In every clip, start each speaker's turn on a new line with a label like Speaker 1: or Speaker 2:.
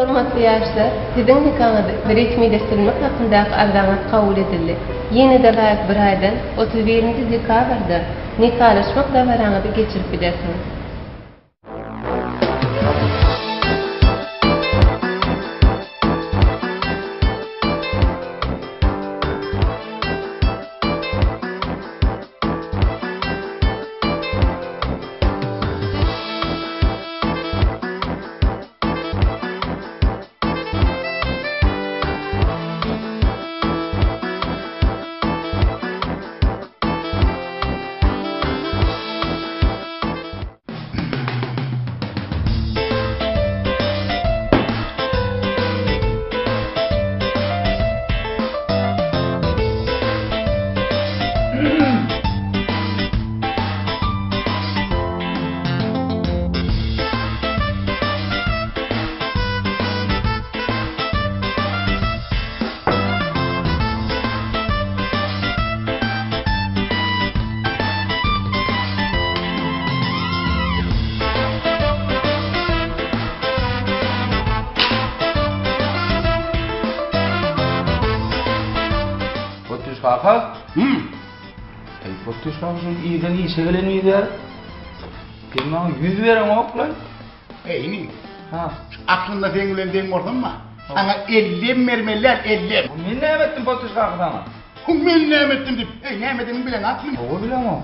Speaker 1: Hormatly ýaşlar, siziň nikahyňyzy resmileşdirmek hakyndaky arzaňyz kabul edildi. Ýene-de bäk bir aýdan 31-nji dekabrda nikalaşmak dabaraňyzy geçirip bilesiňiz.
Speaker 2: Kaka? Pottuş kakasın iyiden iyi sevelen iyiden. Gelin bana 100 veren ok lan.
Speaker 3: Eyni.
Speaker 2: Ha.
Speaker 3: Aklında fengülen den ordun mu? Sana 50 mermeler 50.
Speaker 2: Men näme etdim pottuş kakasana?
Speaker 3: Men näme etdim dip. Näme edin bilen aklım.
Speaker 2: O bilen o.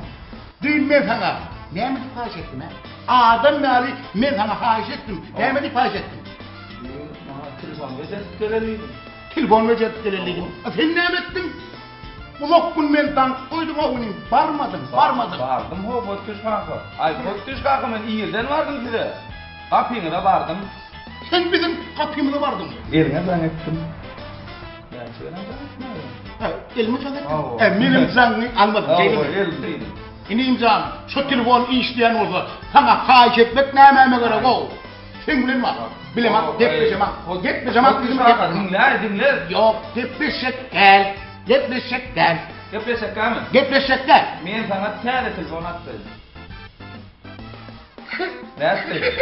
Speaker 3: Değil men sana. Näme dip haş ettim ha? Adam nari men sana haş ettim. Näme dip haş ettim?
Speaker 2: Telefon vejet geleliydim.
Speaker 3: Telefon vejet geleliydim. Sen näme ettin? Ulokkun men tank koydum oğlum. Barmadın.
Speaker 2: Bardım ho pottuş kaka. Ay pottuş kaka men iyiden vardım size. Kapıyına da bardım.
Speaker 3: Sen bizim kapımıza vardın.
Speaker 2: Eline ben ettim. Ben söylenen ben ettim.
Speaker 3: Elimi çözettim. Benim imzanı almadım.
Speaker 2: Eldeydim.
Speaker 3: İni imzam, şu telefon işleyen olsa sana haş etmek näme gerek o. Sen bilen mi? Bilemem, depreşem ha. Depreşem ha bizim
Speaker 2: kaka. Dinle.
Speaker 3: Yok, depreşek gel. Depreşek gel.
Speaker 2: Depreşek gel mi?
Speaker 3: Depreşek gel.
Speaker 2: Men sana tane telefon attım. Näsli?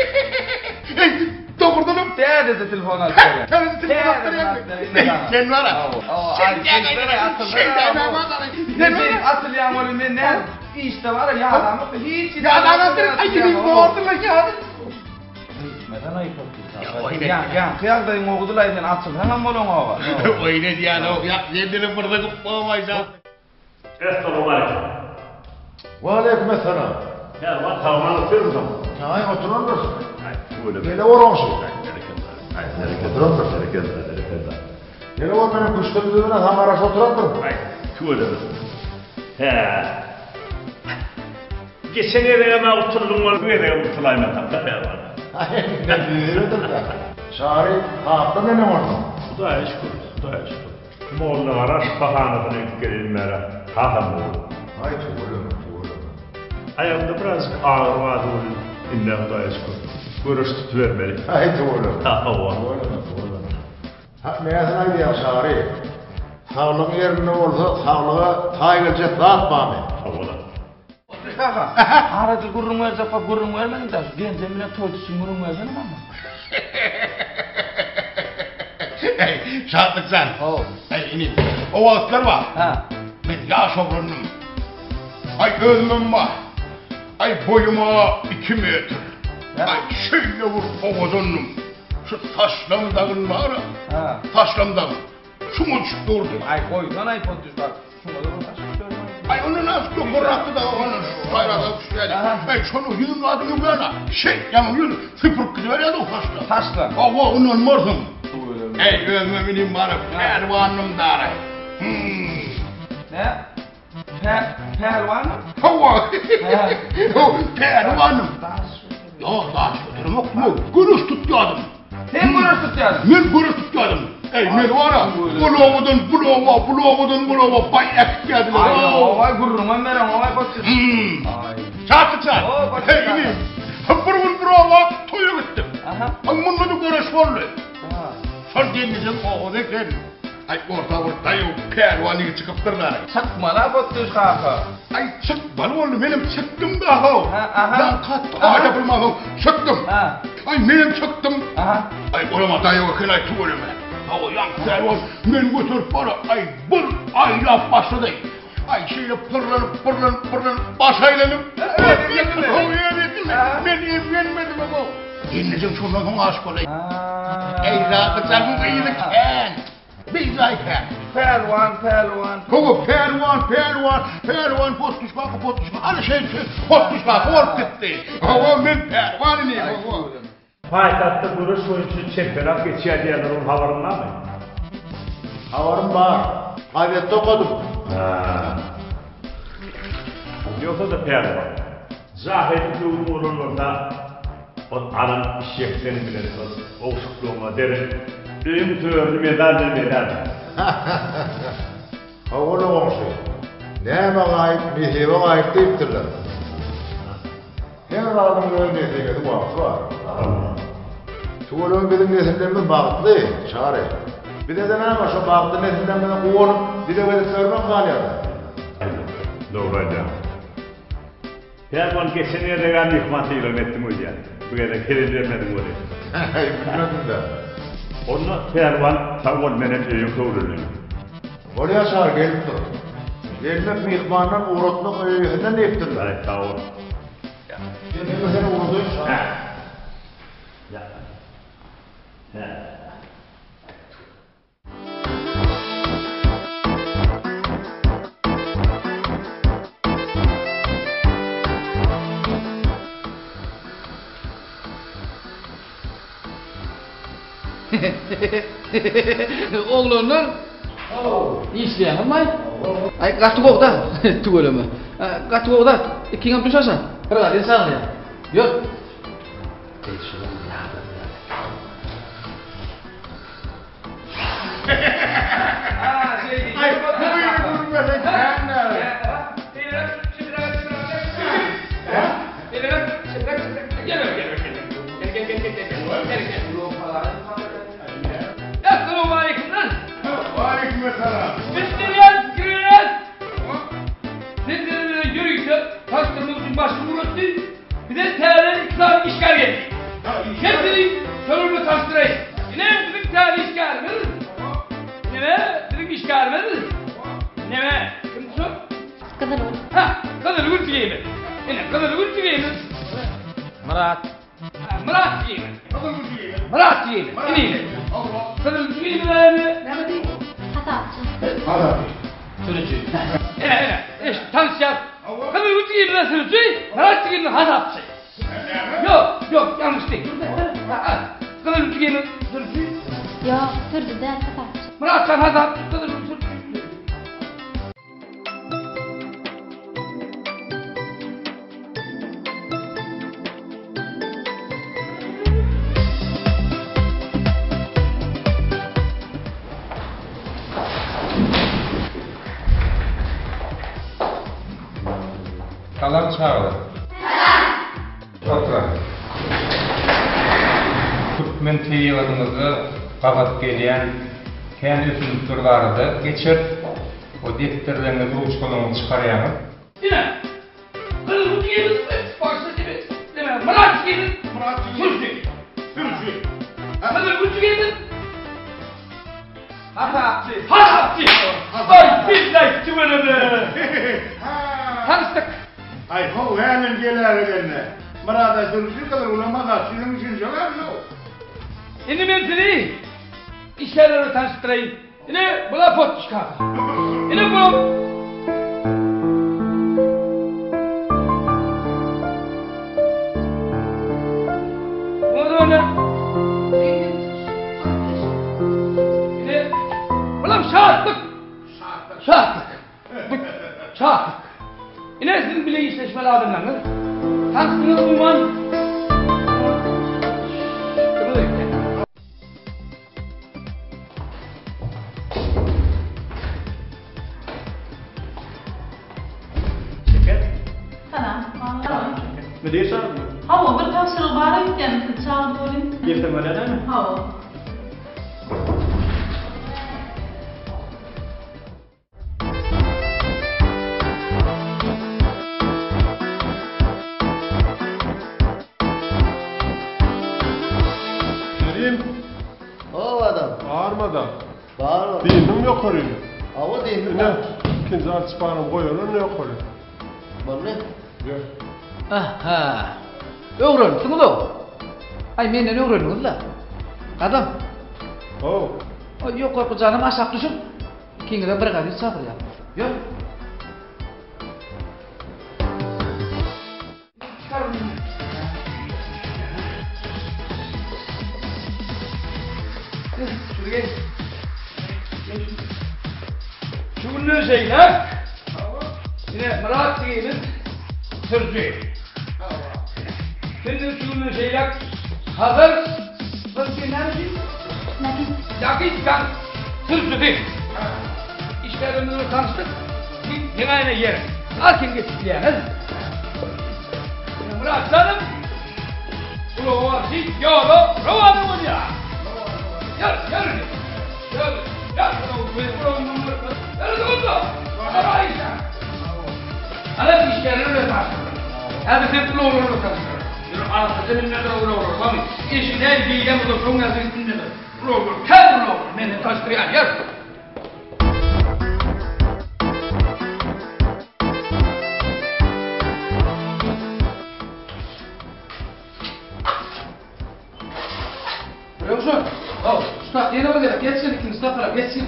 Speaker 3: Doğrudanım.
Speaker 2: Tane telefon attım.
Speaker 3: Tane telefon attım. Sen var ha.
Speaker 2: Sen atlayan oğlum ben ne? İşte var ya adamı hiç.
Speaker 3: Ya adamı ayını doğurdular ya.
Speaker 2: Neden ayıp yaptın? Ya kıyakdayım oğudular sen atıl hemen bolon ova.
Speaker 3: Oyne diyen o ya yedini burada kupamayacak.
Speaker 4: Esselamu aleyküm.
Speaker 5: Ve aleykümselam.
Speaker 4: Ya bak tavana oturuyor musun?
Speaker 5: Ay oturur musun?
Speaker 4: Böyle
Speaker 5: Gele var olsun.
Speaker 4: Oturur musun?
Speaker 5: Gele var benim kuşlarımızın tam arası oturur musun?
Speaker 4: Şöyle misin? He. Geçen eve ben oturdum var, bu eve oturayım ben tam da var.
Speaker 5: Ay ne diyordur da. Şari hafta ne orada?
Speaker 4: Bu da şükür. Moğollar araş bahanasını yükleyenlere kaham oldu.
Speaker 5: Ay tuğulun.
Speaker 4: Ayağımda biraz ağır vardı onun. İnne Hudaya şükür. Görüş tutuvermeli.
Speaker 5: Ay tuğulun.
Speaker 4: Tuğulun.
Speaker 5: Ha meyasına gidiyor Şari. Sağlığın yerinde olsa sağlığa taygılacak zat bağımı.
Speaker 4: Tuğulun.
Speaker 2: Kaka. Arada gurrum verse fa gurrum vermedin de genzemine toytusun gurrum versene ama.
Speaker 3: Şahatlık sen. İni. O vaatlar var.
Speaker 2: Ha.
Speaker 3: Ben yaş oğlunum. Ay ölmem var. Ay boyuma 2 metre. Ay şöyle vur ovazonum. Şu taşlam dağın var ya.
Speaker 2: Ha.
Speaker 3: Taşlam dağın. Şunu çıktı orada.
Speaker 2: Ay koy lan ay pottuş bak. Şunu da uğraşıp söyleme.
Speaker 3: Ay onu nasıl korattı da onu bayrağı düşürdü. Ay şunu yürün adını bu yana. Yani yürün. Sıfır kızı var ya da o taşla.
Speaker 2: Taşla.
Speaker 3: Ava onun mortum.
Speaker 2: Tuğulun.
Speaker 3: Ey ölmemenin bana pervanım dara.
Speaker 2: Ne? Pervan mı?
Speaker 3: Hava.
Speaker 2: Ha.
Speaker 3: Pervanım. Yok daha şöyle yok mu? Gürüş tutuyordım.
Speaker 2: Sen gurur tutuyorsun.
Speaker 3: Ben gürüş tutuyordım. Ey men var ya. Bulavadan bayak geldiler.
Speaker 2: Ay ovay gururuma veren ovay pottuş. Ay.
Speaker 3: Çatı. Hey ini. Burun brava toyu gittim.
Speaker 2: Aha.
Speaker 3: Bununla da görüş var.
Speaker 2: Ha.
Speaker 3: Son denizin o ne sen? Ay orta yok pervanı çıkıp durlar.
Speaker 2: Çıkma la pottuş kaka.
Speaker 3: Ay çık bana oğlum benim çıktım da ha.
Speaker 2: Aha.
Speaker 3: Ben kat ağaca bulmam çıktım.
Speaker 2: Ha.
Speaker 3: Ay menem çıktım.
Speaker 2: Aha.
Speaker 3: Ay olama dayağı bakın ay tuvalime. Ha o yan servan men götürüp para ay bir aylap başladı. Ay şeyle pırlanıp başaylanıp. Ben evlenmedim ama. Yenileceğim şundan sonra aşk olayım. Ey rahatlıklarım iyiydi ken. Biz ayken.
Speaker 2: Pervan.
Speaker 3: Kovu pervan postuşka. Hani şey postuşka olup gitti. Hava men pervan ne?
Speaker 4: Paytahtda vuruş oyuncu çempionat geçiyor diyenler onun havarında mı?
Speaker 5: Havarım var. Kaybette okudum.
Speaker 4: Yoksa da pervan. Zahiri doğum olurlarında o anan işyeklerini bilir. O uşukluğuma derin. Düğüm tüyörlü medal.
Speaker 5: Oğlum olmuş. Neyme gayet, mihive gayet deyiptirler. Hemen aldım böyle neyse bu vakti var. Tuğulun bizim nesillerimiz bağıtlı, çare. Bir de neyme şu bağıtlı nesillerimizi kuvalıp bir de böyle sörmen kalıyorlar.
Speaker 4: Doğru hocam. Pervan geçen yerde ben yıkmatıyla ettim hocam. Bu kadar kerilemedim oraya.
Speaker 5: Bilmedim de.
Speaker 4: Onu pervan savun benim öyüm doğruluyor.
Speaker 5: Oraya çağır gelip dur. Gelmek mihmandan uğratmak öğünden deyiptirler.
Speaker 4: Ay sağ ol.
Speaker 5: Şimdi seni uğradın.
Speaker 4: Ya.
Speaker 6: Oğlunun işleyen olmay. Ay kaçtık oğda tuğulama. Kaçtık oğda ikingam düşersen. Kırığa insan ya. Yok.
Speaker 3: Ay buyurun böyle kenler.
Speaker 7: Esselamu aleyküm lan.
Speaker 3: Aleykümselam.
Speaker 7: Müslüman gürüyet. Sizlere yürüyüşe taştırmamızın başını uğrattı. Bir de değerli İslam işgal geldi. Hepsini sorumlu taştırayım. Ne dedik değerli işgal mi? Ne dedik işgal mi? Ne? Kim sor?
Speaker 1: Kadar ol.
Speaker 7: Ha, kadar vur diyeyim. Ne kadar vur diyeyim.
Speaker 6: Murat.
Speaker 7: Murat diyeyim.
Speaker 3: Kadın bu diyelim.
Speaker 7: Murat diyeyim. İneyim.
Speaker 3: Allah.
Speaker 7: Kadar vur diyeyim ne?
Speaker 1: Ne diyeyim? Hatapçı.
Speaker 3: Hadi.
Speaker 6: Sürücü.
Speaker 7: İşte tanışacağız. Kadar vur diyeyim ne sürücü? Murat diyeyim hatapçı. Yok yanlış değil. Kadar vur diyeyim sürücü.
Speaker 1: Yok, türlü de hatapçı.
Speaker 7: Murat sen hatapçı. Kadar vur sürücü.
Speaker 2: Kalan çağırdı. Otur. Türkmen teyivadımızı qabat gelen kendi üstünlüklerdi. Geçir. O defterlerini duruş kolunu çıkarayım.
Speaker 7: Yine. Kadar vur diyeyim. Başta gibi. Deme. Murat diyeyim.
Speaker 3: Murat
Speaker 7: Sürücü.
Speaker 3: Sürücü.
Speaker 7: Kadar vur diyeyim. Hatapçı. Ay billahi tüvenede. Tanıştık.
Speaker 3: Ay ho hemen gelir eline. Murat'a sürücü kadar ulamaz. Sizin için söyler mi o?
Speaker 7: Şimdi ben seni işlerle tanıştırayım. Yine buna pot çıkar. Yine bu. O da ne? Yine bulam şahatlık. Şahatlık. Yine sizin bile işleşmeli adımlarınız. Tanıştığınız umman.
Speaker 8: Tamam.
Speaker 4: Ne diyorsun?
Speaker 8: Hava bir tavsiye var iken çağırdı olayım.
Speaker 4: Girdim öyle değil mi?
Speaker 8: Hava.
Speaker 5: Selim.
Speaker 9: O adam.
Speaker 5: Bağırmadan.
Speaker 9: Bağır.
Speaker 5: Dindim yok oraya.
Speaker 9: Hava değil mi?
Speaker 5: Ne? İkinci artışmanım koyuyorlar ne yok oraya.
Speaker 9: Bu ne?
Speaker 5: Yok.
Speaker 6: Aha. Öğrendin mi? Ay menden öğrendin la. Adam.
Speaker 5: Oh.
Speaker 6: Yok korkacağım aşağı düşüp. King'den bir kadar sabır ya. Yok.
Speaker 7: Şuraya. Şunu şeyler. Yine Murat Bey'in sözü. Şimdi şunu şeyler hazır. Nasıl enerji? Dakika sözü değil. İşlerimizi tanıştık. Bir aynı yer. Akin geçtiğiniz. Murat Hanım. Bu vakti yolu rovanı ya. Yar. Ana işlerini öyle başlıyor. Hadi sen bunu olur çalışıyor. Yürü anasını minnedir olur. Tabii. İşinden bilgem olur. Son yazı minnedir. Olur. Kendin olur. Beni taştırayan yer.
Speaker 6: Görüyor musun? Al. Usta yeni olacak. Geçsin ikinci safhaya geçsin.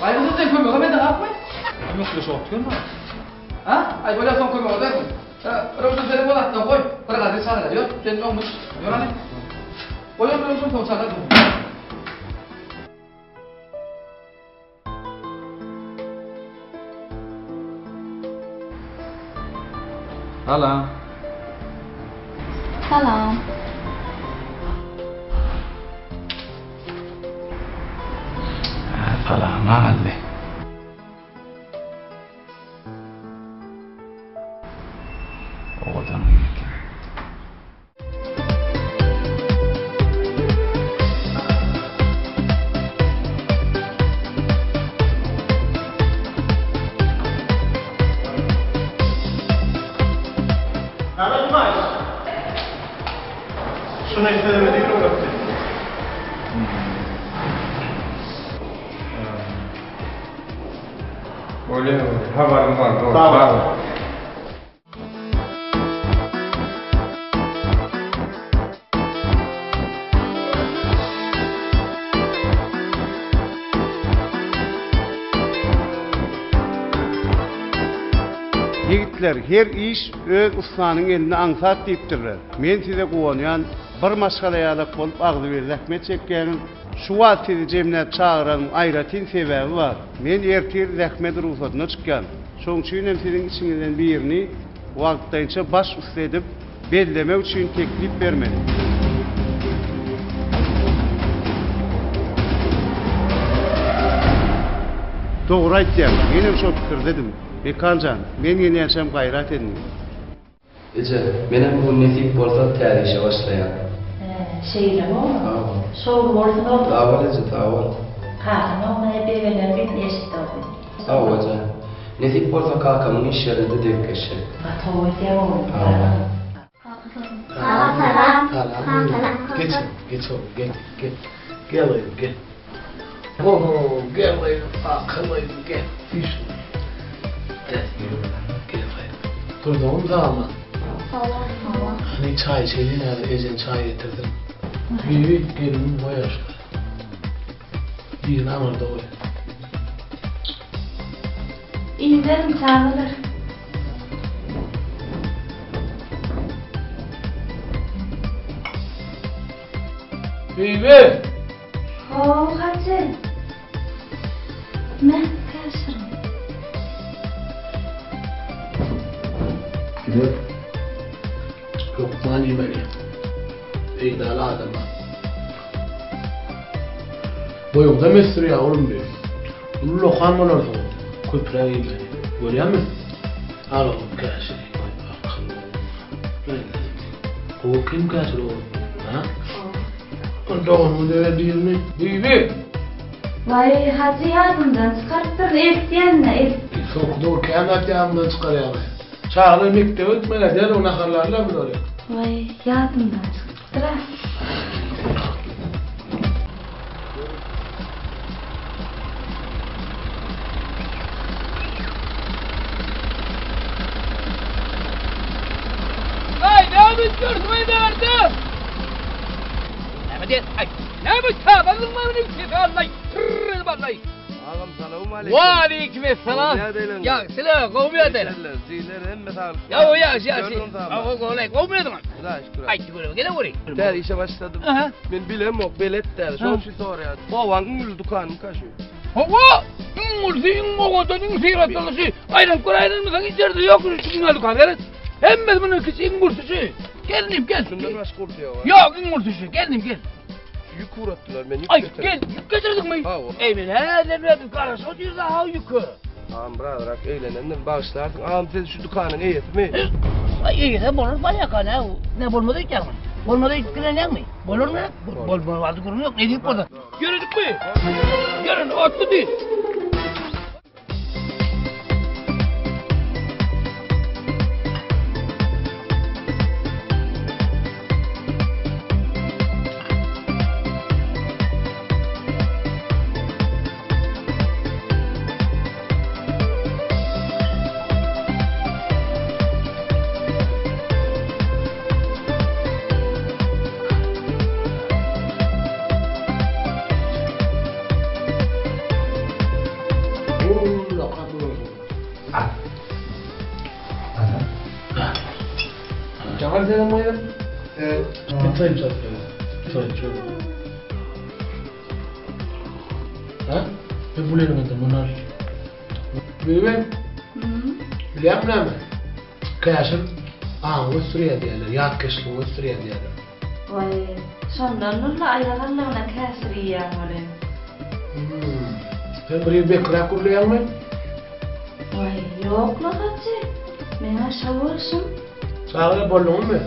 Speaker 6: Ayrıldın sen koyma. Ben de yapmayın. Yok öyle şey yapıyor mu? Ha? Ay böyle son koyma. Değil mi? Rıvşın seni bu attan koy. Bırak hadi sağla. Yok. Sen olmuş. Yoranı. Koyun Rıvşın koy sağla.
Speaker 2: Hala.
Speaker 8: Salam.
Speaker 2: Salam halde. Oğlan uyurken.
Speaker 5: Anlatmaz. Şuna istemedik o kaptı.
Speaker 10: Öyle haberim var. Doğru.
Speaker 5: Tamam.
Speaker 11: Yigitler, her iş öz ustanın eline ansat deyipdirler. Men size gowanýan bir maşgalaýalyk bolup agdy bir zähmet çekýänim. Şu wagt sizi jemläp çağıran aýratyn sebäbi bar. Men ertir zähmet ruhsatyna çykýan. Şoň üçin hem siziň içiňizden birini wagtdaýça baş usta edip bellemek üçin teklip bermedim. Doğru aýtdym. Menem şo pikir dedim. Bekancan, men ýene ýaşam gaýrat edin.
Speaker 12: Ece, benim bu nesip bolsa täze başlayan.
Speaker 13: Şeyle mi? Soğuk olsun oldu.
Speaker 12: Tawal Ece, tawal.
Speaker 13: Kalkın olmaya bebeler bir eşit oldu.
Speaker 12: Tawal Ece. Nesip bolsa kalkamın iş yerinde denk geçer.
Speaker 13: Tawal diye oldu.
Speaker 9: Salam. Geç oğlum, gel. Gel oğlum, gel. Oo, gel oğlum, akıllıyım, gel. Gel oğlum. Durdun mu? Hani çay içeydin ya, Ece'nin çay getirdim. Büyük gelimin boy aşkı. Bir namırda boy.
Speaker 8: İyilerim çağırır.
Speaker 7: Beybe.
Speaker 8: Hacı. Ne kaçırım?
Speaker 9: Gidiyor. Yok mani beni. İddialı adam var. Boyumda mesur ya oğlum diyor. Bunu lokan mı olursun? Köprüye gidiyor. Görüyor musun? Al oğlum kaçır. O kim kaçır oğlum? Ha? O doğum deve değil mi?
Speaker 7: Beybe.
Speaker 8: Vay hacı yardımdan çıkarttın ettiyenle
Speaker 9: Soktu kıyamet yağımdan çıkarıyor. Çağrı mektebe ötmele der ona karlarla bir oraya.
Speaker 8: Vay yardımdan çıkarttıra.
Speaker 7: Hadi ay. Ne bu tabanın mı ne sefer Allah. Tırrı vallahi.
Speaker 12: Ağam selam aleyküm.
Speaker 7: Ve aleykümselam. Ya selam kavmiye de.
Speaker 12: Sizler hem mesal.
Speaker 7: Ya o ya. Ama kolay kavmiye de. Ay şükür gele buraya.
Speaker 12: Der işe başladım. Ben bilem yok belet der. Son şu soruyor. Baban ül dukanım kaşı.
Speaker 7: Hava! Mursi'nin moğotanın seyratılışı. Aynen kurayının mısın içeride yok. Şunlar dukanlar. Hem ben bunun kısın mursusu. Geldim gel.
Speaker 12: Şundan başka kurtuyor var.
Speaker 7: Yok mursusu. Geldim gel.
Speaker 12: Yük uğrattılar beni.
Speaker 7: Ay gel. Yük getirdik mi? Eymen he ne karış. O diyor da ha yükü.
Speaker 12: Ağam bırak eğlenenler bağışlardın. Ağam dedi şu dukanın iyisi mi?
Speaker 7: Ay iyi de bolur bayağı kan ha. Ne bolmadı hiç yapma. Bolmadı hiç kiren mi? Bolur mu? Bol vardı kurun yok. Ne deyip burada? Göründük mü? Görün otlu değil.
Speaker 9: Cemal selam oynadım. Bitayım zaten. Çok. Ha? Ben bulayım ben bunlar. Benim. Bilmem ne mi? Kaşın. Suriye diyorlar. Yat kışlı Suriye diyorlar.
Speaker 13: Vay, sondan nulla ayağlarına kesri ya var.
Speaker 9: Sen buraya bir kırak kurlayan mı?
Speaker 13: Vay, yok la hacı. Mena şavursun.
Speaker 9: Sağla bolluğun mu?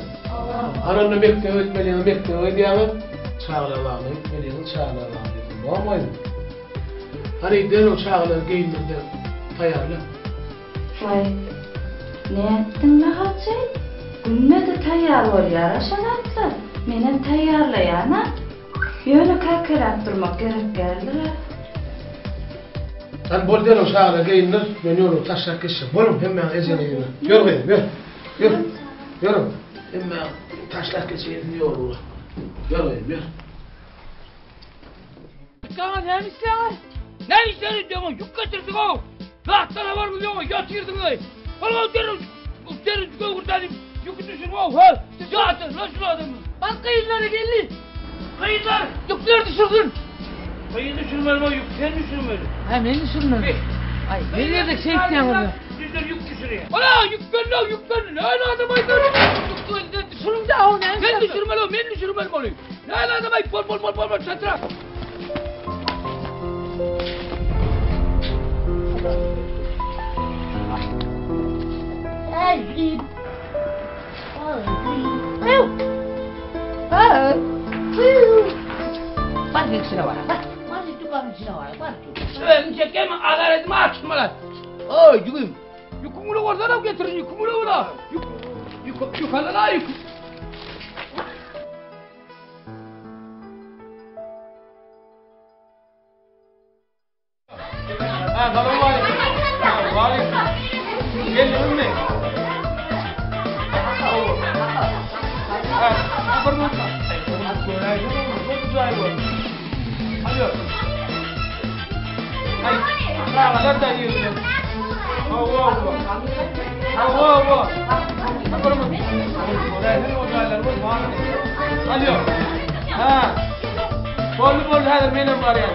Speaker 9: Ananı mekteğe etmeliğini mekteğe diyemem. Sağla bağlı etmeliğini sağla bağlı. Bu amaydı. Hani den o sağla giyindirde tayarlı.
Speaker 13: Vay, ne ettin la hacı? Günne de tayar ol yara şanatlı. Menen tayarlayana. Böyle kalkarak durmak gerek geldi.
Speaker 9: Sen bol den o sağla giyindir. Beni onu taşak kişi. Bolum hemen ezene yürü. Yürü bayım yürü. Yürü. Hemen taşlak geçeyim diyor oğlum. Yürü.
Speaker 7: Kana ne istiyorsun? Ne istiyorsun diyorum? Yük getirdik o. Lahtana var mı diyorum? Yatırdın öyle. Valla derin kurtarayım. Yükü düşürme o. Zaten lan şunu adamı. Bak kayınları geldi. Kayınlar. Yükleri düşürdün. Kayın düşürmeli o yük. Sen düşürmeli.
Speaker 14: Ha ben düşürmeli. Ay nereye de şey istiyorsun?
Speaker 7: Sizler yük düşürüyor. Valla yük gönlü. Hala adamı
Speaker 14: Düşürüm de o ne?
Speaker 7: Ben düşürmeli o. Ben düşürmeli olayım. Hala adamı bol çatıra.
Speaker 14: Ay git. Bak içine var. Bak dükkanın içine var. Bak.
Speaker 7: Ben çekeyim adaletimi açtım lan. Ay yüküm. Yükümünü oradan getirin yükümünü ona. Yukarıdan al yük.
Speaker 6: Selam aleyküm. Gelin mi? Bol hadi benim var ya.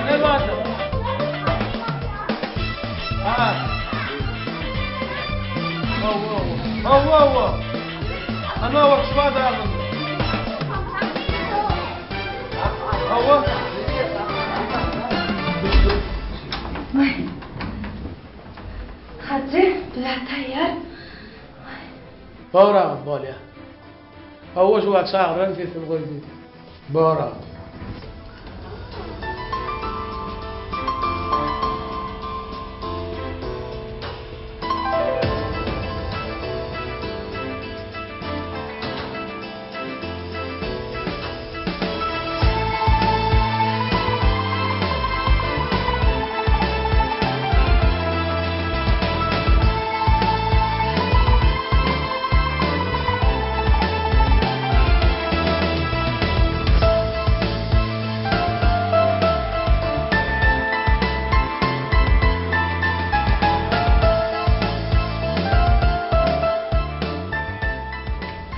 Speaker 6: Ne var? Ana bak şu adam.
Speaker 13: Hacı, la tayar.
Speaker 9: Bağıra bol ya. Hava şu an çağıran sesini koydu. Bağıra.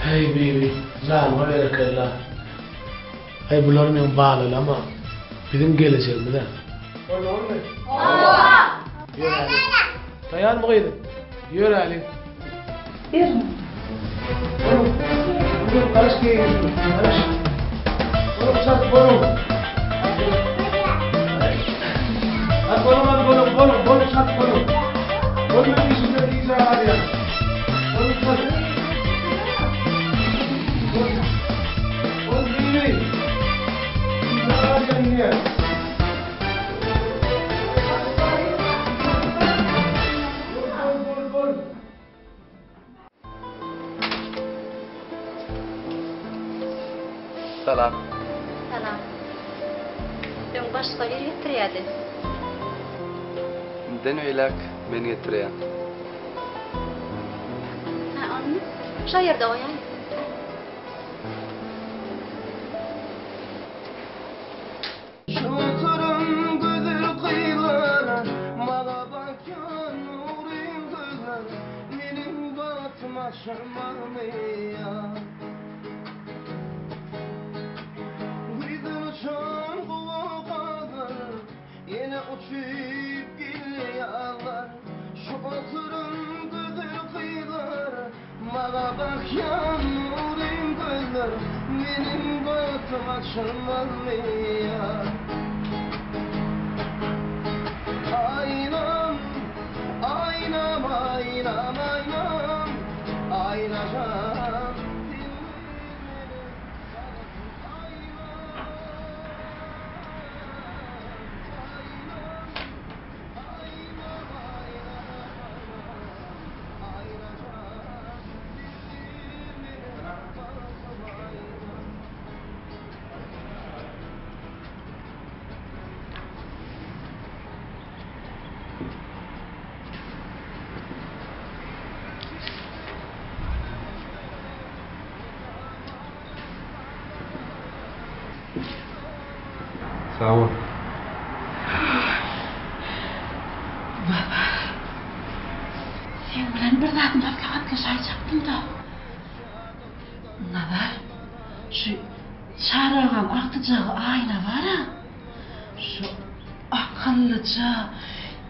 Speaker 9: Hey baby, canıma berekeller. Hey bunlar men bağlı ama bizim geleceğimiz ha. Oğlum ne? Allah! Yürü Ali. Tayan mı giydin? Yürü Ali.
Speaker 13: Yürü.
Speaker 9: Oğlum, karış giyin. Karış. Oğlum çat oğlum. Hadi oğlum çat oğlum. Oğlum yüzünde diyeceğim hadi ya. Oğlum çat. Oğlum baby. Hadi ya.
Speaker 12: Salam.
Speaker 15: Salam. Ben başka bir getiriyordum.
Speaker 12: Den öylek beni getiriyor.
Speaker 15: Ha, onu şu yerde koyayım.
Speaker 12: Şoturum güzel kıyılar, mağa bakyan nurin gözler, benim batıma şırmanıya. Bizden uçan kuvakalar, yine uçup geliyorlar. Şoturum güzel kıyılar, mağa bakyan nurin gözler, benim batıma şırmanıya. Aynam, aynam, aynam, aynam, aynacağım.
Speaker 10: Sağ ol.
Speaker 8: Baba. Sen bilen bir zatın maslahatga şaýjaktym da. Nazar. Şu çarağan aktıcağı ayna var. Şu akıllıca,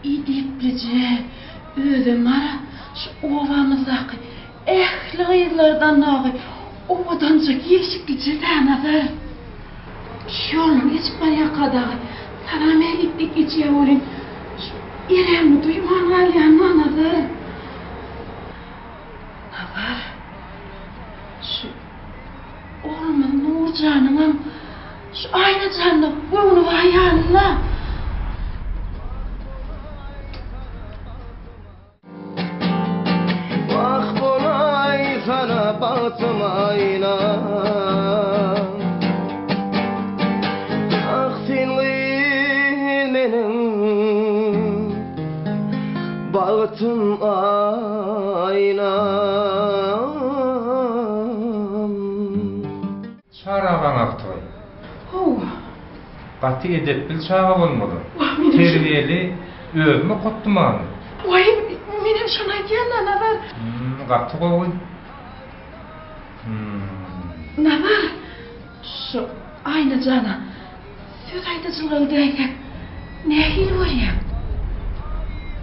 Speaker 8: idiplice, özüm var. Şu ovamızdaki ehli yıllardan nağı ovadanca gelişiklice de nazar. Yolun geçip bana kadar sana mergitlik geçiyor olun. İremni duyman alyanma nazar. Nazar. Şu oğlumun Nurcan'ın şu aynı canlı bunu var yanına.
Speaker 12: Bak bolay sana batım ayna. Bağıtım aynam.
Speaker 10: Çağırağan Aktoy. Batı edep bil çağa olmalı. Terbiyeli, özümü kuttuman.
Speaker 8: Vay, benim şuna diyen nazar.
Speaker 10: Kaptı koy.
Speaker 8: Nazar. Şu aynı cana. Söz aytıcılığındayken ne hil var ya?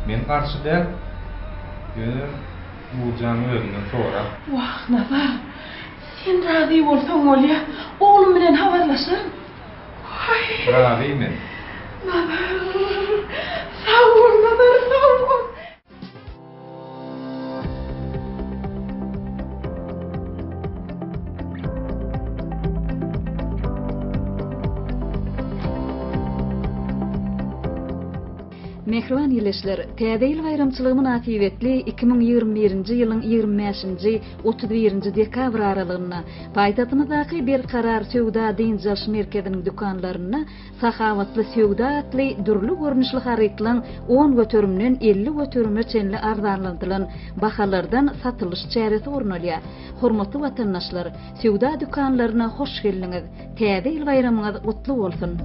Speaker 10: Men karşı değil. Gönül Uğurcan'ın özünden sonra.
Speaker 8: Vah nazar. Sen razı olsan ol ya. Oğlum bilen havarlaşır.
Speaker 10: Razıyım ben.
Speaker 8: Nazar. Sağ ol nazar, sağ ol.
Speaker 16: Mehriban ýyleşler, täze ýyl bayramçylygy münasibetli 2021-nji ýylyň 25-nji 31-nji dekabr aralygyna paýtatymyzdaky bir karar Söwda Dynjaş merkeziniň dukanlaryna Sahawatly Söwda atly durly görnüşli harytlaryň 10 götürümden 50 götürüme çenli arzanlandyrylan bahalardan satylış çäresi ornalýar. Hormatly watandaşlar, Söwda dukanlaryna hoş geldiňiz. Täze ýyl bayramyňyz gutly bolsun.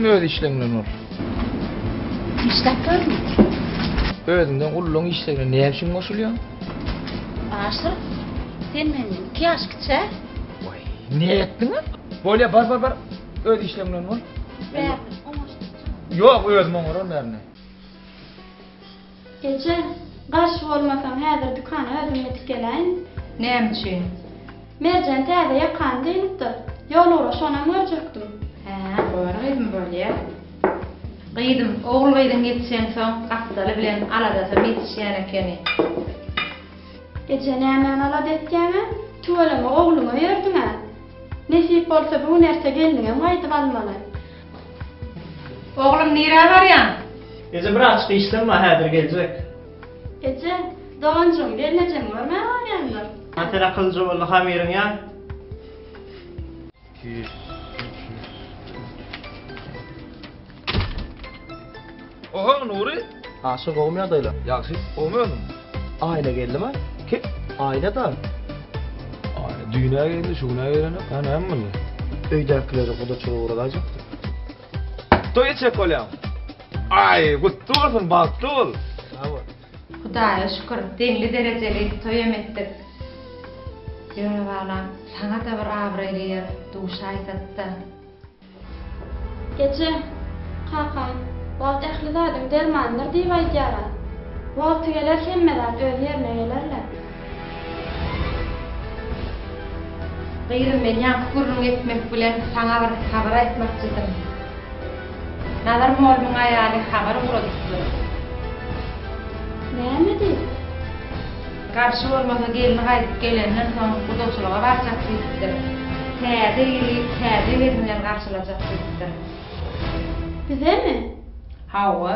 Speaker 12: kim öz işleňden ol.
Speaker 13: İşlep gördüm.
Speaker 12: Özünden ulluň işleňe näme üçin goşulýar?
Speaker 13: Aşır. Sen menden 2 ýaş kiçe.
Speaker 12: Ne ettin? Bolya bar. Öz işleňden ol.
Speaker 13: Ver.
Speaker 12: Yok özüm oňaran bärne.
Speaker 15: Gece garşy bolmasam häzir dükana özüm etip geleýin.
Speaker 13: Näme üçin?
Speaker 15: Merjan täze ýakan diýipdir. Ýol ora şona görjekdim.
Speaker 13: Ha, görýärdim bolya. Gydym, oğul gydym ýetişen soň gapdaly bilen aladasa ýetişýän ekeni.
Speaker 15: Gece näme alad etýäňi? Tuwalama oğluma ýerdiňä. Nesip bolsa bu nerse geldiňe gaýdyp almaly.
Speaker 13: Oğlum nire barýan?
Speaker 17: Eze bir açık işlem häzir geljek.
Speaker 15: Gece doganjyň gelnejem görmän alýanlar.
Speaker 17: Atara kılcı bolly hamirin ya.
Speaker 12: Oha Nuri. Aşyk olmaýar daýla. Ýaxşy, olmaýarmy?
Speaker 17: Aile geldi mi? Ki aile da.
Speaker 12: Aile düýnäge geldi, şuna gelene. Ben hem mi?
Speaker 17: Öýdäkileri goda çuruğura dajak.
Speaker 12: Toy çek olam. Ay, guttursun baktul.
Speaker 13: Hudaýa şükür, deňli derejeli toýam etdik. Ýöne balam, sana da bir abraylar, duşa aýsatda.
Speaker 15: Gece kakam, wagt ähli zadyň dermandyr diýip aýdýar. Wagty geler hemmeler öz ýerine gelerler.
Speaker 13: Gaýrym men ýa gurrun etmek bilen sana bir habar aýtmakçydym. Nazar molmuň aýaly habar uradykdy.
Speaker 15: Näme diýip?
Speaker 13: Karşı olmasa gelini gaýdyp gelenden soň gudoçluga barjak diýipdir. Täze bilen garşylajak diýipdir.
Speaker 15: Bize mi?
Speaker 13: Hawa.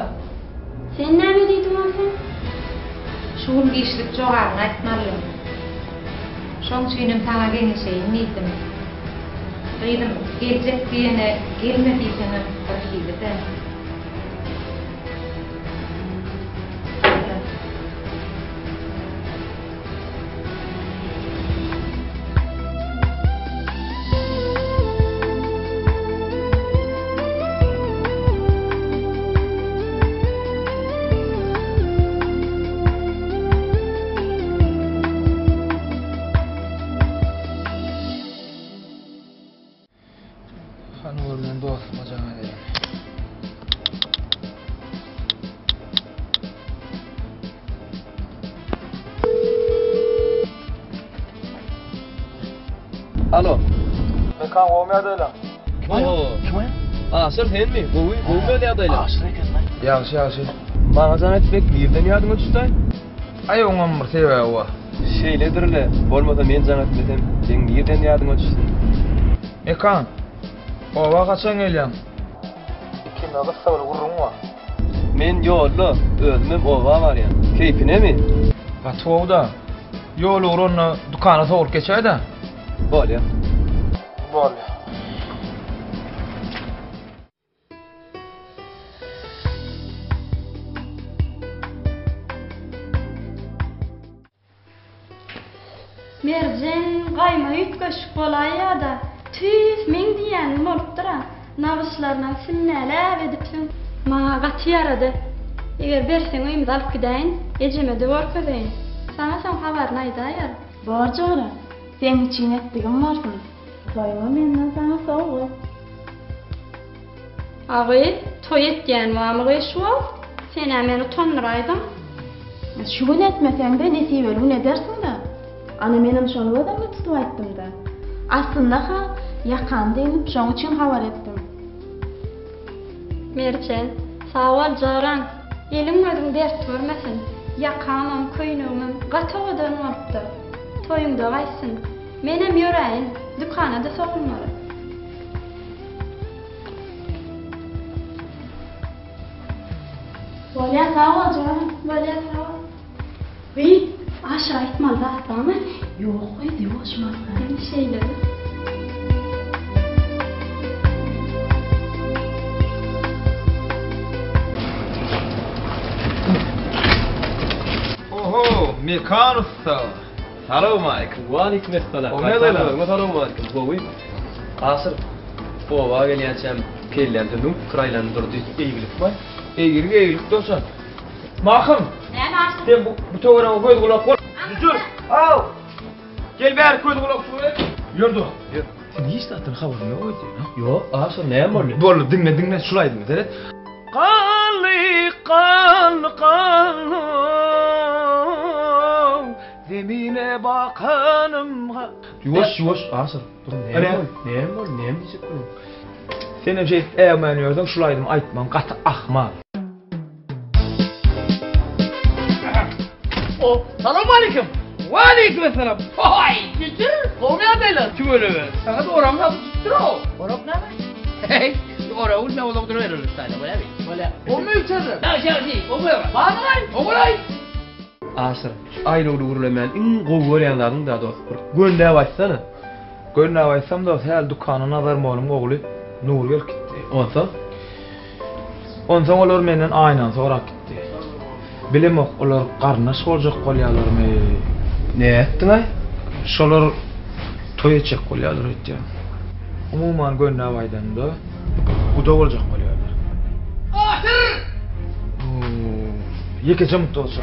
Speaker 15: Sen näme diýdin sen?
Speaker 13: Şol işlik jogaryny aýtmalym. Şoň üçin sana gelişeýin diýdim. Gaýdym, geljek diýene gelmediýsene başyýdy.
Speaker 12: Hanurlen dost bacağa gel. Alo. Ben kan olmaýar daýla.
Speaker 17: Kim?
Speaker 12: Aşyr sen mi? Bu olmaýar daýla. Aşyr eken lan. Ýaxşy. Maňa jan etmek birden ýadyňa düşdi. Ay oňam bir sebäbi bar. Şeýledirle, bolmasa men jan etmesem, sen birden ýadyňa düşdün. Ekan. Owa gaçan gelýän? Kim agassa bir gurrun wa? Men ýolda, özüm owa barýan. Keypinemi? Gatowda. Ýol urunna dukana soğurup geçäýdi. Bolýar. Bolýar.
Speaker 15: Merjen gaýma ýetgeşik bolaýa da tüf men diýen bolupdyr. Nabyslaryndan sinnäläp edipsiň. Maňa gaty ýarady. Eger berseň öýümde alyp gidäýin, ejeme de görkedeýin. Sana soň habaryny aýdaýar.
Speaker 8: Borjara, sen için etdigim barsyň. Toýma menden sana sowga.
Speaker 15: Agy, toý etýän wamy şu sen meni utandyraýdyň.
Speaker 8: Şu gün etmeseň de nesibeli ne dersiň da? Ana menim şonu ödäňe tutup aýtdym da. Aslında ha, yakan diýip şoň üçin habar etdim.
Speaker 15: Merçen, sağ ol jaran. Elim gözüm dert görmesin. Yakanam, köýnüňim gatowadan bolupdy. Toýuňda gaýsyn. Menem ýöräýin, dükanada sokulmaly. Bolýa sağ ol jaran, bolýa sağ ol. Aşağı aýtmaly zatmy? Ýok, diýoşmasa. Şeýle.
Speaker 12: Oho, mekan usta. Salam alaykum.
Speaker 17: Wa alaykum assalam.
Speaker 12: O näde lan?
Speaker 17: Salam alaykum. Bowy. Asyr. Owa gelýänçem
Speaker 12: Kellendim, kraylandırdı. Eğilip var. Eğilip dostum. Mahım. Sen bu tavana göz kulak ol. Düzür. Al. Gel ber göz kulak şu. Yurdu. Sen hiç zaten haberin yok oydu. Yo, aşağı ne var? Bolu dinle şulaydım evet. Kanlı zemine bakanım. Yuvaş asır. Ne diyecek bu? Sen hep şey eğmeniyordun şulaydım aytmam katı ahma.
Speaker 7: Selamun aleyküm. Ve aleyküm selam. Hay, getir. Kovmaya adaylar. Kim öyle be? Sana da oramı yapıp tuttur o. Oram ne be? Hey, oramı ne oldu verir sana böyle mi? Böyle. Olmuyor içeride. Ha şey, olmuyor. Olmuyor.
Speaker 12: Asır. Aynı uğurlayan in kovulayanların da dostlar. Gönde başsana. Gönde başsam da her dükkanın nazarım oğlum oğlu Nur gel gitti. Onsa olar menden aynan sonra gitti. Bilim olar qarnaş olacak qolyalarmy? Ne ettin ay? Şolar toy etjek qolyalar etdi. Umuman gönde baydan da bu da olacak qolyalar.
Speaker 7: Asır!
Speaker 12: Yeke jımt olsa.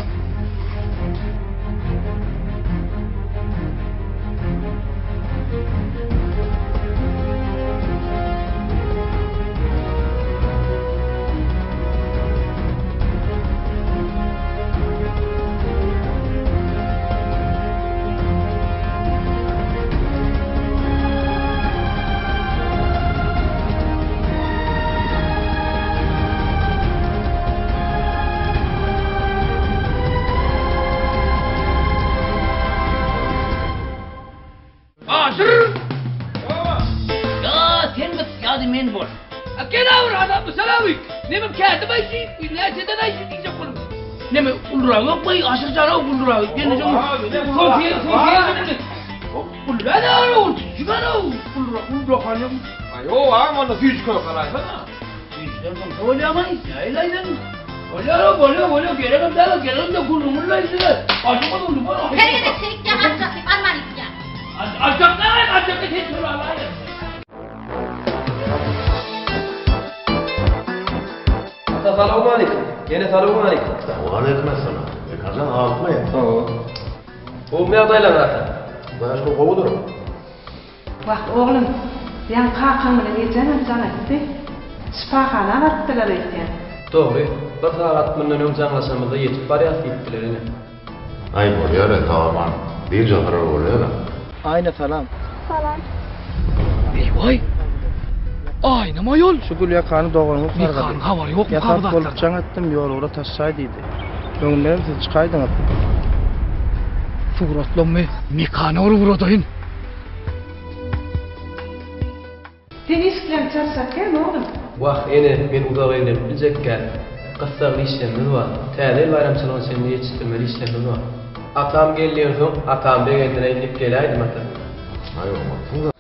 Speaker 7: Men bol. Akena ur adam selamik. Neme kağıdı baysi, ne çeden aysi diyecek oğlum. Neme ulura yok bay aşır cana ulura. Gene canım. Sofiye. Ulura ne olur? Çıkana ulura halim.
Speaker 12: Ayo ama da küçük kalaysa.
Speaker 7: Küçükten olamayız. Yaylaydan. Oluyor. Gelelim de kulumurlaydı. Acımadı onu bana.
Speaker 15: Nereye de çelik ya açacak, almanik ya.
Speaker 7: Açacak ne? Hiç soramayız.
Speaker 12: Selamun aleyküm. Yine selamun aleyküm.
Speaker 5: Ulan etmez sana. Kazan altma ya.
Speaker 12: Olmaya daylanarsan.
Speaker 5: Başka kovudur.
Speaker 8: Bak oğlum, ben kalkanımla geçemem sana gitti. Şifahana vardılar etten.
Speaker 12: Doğru. Bir saat bundan önce anlaşmamızda yetip bariyat gittiler yine.
Speaker 5: Ay oluyor ya tamam. Deyince karar oluyor ya.
Speaker 17: Ayna salam.
Speaker 15: Salam.
Speaker 7: Vay. Ay nima yol?
Speaker 17: Şu gül yakanı doğrunu sargadı.
Speaker 7: Yakan hava yok mu
Speaker 17: kabul atlar? Yakan bolup ettim yol uğra taşsaydıydı. Önümden siz çıkaydın attım.
Speaker 7: Suratlanma. Mikane uğradayın.
Speaker 8: Sen iskilem çarşak gel oğlum.
Speaker 12: Vah ene men udağa evlenip bilecekken qıssarlı işlemimiz var. Täze bayramçılığın seni yetiştirmeli işlemimiz var. Atam geldiğin soň atam begendine inip gelaydım ata.
Speaker 5: Ay olmaz.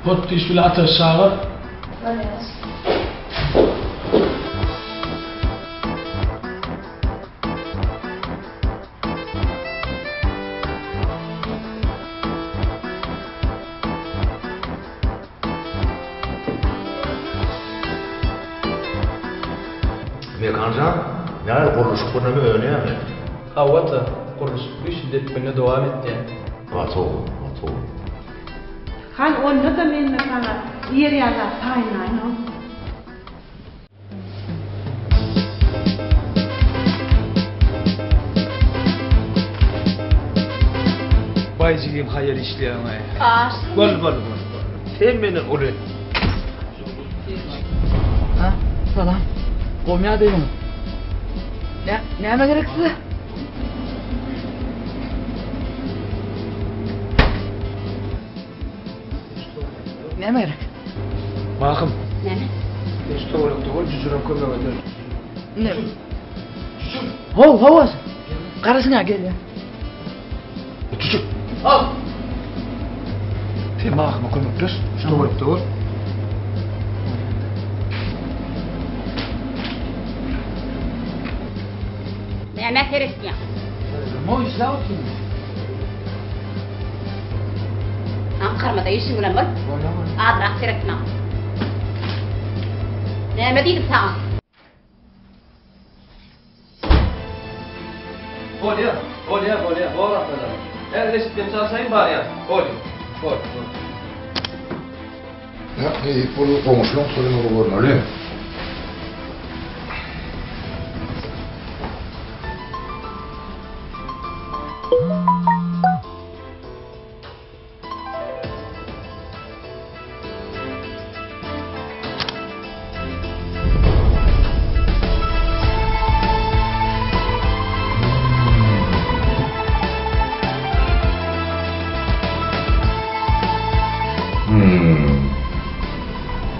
Speaker 9: Pot iş bile ateş çağır.
Speaker 5: Mekancan, ne kuruluş kuruluşu öyle yani.
Speaker 12: Havata kuruluş bir şiddet bana devam etti.
Speaker 5: Atol.
Speaker 8: Han onda da men sana yer yerler taynayın o.
Speaker 2: Baycığım hayal işleyen ay.
Speaker 15: Aşk.
Speaker 2: Bol. Sen beni oraya.
Speaker 14: Ha, salam. Kovmaya adayım. Ne gerek size? Ne gerek?
Speaker 2: Bakım.
Speaker 15: Ne?
Speaker 2: Hiç doğru cücüren kömür öder.
Speaker 14: Ne? Hov, havas. Karısına gel ya.
Speaker 6: Al. Sen bakma kömekleş. Şuna vurup dur.
Speaker 18: Näme teresmiň?
Speaker 6: Moy işler olsun.
Speaker 18: Ankarmada işin bilen bol. Adrak teresmiň. Näme diýdim saňa?
Speaker 12: Bolya. Bol atlalar. Eğer eşitken çalsayın bari ya. Bol.
Speaker 3: Ya, bunu komşulan sorun olur öyle.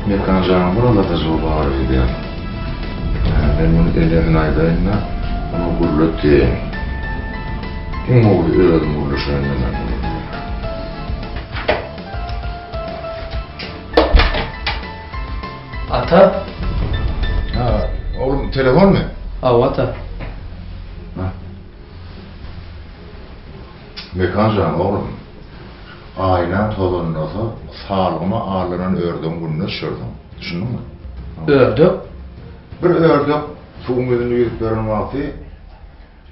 Speaker 3: Mekancanın burada da zor var idi. Ben bunu elimin aydayına onu gurlut diyeyim. Kim oğlu öldüm gurluşuyla ben bunu.
Speaker 12: Ata?
Speaker 3: Ha, oğlum telefon mu?
Speaker 12: Ata.
Speaker 3: Mekancan oğlum. Aynen tolunluğu sağlığıma ağırlanan ördüm gününü sürdüm. Düşündün mü?
Speaker 12: Ördüm?
Speaker 3: Bir ördüm suğun yüzünü yürüp veren vakti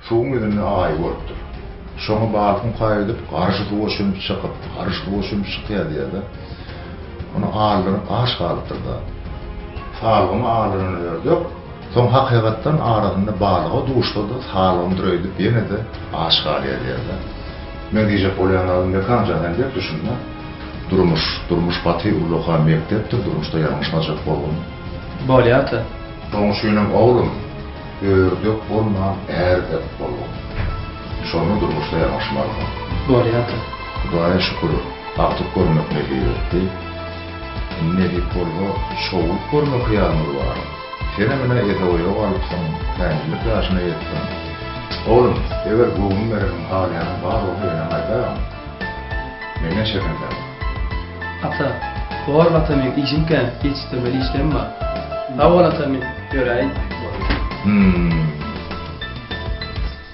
Speaker 3: suğun yüzünü ağayı vuruptur. Şonu bağırtım kayıdıp karşı tuğu sümüp çıkıp, karşı tuğu sümüp çıkıya diye de onu ağırlığını ağaç kalıptırdı. Sağlığıma ağırlanan ördüm. Son hakikatten ağrıdığında bağlığa duşladı, sağlığını dürüydüp yine de ağaç kalıya diye de. Men diyecek olayanlarım mekancan diye düşünme. Durmuş batı uluğa mekteptir, durmuşta yanlışlanacak oğlum.
Speaker 12: Bolya ata.
Speaker 3: Doğuşuyla oğlum, ördük olma, erdep oğlum. Şonu durmuşta yanlışmalı.
Speaker 12: Bolya ata.
Speaker 3: Kudaya şükür, artık görmek nehi ördü. Nehi korku, soğuk görmek kıyamır var. Senemine ete oya varlıksan, kendilik yaşına yetsin. Oğlum, eğer buğum verelim haliyanın var olduğu yanamayda, mene şefenden.
Speaker 12: Ata, bu ata men işimken yetiştirmeli işlem var. Avval ata men göreyim.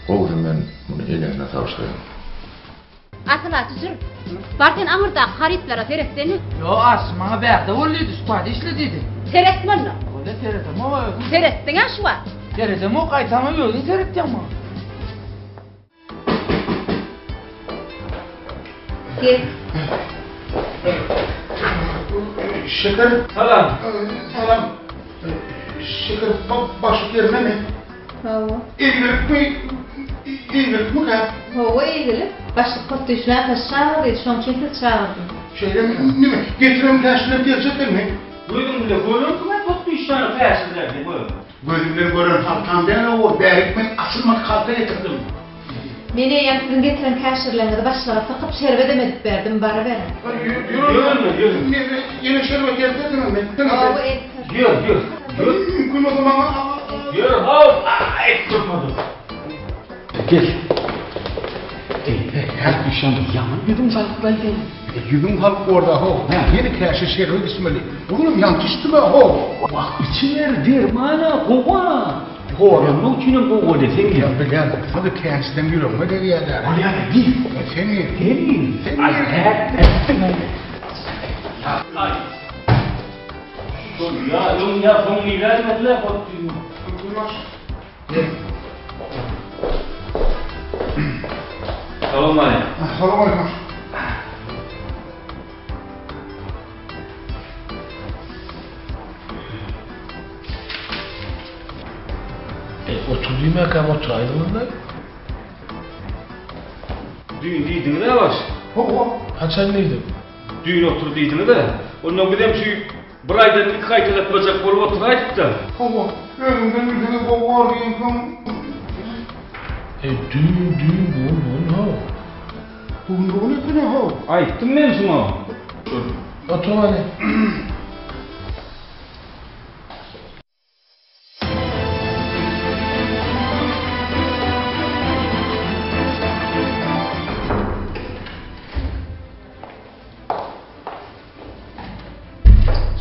Speaker 3: Oğlum ben bunu eline tavsiyorum.
Speaker 18: Atla tüzür. Barten aňyrda haritlara teresdeni.
Speaker 6: Yo asmaňa bäde bolýdy, spadi işlediydi.
Speaker 18: Teresmenni.
Speaker 6: Ola teredem o.
Speaker 18: Teresdiň aşwa.
Speaker 6: Teredem o gaýtama ýöňi teretdiňmi?
Speaker 18: Gel.
Speaker 3: Şeker.
Speaker 14: Salam.
Speaker 3: Salam. Şeker başı gelme mi?
Speaker 8: Hawa.
Speaker 3: İyilik mi? İyilik mi ka?
Speaker 8: Hawa eýilip, başlyk gotdyşlar taşşaýdy, şoň kesip çağırdy.
Speaker 3: Şeýle nime? Getirem taşlap gelecekler mi?
Speaker 14: Duydum bile, gördüm ki ben tuttu işlerini taşırlardı, buyurun.
Speaker 3: Gözümden gören halkamdan o berek men asılmak kalka getirdim.
Speaker 8: Meni ýa sizin getiren käşirlerine başlyga sakyp şerbet edip berdim, bara berin.
Speaker 3: Yürü. Yine şerbet getirdin mi?
Speaker 8: Hawa
Speaker 14: Yürü.
Speaker 3: Mümkün o zaman.
Speaker 14: Yürü, hop. Ay, tutmadı.
Speaker 3: Gel. Her işandım. Yaman yüzüm kalklaydı. Yüzüm kalk orada ho. Yeni käşir şehri ismeli. Oğlum yanlıştı mı ho?
Speaker 14: Bak içiler dermana kova. Koranın içine kova desene.
Speaker 3: Ya bilen, sana käşiden yürüme de yerler.
Speaker 14: Oraya gir.
Speaker 3: Seni.
Speaker 14: Ay, ya son ilerlemediler bakayım. Salam aleyküm.
Speaker 3: Salam aleyküm.
Speaker 9: Oturduğum mekan oturaydınız da.
Speaker 14: Düğün değildin de var.
Speaker 9: Haçan neydi?
Speaker 14: Düğün oturduydun da. Ondan bir de şu bir aydan 2 ay yapılacak bolup oturaydık da.
Speaker 3: Hava, önümden yüzünü kovar yengem.
Speaker 9: Düğün bu ha.
Speaker 3: Bu ne ha?
Speaker 14: Ayttım ben sana.
Speaker 9: Otur hadi.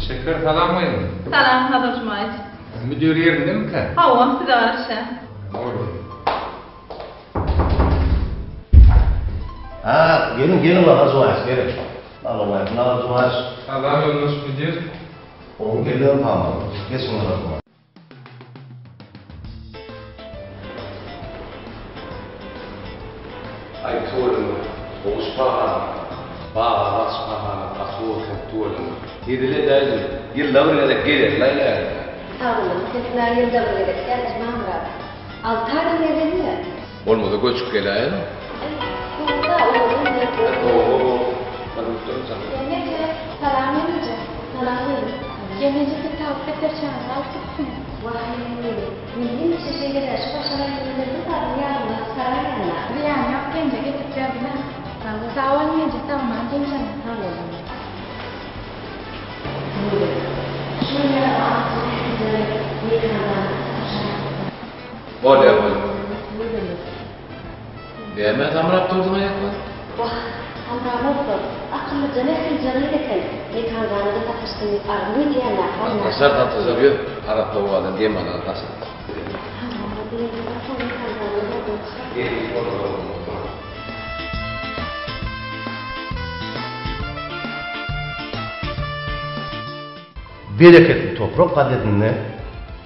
Speaker 10: Şeker salam mıyım?
Speaker 8: Salam Hazır Cumait.
Speaker 10: Müdür yerinde mi ki?
Speaker 8: Havam size var aşağı.
Speaker 10: Olur.
Speaker 5: Ha, gelin lan Azuvayız, gelin. Allah'ım, ne Azuvayız?
Speaker 10: Salam olmuş müdür.
Speaker 5: Oğlum gelin tamam. Geçin lan Azuvayız.
Speaker 2: Ay tuğlum, oğuzpağa, bağlaspağa, asuğu tuğlum. Yedile derdim, yıllar da gelir, layla.
Speaker 18: Sağolun, sesler yılda böyle geçer, icmam var. Altarın nedeni
Speaker 2: Olmadı göçük gelen.
Speaker 18: burada oğlum ne
Speaker 2: Oo, ben unuttum sana.
Speaker 8: Yemece, salam yemece. Salam yemece. Yemece bir tavuk eter çağırır, altıksın.
Speaker 18: Vay, milli şişeler, şu başına yılları da rüyamda sarayana.
Speaker 8: Rüyan yok, gence getirip verdiler. Sağ ol yemece, tamam, gençler.
Speaker 18: Tamam. Şöyle ağzını yıkadan
Speaker 2: Bol yapalım. Diyeme tamrap durdum ayakla.
Speaker 18: Vah, tamramızdır. Akıllıca ne hıncanı getir. Yıkandanı da takıştığını arını diyenler.
Speaker 2: Kasar tatlıca bir Arap tavuğadan diyem bana kasar.
Speaker 5: Bereketli toprak kadedini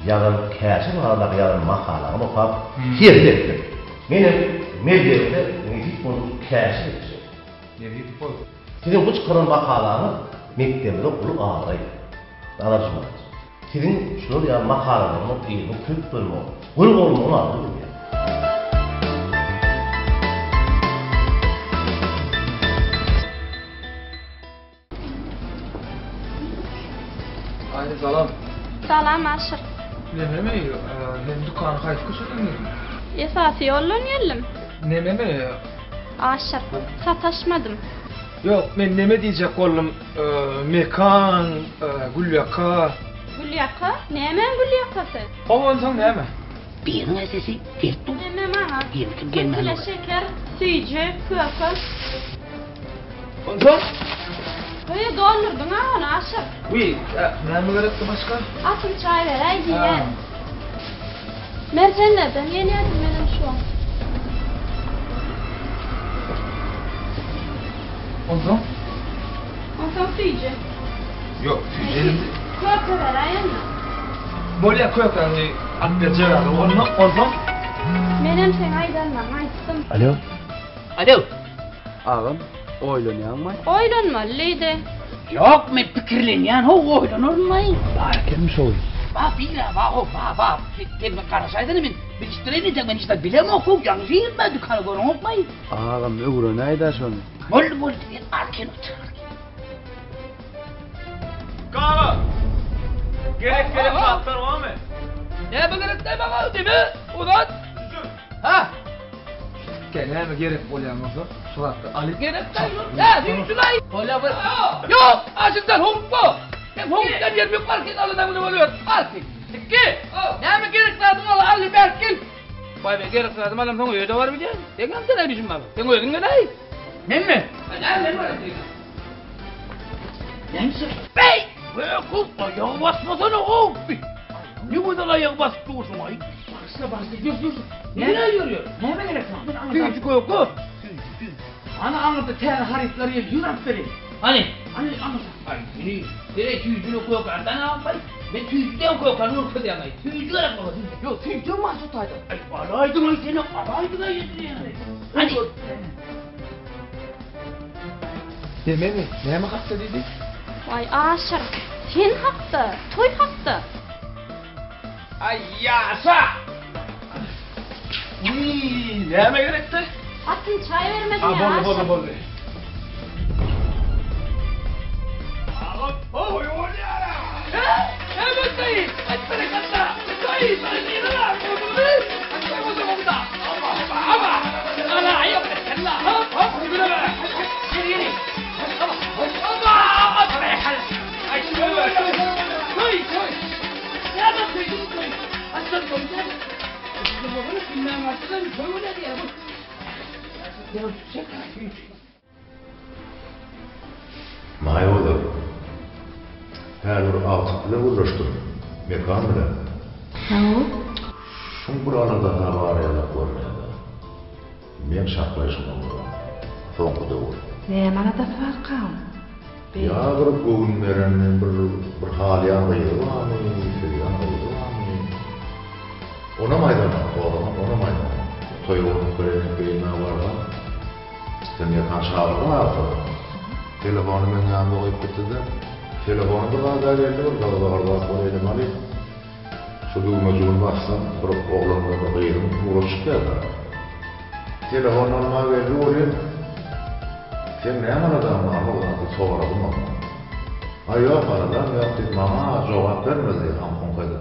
Speaker 5: yağın kəsin arada yağın makalanı okap tercih ettim. Benim medyada hiç bunu kəsin etsin.
Speaker 10: Ne bir bol.
Speaker 5: Sizin bu çıkarın makalanı mektebinde okulu ağrıydı. Anlaşılmaz. Sizin şunu ya makalanın iyi bu kök bölümü oldu. Bunu olmalı aldı ya.
Speaker 6: Haydi salam.
Speaker 15: Salam Aşır.
Speaker 6: Neme mi? Ben dükkanı kayıp köşeden
Speaker 15: Esası yollan geldim.
Speaker 6: Neme mi?
Speaker 15: Aşır. Sataşmadım.
Speaker 6: Yok, ben neme diyecek oğlum? Mekan, Gülyaka.
Speaker 15: Gülyaka? Nemen Gülyakası?
Speaker 6: Oğlum neme?
Speaker 18: Birinin sesi verdim.
Speaker 15: Nemem ağa.
Speaker 18: Girdim gelmem.
Speaker 15: Kutuyla şeker, suyucu, kökü.
Speaker 6: Oğlum?
Speaker 15: Böyle doldurdun ha onu Aşır.
Speaker 6: Uy, neme gerekti başka?
Speaker 15: Atın çay ver, haydi ye. Mercan nereden? Yeni yedim benim şu an.
Speaker 6: Oğlum?
Speaker 15: Ondan suyucu.
Speaker 6: Yok, elimde.
Speaker 15: Kökü ver ayağına.
Speaker 6: Böyle koyak yani atlayacak herhalde. Oğlum?
Speaker 15: Benim sen aydanmam, açtım.
Speaker 5: Alo?
Speaker 18: Alo.
Speaker 17: Ağam, oylanyan mı?
Speaker 15: Oylanma, Leydi.
Speaker 18: Yok mu fikirlenyen o oylanır mı?
Speaker 17: Erkenmiş oyun.
Speaker 18: Bak bir bak. Sen karışaydın mı? Bir iştiremeyecek ben işte bilem oku. Yanlış ben dükkanı görün olmayın.
Speaker 17: Ağam, öbürü neydi şunu?
Speaker 18: Bol diye arken otur.
Speaker 14: Kahve! Gerek atlar var mı?
Speaker 7: Ne bu gerek ne baba değil mi? Ulan! Ha?
Speaker 6: Gene mi gerek oluyor nasıl? Suratta Ali.
Speaker 7: Gerek yok. Ya Hüsnü'yü. Ola bırak. Yok! Açıktan hukuk. Hem hukuktan yer yok var ki alından bunu oluyor. Artık. İki. Ne mi gerek lazım ola Ali Berkin? Vay be gerek lazım adam sana öyle var mı diye? Sen hem de ne bizim abi? Sen öyle ne? Ne mi? Ne var diye?
Speaker 18: Neyse.
Speaker 7: Bey! Ve kul ayağı basmasana o. Ne bu da ayağı bastı o zaman? Bastı. Dur. Nereye yürüyor? Ne gerek var? Tüycü koyuk o. Ana anlattı ten harfleri Yunan feri. Hani anlat. Ay seni. Nereye tüycünü koyuk nereden almay? Ben tüycüden koyuk nur kız yanay. Tüycüler koyuk. Yok tüycü mahsut aydı. Ay alaydın ay seni. Alaydın ay yani. Hani.
Speaker 6: Deme mi? Ne mi hasta dedi?
Speaker 15: Vay Aşır. Sen haktı. Toy haktı.
Speaker 7: Ay yaşa. Ne mi gerekti?
Speaker 15: Atın çay vermedin ya Aşır.
Speaker 7: Bol. Oy olyara. Ne bakayım? Açsana katta. Sayı niye lan? Açsana o zaman da. Ama. Ana ayıp ettin la. Hop yürü be. Yürü. Ama. Ay şöyle. Koy. Ne bakıyorsun koy? Açsana koy. Bunu bilmem açsana koy ne diye bu. Ya çek.
Speaker 5: Mayoldu.
Speaker 19: Häzir altyp bilen ulaşdyr. Mekan bilen. Şun buralarda habariyalak görmedi. Men şaklaşmam. Soňky döwür.
Speaker 13: Näme da farkam?
Speaker 19: Ya bir bugün veren bir haliyan gıydı var mı? Filiyan gıydı var mı? Ona maydana, ona maydana. Toyuğunun köyüne vardı. Sen yakan şahırda vardı. Telefonu ben yanımda koyup getirdi. Telefonu bir kadar geldi, bir kadar koyuyordum Ali. Şu düğmecüğün baksam, bir oğlanla bir kıyırım, uğraşıp geldi. Telefonu alma verdi, olayım. Sen ne yaman mı? Allah'ı soğuradım ama. Ay yok aradan, yok dedim ama cevap vermez diye hampon kaydı.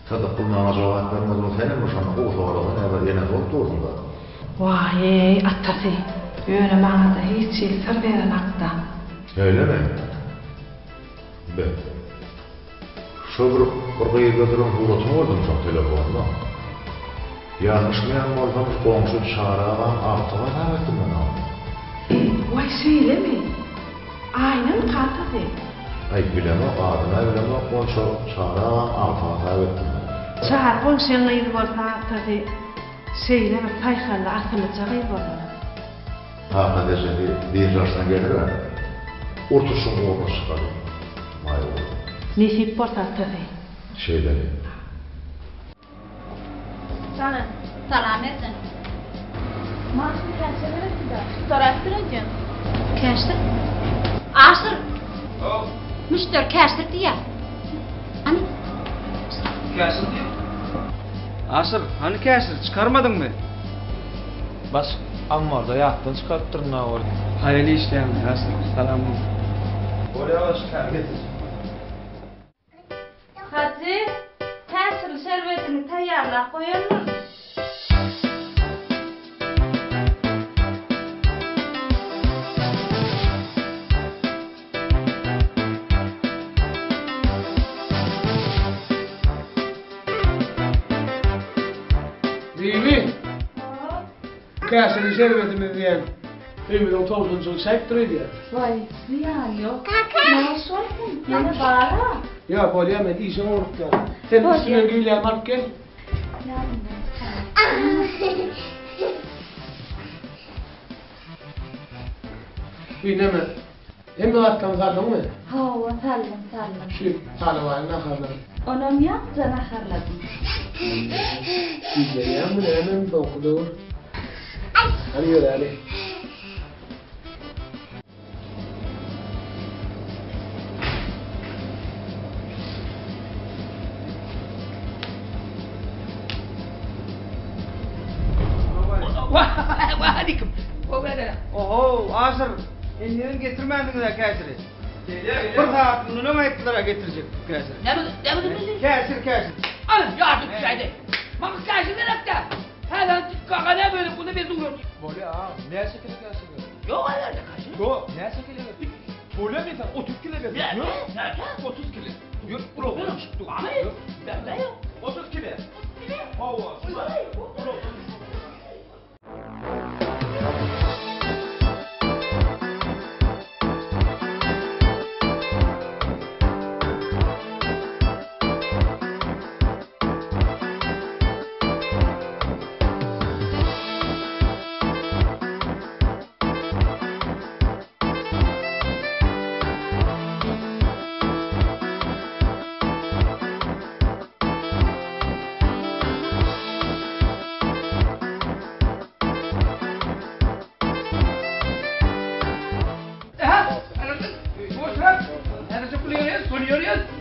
Speaker 19: Sadık bulmana cevap vermez, o senin mi şanı o soğuradan ya da yine olup durdun da.
Speaker 13: Vay attası, öyle bana da hiç sır veren akta.
Speaker 19: Öyle mi? Ben. Şu bir kıyı götürün uğratını vurdum çok telefonla. Yanlış mı yanmalıdamış, komşu çağıradan artığa davettim ben abi.
Speaker 13: Vay söyle mi? Aynen kaltadı.
Speaker 19: Ay bileme, adına bileme, komşu çağıradan artığa davettim ben.
Speaker 13: Çağır komşu'nun iyi varsa kaltadı. Söyle mi paykarla atılacak iyi varsa.
Speaker 19: Hakikaten bir yaştan gelir ha. Ortuşun uğruna çıkarım. Vay oğlum.
Speaker 13: Nesip portattı.
Speaker 19: Şeyleri.
Speaker 8: Canım, salam etsin. Maaşını kaçırır da. Soraştıracağım.
Speaker 15: Kaçtır? Aşır. Müşteri kaçtır diye. Hani?
Speaker 6: Kaçtır diyor. Asır, hani kaçtır? Çıkarmadın mı?
Speaker 12: Bas, amma da yaptın çıkarttırın ha orada.
Speaker 6: Hayırlı işleyen Asır, salamın.
Speaker 12: Oraya çıkar getir.
Speaker 15: Hacı, kaçtır şerbetini tayarla koyalım.
Speaker 9: Bibi. Kaçını şerbetini diyen. Ümidin topluncuk sektörü diye.
Speaker 13: Vay, ziyan yok. Ne olsun? Yine bağıra.
Speaker 9: Ya böyle hemen işin orukta. Sen üstüne güyle mark gel. Bilmem. Hem de atkan kaldın mı?
Speaker 13: Hava sallam.
Speaker 9: Şu salıvarına kaldın.
Speaker 13: Onam yaptı nakarladım.
Speaker 9: Güzel mı hemen dokudur. Hadi yürü hadi.
Speaker 7: Vahadikim.
Speaker 6: Oho, Asır. Ellerini getirmedin de kaçırı. Bir saat bunu ne ettiler getirecek kaçırı.
Speaker 7: Ne bu?
Speaker 6: Kaçır.
Speaker 7: Alın yardım şeyde. Bak kaçır nerede? Hemen kaka ne böyle bunu biz uğraşıyoruz.
Speaker 12: Böyle ha, ne şekilde kaçır?
Speaker 7: Yok nerede kaçır?
Speaker 12: Yok, ne şekilde? Böyle mi sen 30 kilo verdin?
Speaker 7: Nerede?
Speaker 12: 30 kilo. Yürü, bro.
Speaker 7: Ama ben yok.
Speaker 12: 30 kilo. Hava.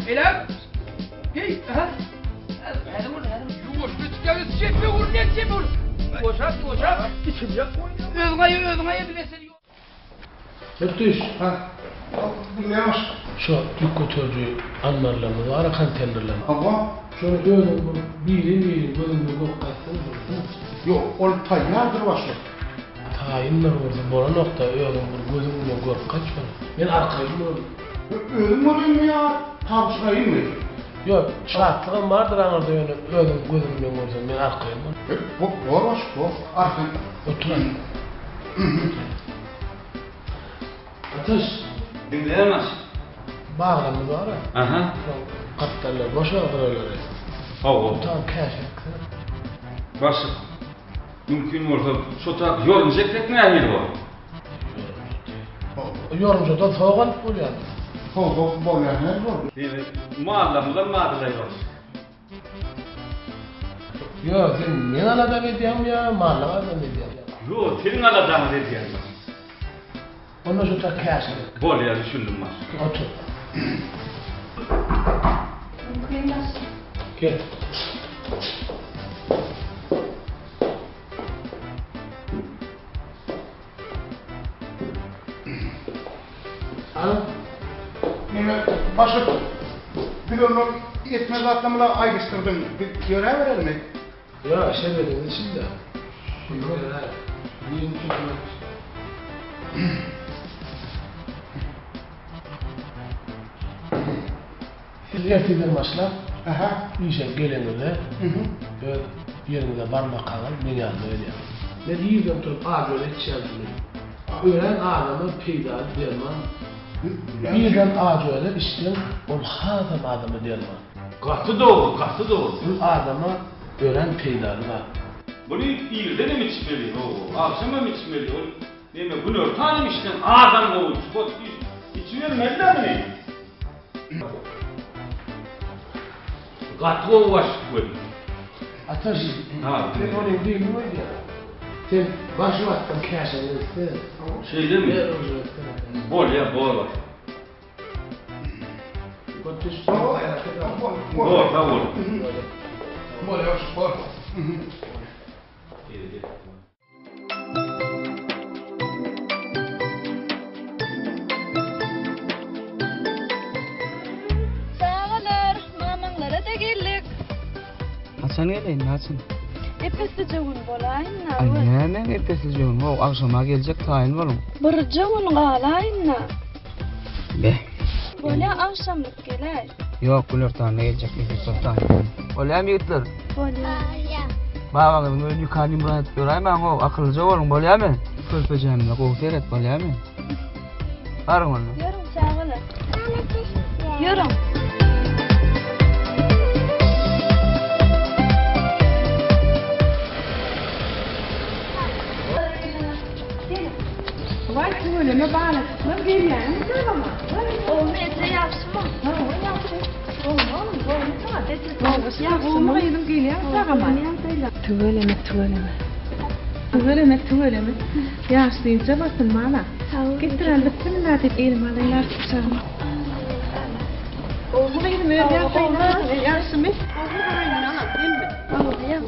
Speaker 7: Elam. Hey, aha. Hemen. Yumuştu çıkarız çepe vur ne çepe vur. Boşalt. İçim yak. Özgayı bir mesele yok.
Speaker 9: Öptüş.
Speaker 11: Ha. Ne var?
Speaker 9: Şu yük götürücü anmarlarını var, kanterlerini.
Speaker 11: Allah.
Speaker 9: Şöyle öyle biri bölümde korkattın.
Speaker 11: Yok, o tayyardır başka.
Speaker 9: Tayinler orada, bora nokta öyle gözümle korkaç var. Ben arkayım oğlum.
Speaker 11: Ölüm olayım ya. Tavşayım mı?
Speaker 9: Yok, şartlığım vardır anırda öyle gözümle görsem ben arkayım oğlum.
Speaker 11: Var başka, arkayım.
Speaker 9: Oturayım. Ateş.
Speaker 6: Dinleyemez.
Speaker 9: Bağlamız var ya.
Speaker 14: Aha.
Speaker 9: Katlarlar, boşa buraları.
Speaker 14: Hava.
Speaker 9: Tam keşif.
Speaker 14: Başı. Mümkün olsa şu taraf yorumcak tekneyi var.
Speaker 9: Yorumcu da soğuk oluyor.
Speaker 11: Soğuk boyan ne var?
Speaker 14: Mağalamızda mağazalar var.
Speaker 9: Yok, sen ne alada ediyorum ya, mağalama da ediyorum.
Speaker 14: Yok, senin alacağını ediyorum.
Speaker 9: Ondan sonra keşif.
Speaker 14: Bol ya düşündüm var.
Speaker 9: Otur. Gel.
Speaker 11: Başı bir onu etmez atlamalar ayrıştırdın. Bir görev verelim mi?
Speaker 9: Ya şebenin içinde. Şunu ver. Yiyin tutmak. Siz erteden başla. İşe geleninde. Böyle yerinde parmak kalın. Ben yardım edeyim. Ben yiyeceğim tutup ağabeyler içerisinde. Öğren adamı peyda derman. Birden ağabeyler işten ol hazım adamı derman.
Speaker 14: Katı doğru, katı doğru.
Speaker 9: Bu adama öğren peydalı var.
Speaker 14: Bunu iyilden mi içmeli? Akşama mı içmeli? Deme bunu örtanim işten adam olmuş. Bak içivermediler mi? Katı olmuş böyle.
Speaker 9: Ataş, ben oraya değil mi ya? Sen başı attın keşanı istedim.
Speaker 14: Şey değil mi? Bol ya, bol var. Bol, ha bol.
Speaker 11: Bol ya, bol.
Speaker 15: Sağlar, mamanlara da geldik.
Speaker 20: Hasan geleyin, Hasan.
Speaker 15: Epesi cevun bolayın na.
Speaker 20: Annemin epesi cevun. O akşama gelecek tayin var mı?
Speaker 15: Bir cevun galayın na.
Speaker 20: Be.
Speaker 15: Böyle akşamlık gelay.
Speaker 20: Yok, kulör tane gelecek bir sultan. Olaya mı gittiler?
Speaker 15: Böyle.
Speaker 20: Babam bunu yukarı murat göreyim ben o akıllıca olun bolaya mı? Körpeceğimle kovseret bolaya mı? Varın onu.
Speaker 15: Yorum sağlar. Yorum.
Speaker 8: Vay söyleme bana. Ben gelmem. Tamam.
Speaker 15: Olmayacak yapsın mı?
Speaker 8: Ne yapsın? Oğlum, sadece. Ya oğlum yedim geliyor. Tamam. Tüveleme. Yaşlıyınca basın bana. Getiren bütün nadir elmalaylar tutacağım. Oğlum yedim öyle yapayım. Yaşlı mı? Oğlum aynen ana. Değil mi? Oğlum ya.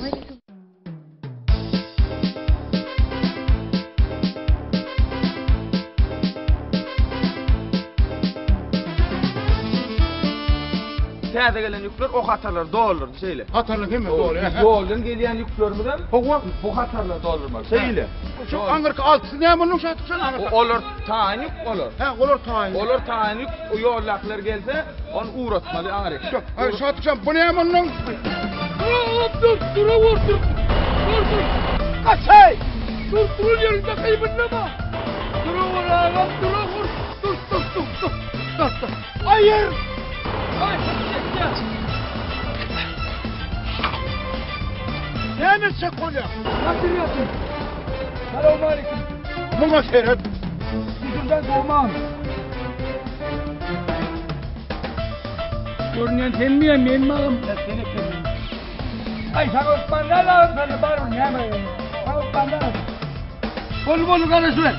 Speaker 2: Täze gelen yükler o hatarlar doğulur şeyle.
Speaker 11: Hatarlar değil mi? Doğru.
Speaker 2: Doğuldan gelen yüklerimiz bu hatarlar doğulurlar. Şeyle.
Speaker 11: Şu Amerika altısı ne bunun şartıksan Amerika?
Speaker 2: Olur tanik olur.
Speaker 11: Olur tanik.
Speaker 2: Olur tanik o yollaklar gelse onu uğratmalı Amerika.
Speaker 11: Yok. Şartıksan bu ne bunun?
Speaker 7: Dur vur. Kaçay! Dur yerinde kaybınlama. Dur vur ağam, dur. Dur. Hayır! Ay,
Speaker 11: Ne çek oluyor?
Speaker 7: nasıl yapayım? Selamun aleyküm.
Speaker 11: Buna seyret.
Speaker 7: Yüzümden korkmam. Görünen sen miyim, benim ağam? Seni kimim? Ay, sana Osman'dan lazım, sana barın, yemeyin. Sana Osman'dan lazım. Bolu kardeşler.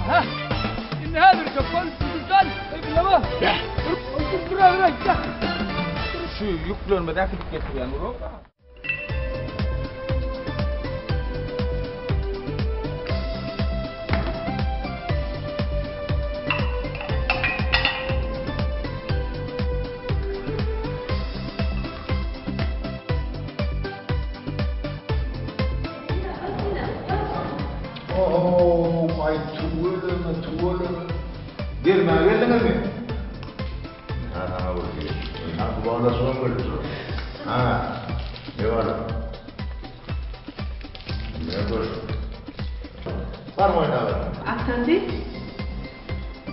Speaker 7: Aha. Şimdi hazır çok bol, tutursan, öpüleme. Dur, gel.
Speaker 2: Şu yüklerime de akıtıp getiriyen vuru.
Speaker 19: Ay tuğulama. Girme geldiniz mi? Ha, okey. Ha, bu arada son bölümü. Ha, ne var? Ne var? Var mı oynadın?
Speaker 8: Atandı.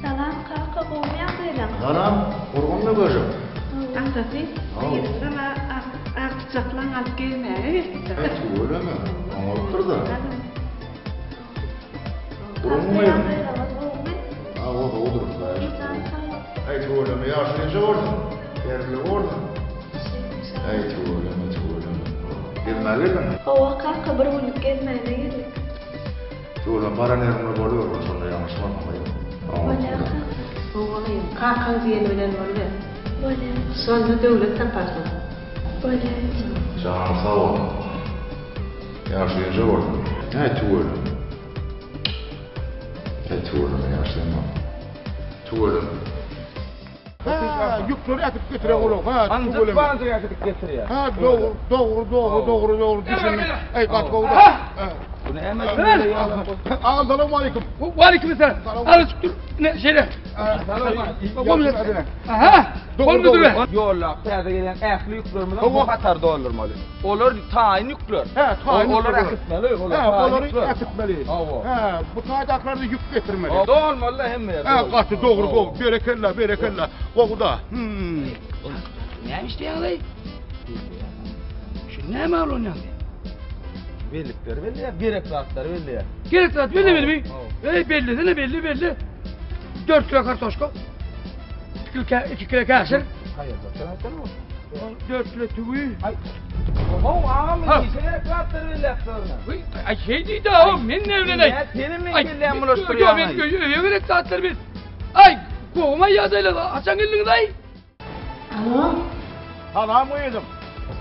Speaker 15: Salam kalka olmayan da
Speaker 19: Anam, urgunla gözüm.
Speaker 8: Ahtasi, ama artacaklan alıp gelmeye.
Speaker 19: Evet, öyle mi? Anlattır da. Urgun muyum? Odur. Ay, tuğulama yaşlayınca ordun. Yerli ordun. Ay, tuğulama. Gelmeli mi?
Speaker 8: Hava kalka bir günlük gelmeyene geldik.
Speaker 19: Tuğulama para nerede oluyor? Sonra yanlış var mı?
Speaker 8: Oğlayım, kalkan diyen ölen var ya. Sonra devlet taparsın.
Speaker 19: Canım sağ ol. Yaşlayınca ordun. Ay, tuğulama. Tuğulama yaşlayamam. Tuğulama.
Speaker 3: Yükleri atıp getire oğlum.
Speaker 2: Ancak bancık atıp getiriyor.
Speaker 3: Doğru. Düşünün. Ey katkı oldu.
Speaker 2: Bu ne hemen böyle ya?
Speaker 3: Assalamu aleyküm.
Speaker 7: Ve aleyküm selam. Al dur. Ne şeyler? Komşu. Aha. Komşu be.
Speaker 2: Yolla, perde gelen ehli yüklerimiz bu kadar doldurmalı. Olur tayin yükler. Olur akıtmalı.
Speaker 3: Olur akıtmalı. Bu taydaklarda yük getirmeli.
Speaker 2: Dolmalı hem ya.
Speaker 3: Katı doğru. Berekella. Kokuda.
Speaker 18: Ne isteyen lan? Şu ne mal oynayan?
Speaker 2: Birlikleri belli ya, gereklilikleri belli ya.
Speaker 7: Gereklilik belli mi? Belli. 4 kilo kartoşka. 2 kilo kaşır.
Speaker 2: Hayır, sen mi?
Speaker 7: 4 kilo tüvü.
Speaker 2: Ağam, gereklilikleri belli yaptırına.
Speaker 7: Ay şey değil de ağam, benimle evleney.
Speaker 2: Senin mi gelen bulaştırıyor?
Speaker 7: Yok, ben gereklilikleri bil. Ay, kovma yadayla, açan elini dayı.
Speaker 8: Alo?
Speaker 3: Salam yedim.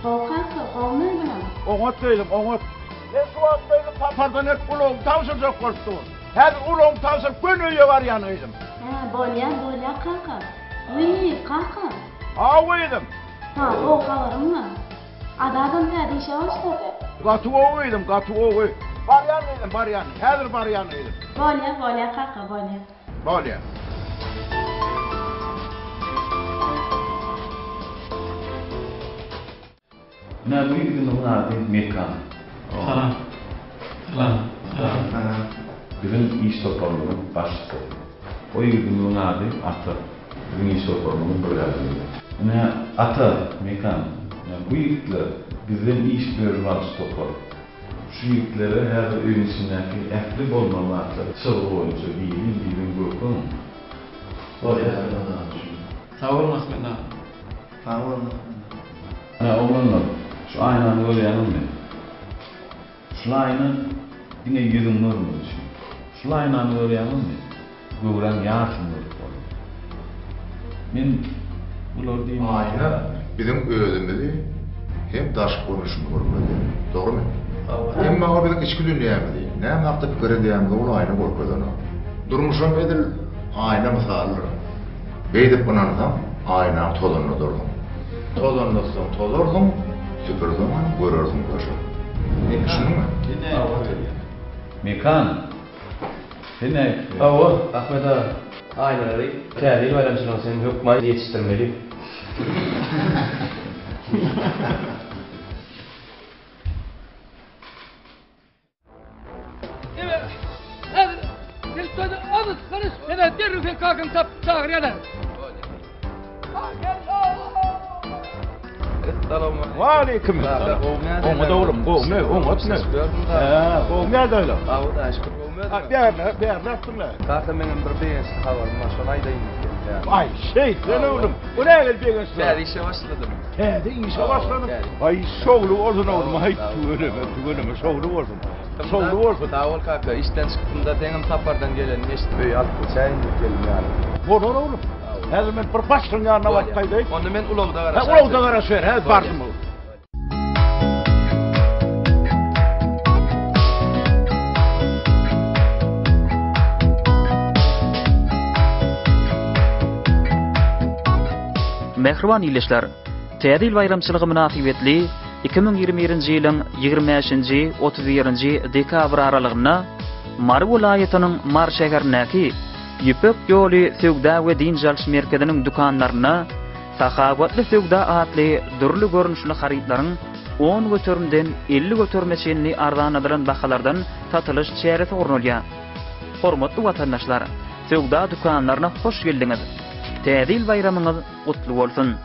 Speaker 8: Kovmaydı.
Speaker 3: Oğut değilim. Ne suattaydım papardan hep ulağım tavsır çok korktu. Her ulağım tavsır gönüye var yanıydım.
Speaker 8: Bolya kalka. Kalka.
Speaker 3: Ağıydım.
Speaker 8: O kavarım mı? Adadan nerede işe başladı?
Speaker 3: Katı oğuydım. Bar yanıydım. Her bar yanıydım.
Speaker 8: Bolya kalka.
Speaker 3: Bolya.
Speaker 21: Ne bu yükünü buna Mekan. Bizim iş topluluğunun başlısı. O yükünün adı Atı. Bizim iş topluluğunun bölümü. Ne Atı, Mekan. Bu yükler bizim iş bölümümüz toplar. Şu yükleri her öyün içindeki ehli olmamakta sırrı boyunca bilin grupun.
Speaker 6: Sağ olun Ahmet abi.
Speaker 21: Sağ olun. Oğlanlar, şu aynanı öyle yanılmayın. Şu aynan yine yüzün nurunu düşün. Şu aynanı öyle yanılmayın. Göğren yaşın nuru. Ben bunlar diyeyim.
Speaker 19: Ayna bizim öğrenmeli hem taş konuşma korkmadı. Doğru mu? Hem bana bizim içki dünyamı değil. Ne yaptık fikri diyemde onu ayna korkmadı ona. Durmuşum edil ayna misalır. Beydip bunanıdan ayna tolunlu durdum. Tolurdum, süpürdüm, görürdüm koşu. Düşündün mü?
Speaker 21: Mekan. Sene.
Speaker 12: Ahmet ağa. Aynaları tədil bayramçılığın senin hükmayı yetiştirmeli.
Speaker 7: Evet. Hadi. Alın, karış. Neden derin sen kalkın çağır yana.
Speaker 3: Aleyküm. Oğma da oğlum. Oğma ne? Oğma nerede öyle?
Speaker 12: Ağda aşkı.
Speaker 3: Bir yer rastımla.
Speaker 12: Kalkın benim bir beğensi havarım var. Sonra aydayım.
Speaker 3: Ay sen oğlum. Bu ne öyle beğensi?
Speaker 12: Ben işe başladım.
Speaker 3: İşe başladım. Ay soğulu olsun oğlum. Ay tüveneme soğulu olsun. Soğulu olsun.
Speaker 12: Sağ ol kanka. İşten çıktığımda benim tapardan gelen eşit böyle alıp çayın geldim yani.
Speaker 3: Olur oğlum. Her zaman bir başın yanına vaktaydı.
Speaker 12: Onu ben ulovda gara.
Speaker 3: Ulovda gara söyle. Her bardım o.
Speaker 22: Mehriban ileşler, Tädil bayramçylygy münasibetli 2021-nji ýylyň 25-nji 31-nji dekabr aralygyna Mar welaýatynyň Mar şäherindäki Ýüpek ýoly Söwda we din jalş merkeziniň dukanlaryna Sahawatly Söwda adly dürli görnüşli harytlaryň 10 götürümden 50 götürmeçenli arzanadyran bahalardan satylyş çäresi ornalýar. Hormatly watandaşlar, Söwda dukanlaryna hoş geldiňiz. Täze ýyl bayramyňyz gutly bolsun.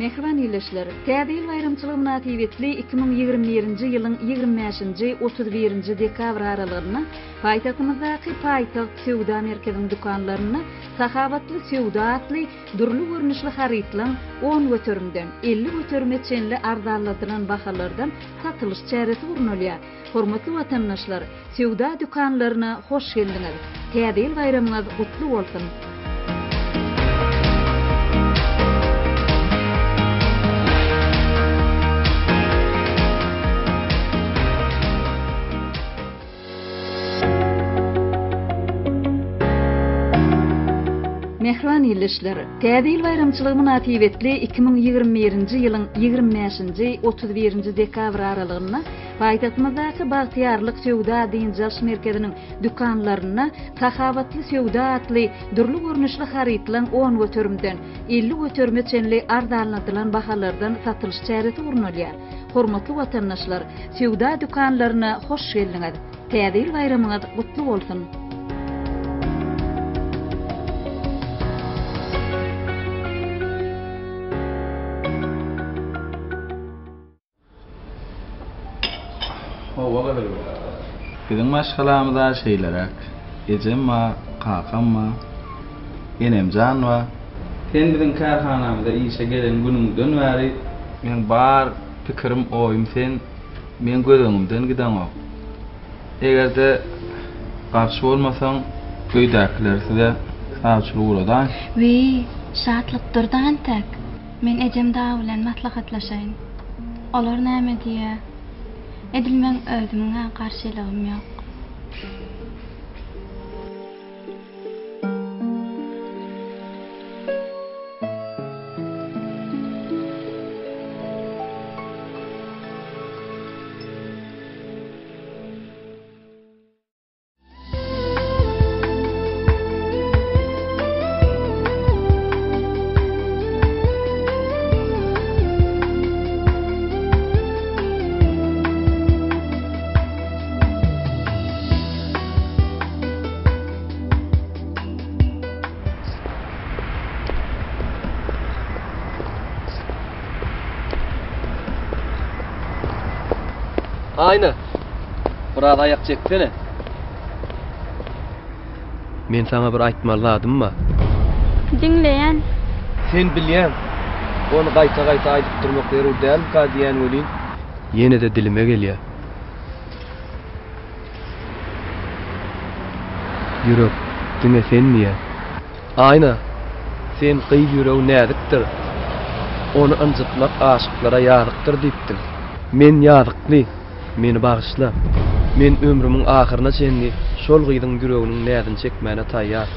Speaker 22: Mehriban ýyleşler, Täze ýyl bayramçylygy münasibetli 2021-nji ýylyň 25-nji 31-nji dekabr aralygyna paýtagtymyzdaky Paýtagyt Sewda merkeziň dukanlaryna sahabatly sewda atly durly görnüşli harytlaň 10 götürümden 50 götürüme çenli arzanlatylan bahalardan satylyş çäresi urnulýar. Hormatly watandaşlar, sewda dukanlaryna hoş geldiňiz. Täze ýyl bayramyňyz gutly bolsun. Mehriban ýyleşler, Täze ýyl bayramçylygy münasibetli 2021-nji ýylyň 25-nji 31-nji dekabr aralygyna paýtagtymyzdaky Bagtyarlyk Sewda diýinjaş merkeziniň dukanlaryna sahabatly sewda atly durly görnüşli harytlaň 10 götürümden 50 götürme çenli arzanlatylan bahalardan satylyş çäresi urnulýar. Hormatly watandaşlar, sewda dukanlaryna hoş geldiňiz. Täze ýyl bayramyňyz gutly bolsun.
Speaker 2: Bizim maşgalamyza şeýlerak, ejemma, kakamma, enemjanwa. Sen bizim karhanamyzda işe gelen günüňden bäri men bar pikirim oýum sen men gözüňimden gideňok. Egerde garşy bolmasaň göýdäkiler size saçlyk uradan.
Speaker 15: Wi, şatlykdyrdan tak. Men ejemda bilen maslahatlaşaýyn. Olar näme diýe? Edilmen özümüňe garşylygym ýok.
Speaker 12: Ayna. Biraz ayak çeksene. Men sana bir aýtmaladymmy?
Speaker 15: Dinleýän.
Speaker 12: Sen bilýän. Onu gaýta-gaýta aýdyp durmak berip däl ka diýen welin. Ýene de dilime gelýär. Ýürek, diňe senmiýär. Ayna. Sen gyýy ýüreg nädikdir? Onu anjytmak aşyklara ýarykdyr diýipdim. Men ýarykly. Meni bağışla. Men ömrümün ahyryna çenli şol gyýdyň ýüreginiň nädin çekmäne taýýar.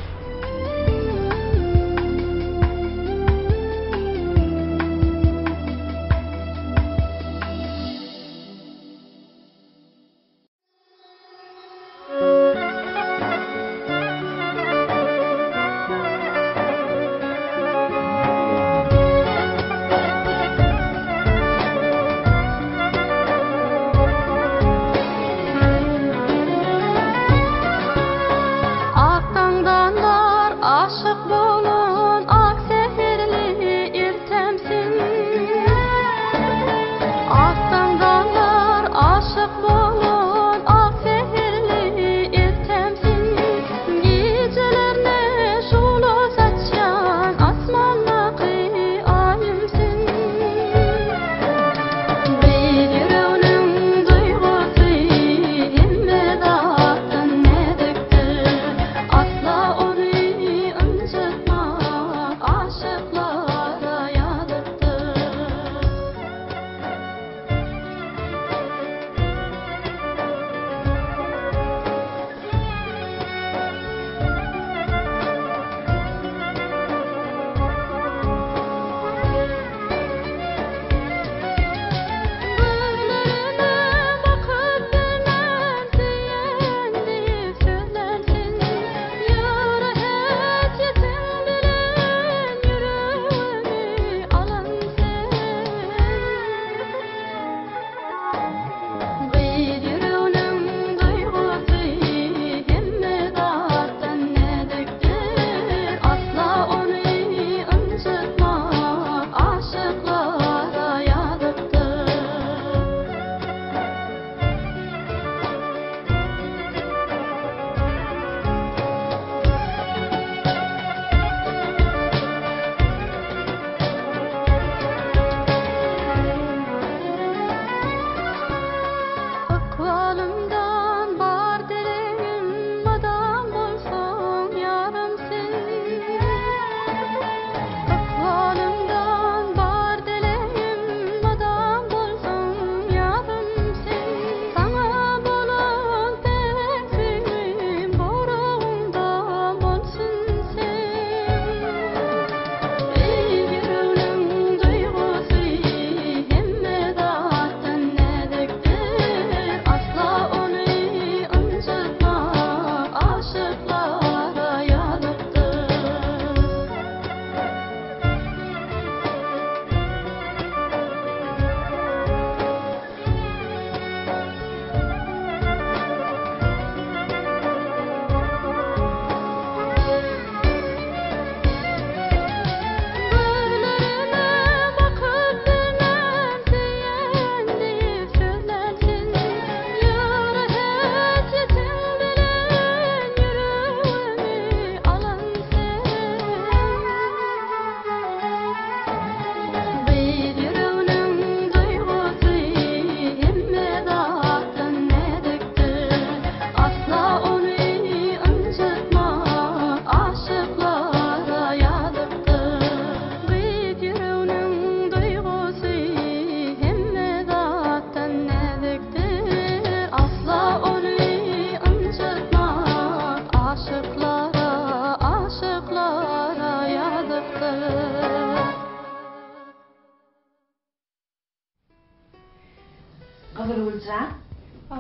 Speaker 1: Kızıl Ulcan.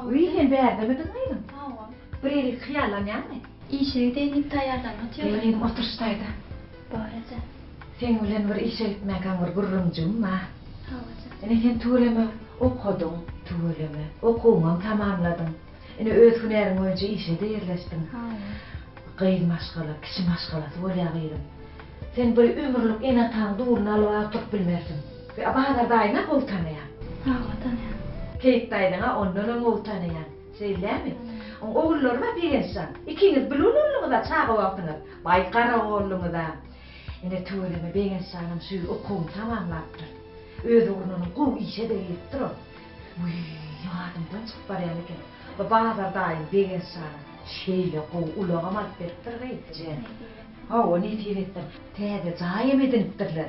Speaker 1: Uyuyen berde mi dıngıydın? Bir eli kıyarlanyan mı?
Speaker 15: İşe denip tayarlanatıyor.
Speaker 1: Benim oturuştaydı.
Speaker 15: Barıca.
Speaker 1: Sen ulan bir işe gitmeken bir gurrumcum ma.
Speaker 15: Havaca.
Speaker 1: Sen tuğleme okudun, tuğleme okuğunu tamamladın. Öz hünerin önce işe de yerleştin. Gayr maşgala, kişi maşgalası olayağıydın. Sen bir ömürlük en atan doğrunu alıp tutup bilmersin. Ve abadar dayına ol tanıyan.
Speaker 15: Tanıyan.
Speaker 1: Keyik daydına ondan ol tanıyan. Söyle mi? Oğullarıma bir insan. İkiniz bilunurluğu da çağı vaktınız. Baykara oğulluğu da. Yine tuğleme bir insanım suyu okuğunu tamamlattır. Öz oğlunun kuğu işe de yettir o. Yadımdan çıkıp barayan iken. Ve bazar dayın bir insanım. Şeyle kuğu ulağım alıp beriptir gayeteceğim. O ne diyevettir? Tede zayem ediniptirler.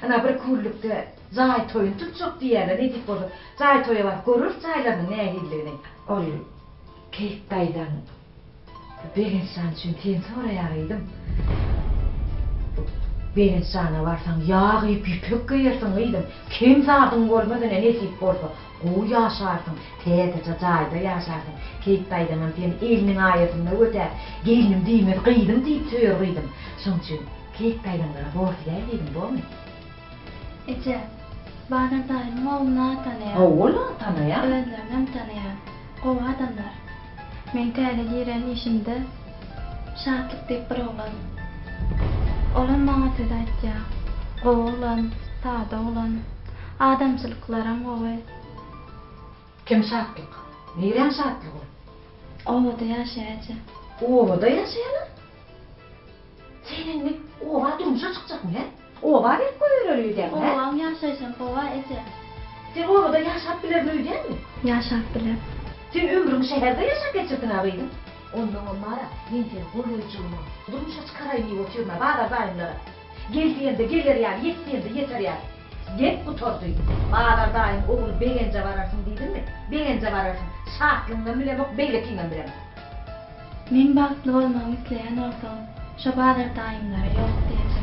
Speaker 1: Ana bir kullukta zay toyun tutacak diyerler. Ne deyip oldu? Zay toyu var. Görür zaylarının ne ehilliğini. Ol keyif daydan bir insan için ten sorayağıydım. Bir insana varsan yağı pipük kıyırsın iydim. Kim zardın olmadan ne deyip oldu? O yaşarsın. Tede zayda yaşarsın. Keyif daydanın ten elinin ayetinde öter. Gelinim deyimir kıydım deyip tüyor kıydım. Son için keyif daydanlara bortiyaydım bu mu?
Speaker 15: Ece, bana dayım oğlunu tanıyan.
Speaker 1: Oğlunu tanıyan?
Speaker 15: Öğrenlerden tanıyan. Kova adamlar. Men täze giren işimde şartlık deyip bir oğlan. Olan bana söz aytja. Oğlan, tada oğlan. Adamçılıklarım oğlan.
Speaker 1: Kim şartlık? Neren şartlık o?
Speaker 15: Ovada yaşayacak.
Speaker 1: Ovada yaşayalar? Senin ne? Ova durmuşa çıkacak mı he? Ova hep koyuyor öyle he?
Speaker 15: Ovam yaşaysın kova Ece.
Speaker 1: Sen ovada yaşap bilir mi öyle mi?
Speaker 15: Yaşap bilir.
Speaker 1: Sen ömrünü şehirde yaşap geçirdin ağabeydin. Ondan onlara yinter koyucuğunu durmuşa çıkarayım oturma bağda dayımlara. Geldiğinde gelir yani, yettiğinde yeter yani. Gep bu torduyu. Bağda dayım oğul beğence vararsın dedin mi? Beğence vararsın. Şaklığından bile bak, beylekinden bile bak.
Speaker 15: Men baklı olmamı isteyen olsam, şu bağda dayımlara yok diyeceğim.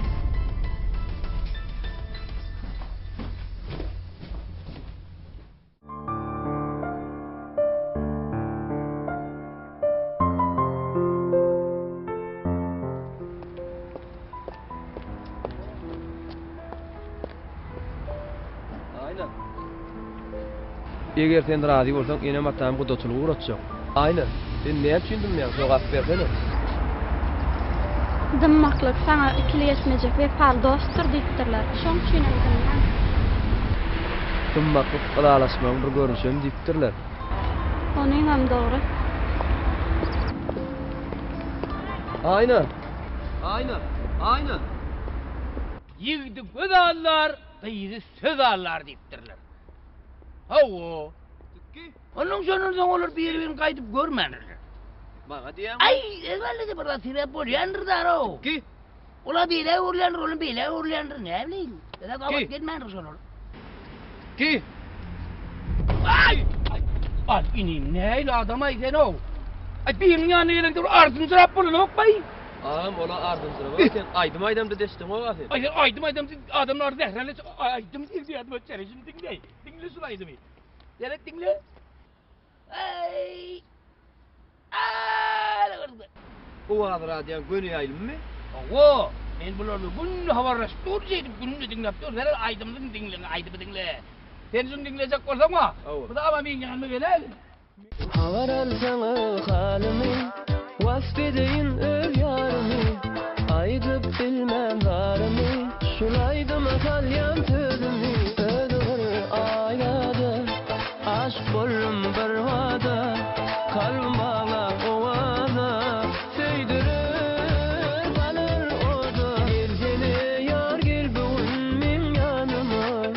Speaker 12: Eger sen razı bolsaň, ene matam gudaçylygy uratjak. Aynen. Sen näme düşündin men? Jogap bersene.
Speaker 15: Dımmaklık sana ikileşmeyecek ve fal dosttur diptirler. Şoň düşünemedim ben.
Speaker 12: Dımmaklyk galalaşmaň bir görüşüm diptirler.
Speaker 15: Onuň hem dogry.
Speaker 12: Aynen. Aynen. Aynen.
Speaker 18: Yigdi göz allar, kıydı söz allar diptirler. Hawo. Onun sonundan olur bir kaydıp görmenirler.
Speaker 12: Bana diyem.
Speaker 18: Ay, evvelce burada sirep bolyandır daro.
Speaker 12: Ki?
Speaker 18: Ola bile urlanır, ola bile urlanır, ne bileyim. Ya da kavat gitmenir sonur.
Speaker 12: Ki?
Speaker 18: Ay! Ay, inim neyle adama isen o. Ay, birinin yanına gelin, ardını sırap bulun, okmayın.
Speaker 12: Ağam ola ardın sıra. Sen aydım da destin o gafet.
Speaker 18: Ay, aydım adamlar zehrenle, aydım değil diye adım ötçeri. Şimdi dinle, dinle şunu aydımı. Denet dinle. Ay! Ay!
Speaker 12: O adra diyen gönü ayılım mı?
Speaker 18: Owo, men bularni gün havarlaş durjaydım, günni dinlep dur. Her aydımdan dinle, aydımı dinle. Sen şunu dinleyecek bolsaň ma? Bu da ama men ýanyma gel.
Speaker 4: Havaran sana halimi, vasfedeyin öv yarimi. Aydıp bilmem varimi, şulaydım akalyan tözümü. Ödür ayladı, aşk bollum bir vada. Kalbim bağlar ovada, söydürür kalır oda. Gel seni yar gel bugün min yanıma.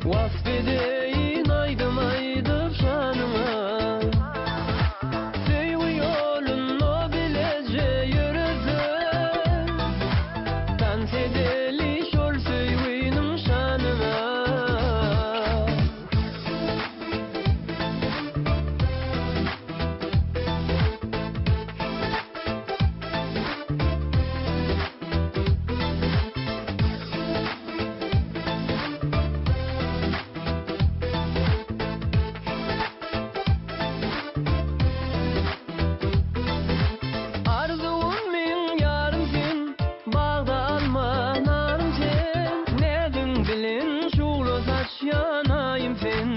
Speaker 4: Vasfedeyin aydım aydım şanıma. Söyle yolun o bilece yürüdü. Dans edeli şol söyleyin şanıma. yanayım sen.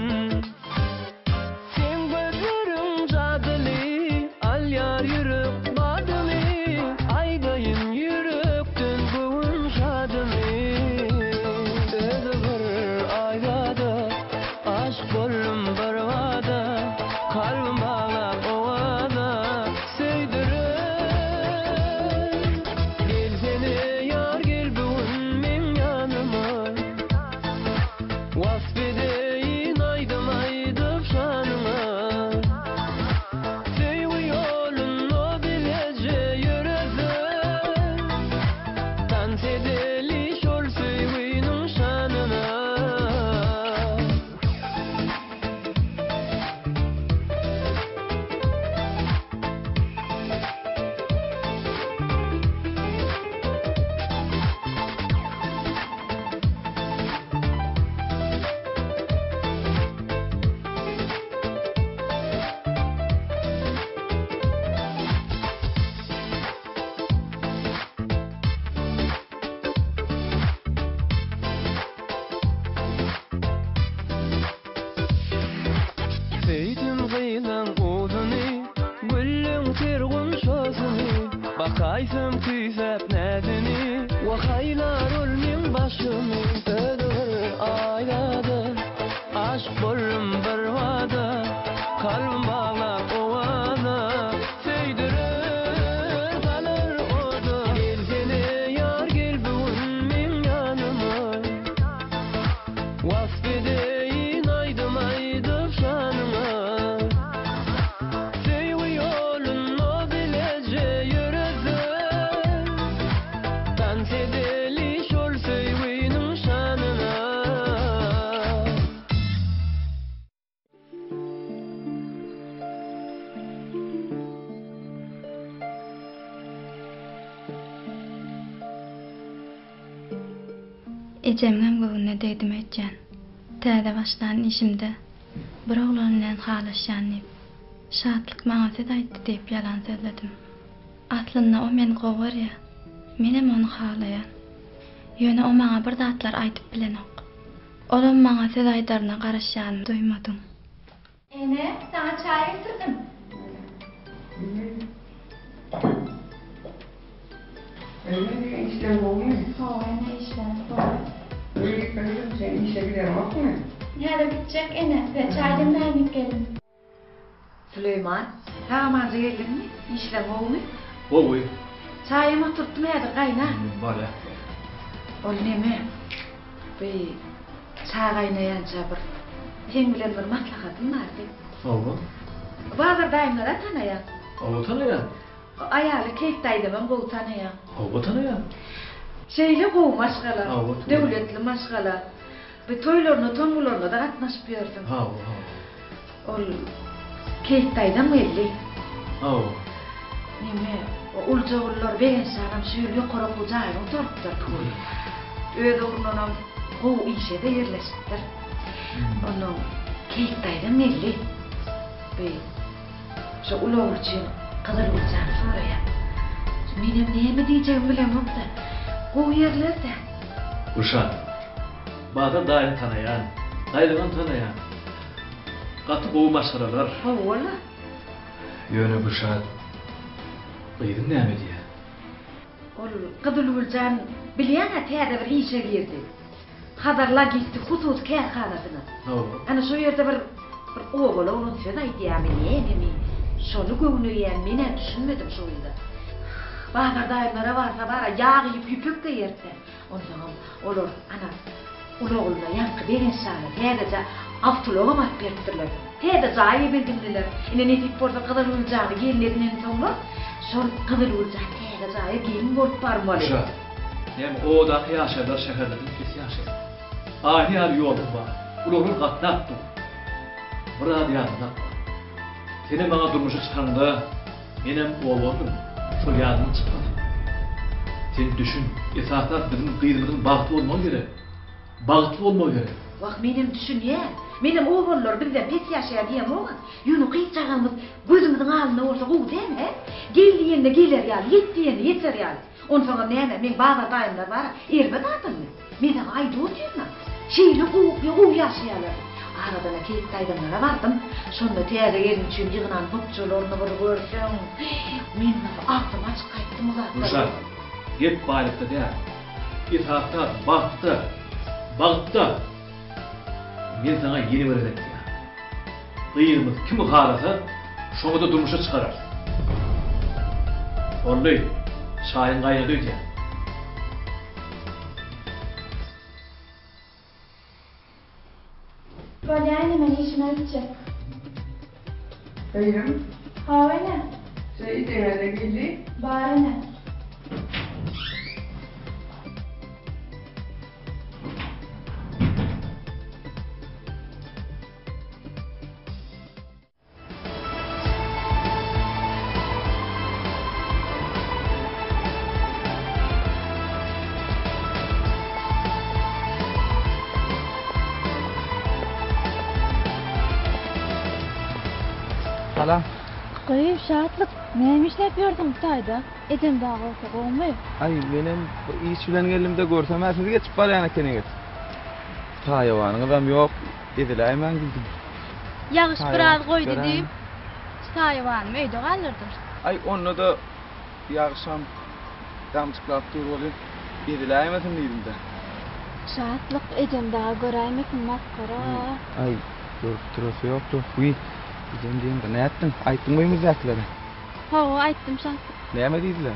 Speaker 4: Sen gözlerin cadılı, al yar yürek badılı. Aydayım yürekten bugün şadılı. Ödür aydada, aşk bollum barvada. Kalbim bağlar ovada, söydürür. Gel seni yar gel bugün men yanıma. Vasfedeyin aydım aydım şanıma. Sevgi yolun o bilece yürüdüm. Dans edeli şol sevginin şanına. Seydim kıyılan uzunu, güllün tergun şosunu. Bakaysam tüysep nedeni, vakaylar olmin başımı. Ödür aydadır, aşk bollum barvada. Kalbim bağlar ovada, söydürür kalır oda. Gel seni yar gel bugün men yanıma. Vasfedeyin aydım aydım şanıma. Sevgi yolun o bilece yürüdüm. Dans edeli şol sevginin şanına.
Speaker 15: Ecemden göwüne dedim etjen. Täze başlan işimde bir oglan bilen halaşýanyp şatlyk maňa söz aýtdy diýip ýalan sözledim. Aslynda o meni gowy ya, menem onu halaýan. Ýöne o maňa bir zatlar aýdyp bilenok. Olam maňa söz aýdaryna garaşýanymy duýmadym.
Speaker 1: Ene, sana çay getirdim.
Speaker 10: Öyle işler oluyor mu?
Speaker 15: Ne işler var?
Speaker 10: Öyle gitmelisin, sen işe giderim yok mu?
Speaker 15: Nerede bitecek ene? Ve çaydan vermek gelin.
Speaker 1: Süleyman, tamamca geldin mi? İşlem olmuyor.
Speaker 9: Oy.
Speaker 1: Çayıma tuttum ya kayna.
Speaker 9: Bale.
Speaker 1: Ol neme? Bir çay kaynayanca bir sen bilen bir maslahatım var de.
Speaker 9: Oğlum.
Speaker 1: Bazı dayımlara tanıyan.
Speaker 9: Oğlum tanıyan.
Speaker 1: Ayalı kekdaydım ben bu tanıyan.
Speaker 9: Oğlum tanıyan.
Speaker 1: Şeyle bu maşgala,
Speaker 9: Evet.
Speaker 1: devletli maşgala. Bir toylarına, tombularına da katnaşıp gördüm.
Speaker 9: Ha.
Speaker 1: Ol kekdaydım elli.
Speaker 9: Ha.
Speaker 1: Neme? O ulcağırlar beğen sanam suyul yukarı kucağına oturuptur. Öyle onunla o işe de yerleşiptir. Onun kekdaydım elli. Bir şu ulu için kızıl ulcağını soraya. Benim neyimi diyeceğimi bilemem de. O yerlerde.
Speaker 9: Uşan. Bada dayın tanıyan. Dayıdan tanıyan. Katı boğu maşaralar.
Speaker 1: Ha ola.
Speaker 9: Yönü Uşan. Kıydın ne mi diye?
Speaker 1: Ol kızıl ulcağın bileyen ha teyade bir işe girdi. Kadarla gitti hudut kâr kadasına. Hani şu yerde bir oğul onun söz aydiyami neyemi. Şonu göğünüyen menen düşünmedim şu yerde. Bazı dayımlara varsa bara yağ yiyip yüpük de yerse. Ondan olur ana ulu oğluna yankı veren sana teyadece avtuluğa mat berttirler. Teyade zayı bildirdiler. Yine netip borda kadar ulacağını gelinlerinin sonra son kadar ulacağını teyade zayı gelin bolup barmalı.
Speaker 9: Uşan. Hem o da yaşarlar şehirlerin kes yaşar. Aynı yer yolum var. Ulağın katına attım. Burada yanına. Senin bana durmuşu çıkarında benim oğlum şu yadını çıkar. Sen düşün, esaslar bizim kıyımızın bağıtlı olmalı gerek. Bağıtlı olmalı gerek.
Speaker 1: Bak benim düşün ya. Benim oğullar bizden pek yaşaya diyem oğlan. Yunu kıyıcağımız gözümüzün ağzına olsa kuğu değil mi? Geldiğinde gelir yani, yettiğinde yeter yani. Ondan sonra neyme, men bazı dayımlar var, elbet atın mı? Meden aydı otuyorlar. Şeýle uýup ýaşaýarlar. Arada keyip daýdanlara bardım. Şonda täze gelin üçin ýygynan bupçularyny bir görsem, men aklym açyk gaýtdym ular.
Speaker 9: Ruşan, gep baýlykda däl. İtaatda, bagtda. Men sana yeni bererek ya. Kıyımız kim harasa, şonu da durmuşa çıkarar. Orluy, şahin kaynadı ya.
Speaker 8: Valyani men işime gidecek.
Speaker 10: Hayır.
Speaker 8: Hava ne?
Speaker 10: Şey demede geldi.
Speaker 8: Bari ne?
Speaker 20: Salam.
Speaker 8: Koyup şahatlık. Neymiş ne yapıyordun Tayda? Edem daha olsa olmuyor.
Speaker 20: Ay benim iş bilen gelimde görsem ben sizi geçip barayana kene get. Tayavanın adam yok. Edilay men gildim.
Speaker 15: Yağış
Speaker 20: Hayvan,
Speaker 15: biraz koydu
Speaker 20: gören.
Speaker 15: deyip sayıvan mıydı kalırdır.
Speaker 20: Ay onu da yağışam damcıklap dur olayım. Edilay mesin dedim de.
Speaker 8: Şahatlık edem daha göreyim ekin maskara.
Speaker 20: Ay görüp turası yoktu. Uy. Edem diyeyim de ne ettin? Ayttın mı müzakilere?
Speaker 15: Ho ayttım şahatlık.
Speaker 20: Neyme deydiler?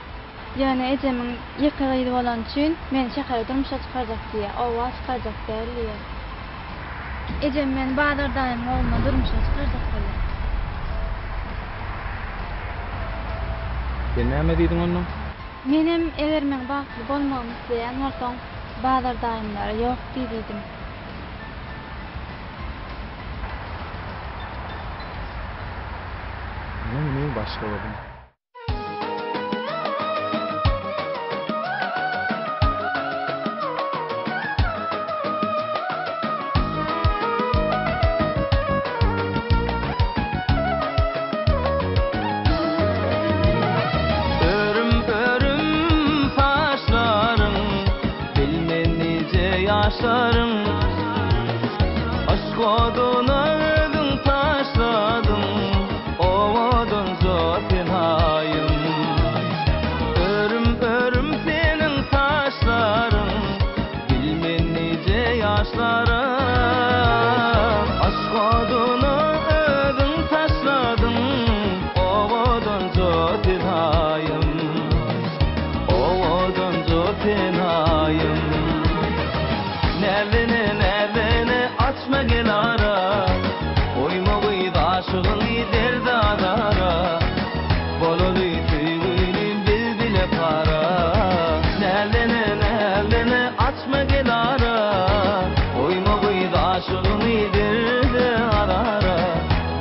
Speaker 15: Yani edemin yıkılıydı olan için men şakara durmuşa çıkaracak diye, ova çıkaracak diye. Edem men Badardayım oğluna durmuşa çıkaracak diye.
Speaker 20: Ben neyme deydin onu?
Speaker 15: Menim eger men baklı bolmamı isteyen ortam Badardayımlara yok dediydim.
Speaker 20: Ne başka oldum?
Speaker 4: Yaşlarım aşk oduna ödün taşladım ovodun zaten hayım Örüm senin saçların bilmen nice yaşlarım aşk oduna ödün taşladım ovodun zaten hayım ovodun zaten hayım Nevene açma gel ara Oyma kıydı aşığın derdi adara Bololu tüyünün bilbile para Nevene açma gel ara Oyma kıydı aşığın derdi adara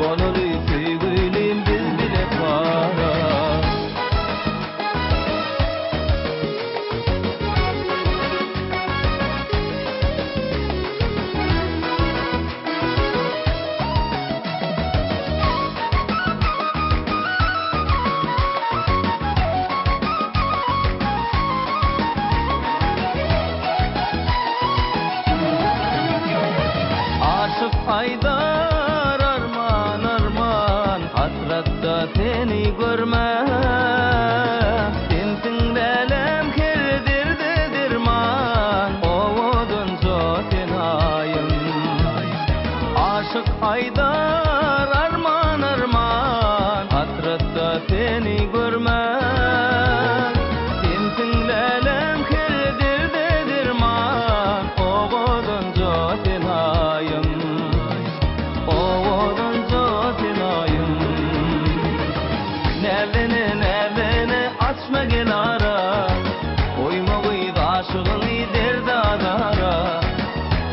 Speaker 4: Bololu tüyünün bilbile para Haydar arman hasratta seni görme Sensin delem kerdirdi dirman Ovodun zaten hayım Aşık haydar arman hasratta seni görme Sensin delem kerdirdi dirman Ovodun zaten hayım Nevene açma gel ara Oyma kıydı aşığın derdi adara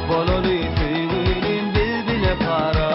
Speaker 4: Bololu tüyünün bilbile para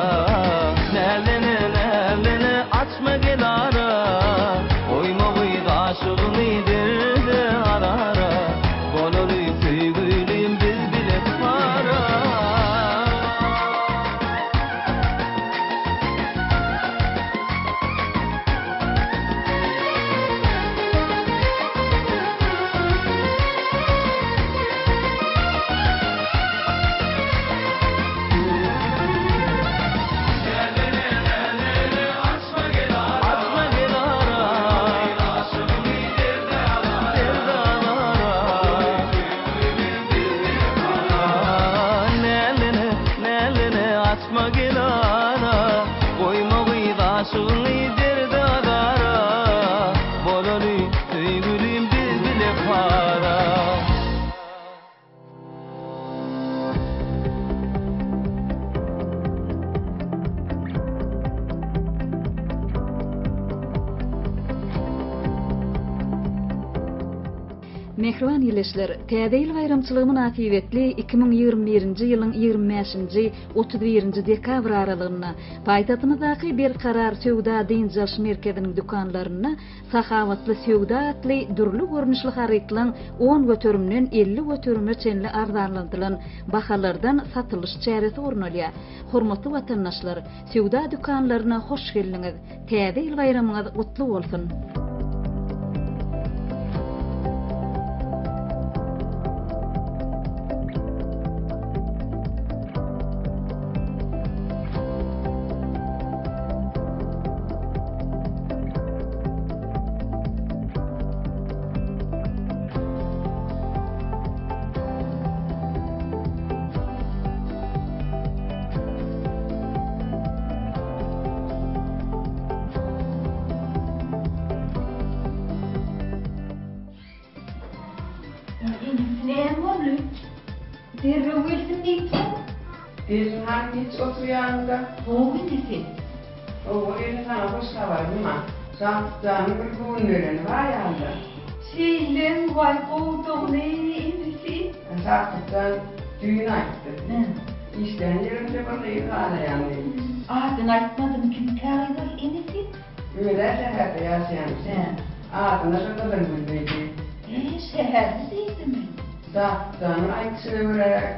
Speaker 4: Kaçma gel ana Koyma gıydaşını derdi adara Bolalı tüygülüm biz bile para
Speaker 16: Mehriban ýyleşler, Täzeýil bayramçylygy münasibetli 2021-nji ýylyň 25-nji 31-nji dekabr aralygyna paýtatymyzdaky bir karar Söwda Dynjaş merkeziniň dükanlaryna Sahawatly Söwda atly durly görnüşli harytlaryň 10 götürümden 50 götürüme çenli arzanlandyrylan bahalardan satylyş çäresi ornalýar. Hormatly watandaşlar, Söwda dükanlaryna hoş geldiňiz. Täzeýil bayramyňyz gutly bolsun.
Speaker 10: Bizim hangi hiç oturuyanında?
Speaker 1: Oğul nesi?
Speaker 10: Oğul elin sana hoş kavardım ha. Sahtığını bir kuğun veren var yanda.
Speaker 1: Şeylen vay kovduğunu enesi.
Speaker 10: Sahtıktan düğün açtı. İşten yerinde balayı ağlayan değil.
Speaker 1: Adını açmadım kim kârıdır enesi?
Speaker 10: Öyle şehirde yaşayan. Adına şakadan bilmeydi.
Speaker 1: Şehirde değildi mi?
Speaker 10: Sahtığını açısını vererek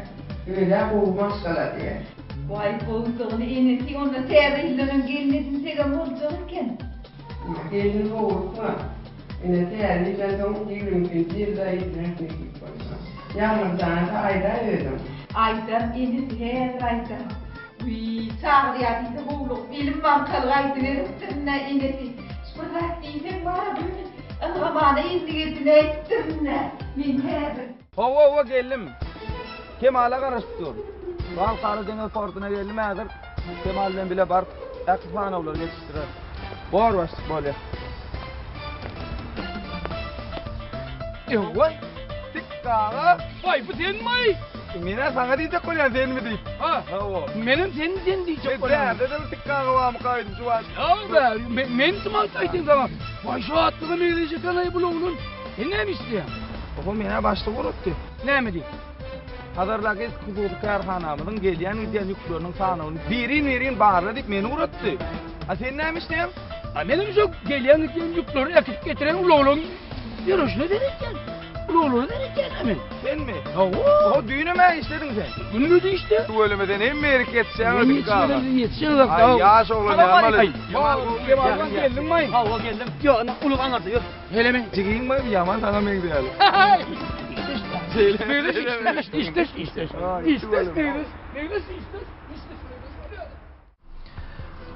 Speaker 10: öyle kovmaz kala diye.
Speaker 1: Vay kovduğunu enesi onda Täzeýilden gelmedin segam olacağken.
Speaker 10: Gelin kovulma. Yine Täzeýilden son gelin bir de izlemek koyma. Yalnızdan da ayda öldüm.
Speaker 1: Aydan enesi her aydan. Uy, çağırıya bizi kovuluk. Elim bankalı aydı veriptirine enesi. Şurada değilim bana böyle. Anlamana izleyedine ettirine. Min her.
Speaker 6: Hova geldim. Kemal'a karıştır. Bal karı deniz portuna geldim hazır. Kemal'den bile bar Akıfanovlar yetiştirir. Bor başlık böyle. Vay, tikkağa.
Speaker 18: Vay bu sen mi?
Speaker 6: Mine sana diyecek koyan sen mi deyip?
Speaker 18: Ha, benim sen diyecek koyan.
Speaker 6: Nerede de tikkağa var mı kaydım şu an?
Speaker 18: Ya be, men tımaltaydın zaman. Vay şu atlığı meyleşe kanayı bulunun. Ne mi istiyorsun?
Speaker 6: Oğlum mine başlık vuruttu.
Speaker 18: Ne mi diyeyim?
Speaker 6: Hazırlaki hukuki karhanamızın gelyen üdyen yüklerinin sanığını birin bağırdı deyip meni uğrattı. Ha sen neymiş diyem?
Speaker 18: Ha benim çok gelyen üdyen yükleri yakıp getiren uloğluğun yürüyüşüne derken. Uloğluğunu derken mi?
Speaker 6: Sen mi?
Speaker 18: O
Speaker 6: düğünü mü istedin sen?
Speaker 18: Günlüydü işte.
Speaker 6: Bu ölümeden hem mi erik yetişen ödük kaldı?
Speaker 18: Yetişen ödük kaldı.
Speaker 6: Ay yaş oğlum yanmalı.
Speaker 18: Kemal'dan geldim mi?
Speaker 6: Hava geldim.
Speaker 18: Yok uluk anladı yok. Hele mi?
Speaker 6: Çıkayım mı? Yaman sana mı gidelim?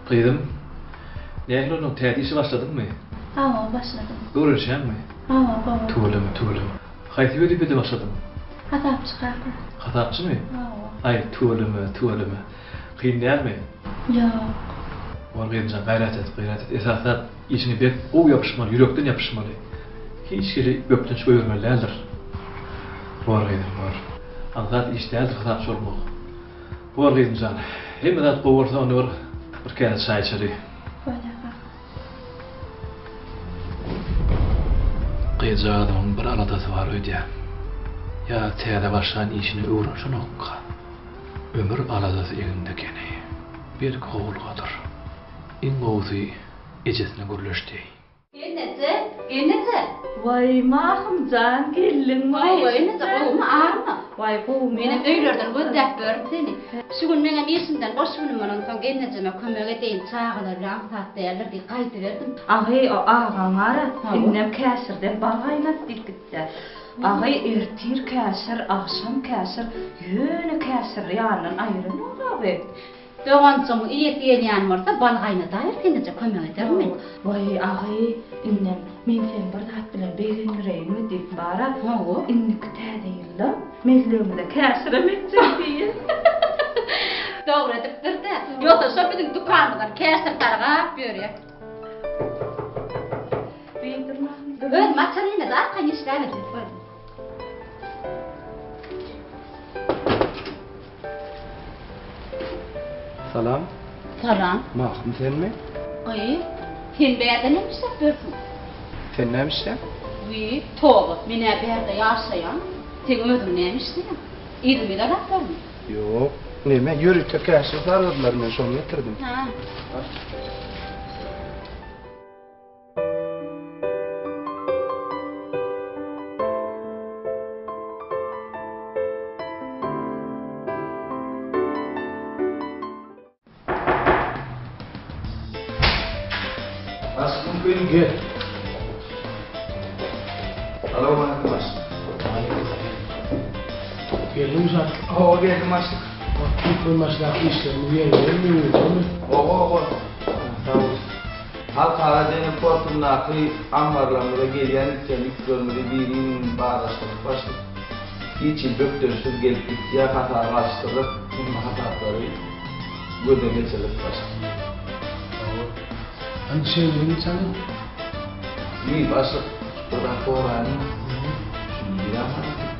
Speaker 9: Kıydım. Nehlonun tədisi başladın mı?
Speaker 8: Tamam başladım.
Speaker 9: Görüşen mi?
Speaker 8: Tamam.
Speaker 9: Tuğulum. Hayti böyle bir de başladım.
Speaker 8: Hatap çıkardım.
Speaker 9: Hatapçı mı?
Speaker 8: Tamam.
Speaker 9: Ay tuğulum. Kıyım değil mi?
Speaker 8: Yok.
Speaker 9: Var kıyımcan gayret et. Esaslar içini bir o yapışmalı, yürekten yapışmalı. Hiç kere gökten çıkıyor vermelidir. Var kıydım var. Anlat işteyazdır hatapçı olmak. Var kıyımcan. Hem de kovarsa onu var. Bir kere çay içeri.
Speaker 8: Böyle
Speaker 9: Kıyıcı adamın bir aladası var öyle. Ya teyade başlayan işini öğrenşen okka. Ömür aladası elinde gene. Bir kovulgadır. İn kovuzu ecesine gürleşti.
Speaker 13: Gennete.
Speaker 1: Vay mahım can gelin vay.
Speaker 13: Gennete oğlum ağırma.
Speaker 1: Vay oğlum.
Speaker 13: Benim öylörden ödep börüp seni. Şu gün menem işimden boş günümün son gennetime kömöge deyin çağılar bilen saat değerler diye kaydı verdim.
Speaker 1: Ağay o ağam ara. Innem käsirden bağaynat dikkitte. Ağay ertir käsir, akşam käsir, yöne käsir yandan ayrın oğabı.
Speaker 13: Doğancım iyi diyen varsa balgayna dair kendince kömöge ederim ben.
Speaker 1: Vay ağay innem men sen bir dat bilen beğenireyim deyip bara. İnnik täzeýilde mezlemde käsir emekçi diye.
Speaker 5: doğru edipdir de. Yoksa söpüdün dükkanından kestir tarığa böyle. Ön maçalıyla da arkan işgal edip koydum.
Speaker 9: Salam.
Speaker 5: Salam.
Speaker 9: Mahkum sen mi?
Speaker 5: Ay, sen beyde ne pişir görsün?
Speaker 9: Sen neymişsin?
Speaker 5: Uy, toğu, mine beyde yaşayan. Sen özüm neymişsin ya? İzmir'e laflar mı?
Speaker 9: Yok. Neme? Yürüyüp kaşık aradılar, ben şunu getirdim.
Speaker 5: Ha.
Speaker 9: Aşkım köyün gel. Selamünaleyküm aşkım. Geldin mi sen?
Speaker 2: Oo geldim aşkım.
Speaker 9: Bak ilk bölümdeki işlerini yerim mi?
Speaker 2: Oo. Sağ ol. Halkara Denip Portu'ndaki ambarlarında gelen ilk bölümde birinin bağdaşlık başlık. İçin döktürsüz gelip gitti ya hata başladık. Bunun hataları ödemecilik başladı.
Speaker 9: Hani şeylerin senin?
Speaker 2: İyi başlık. Buradan koğranın. Şimdi ya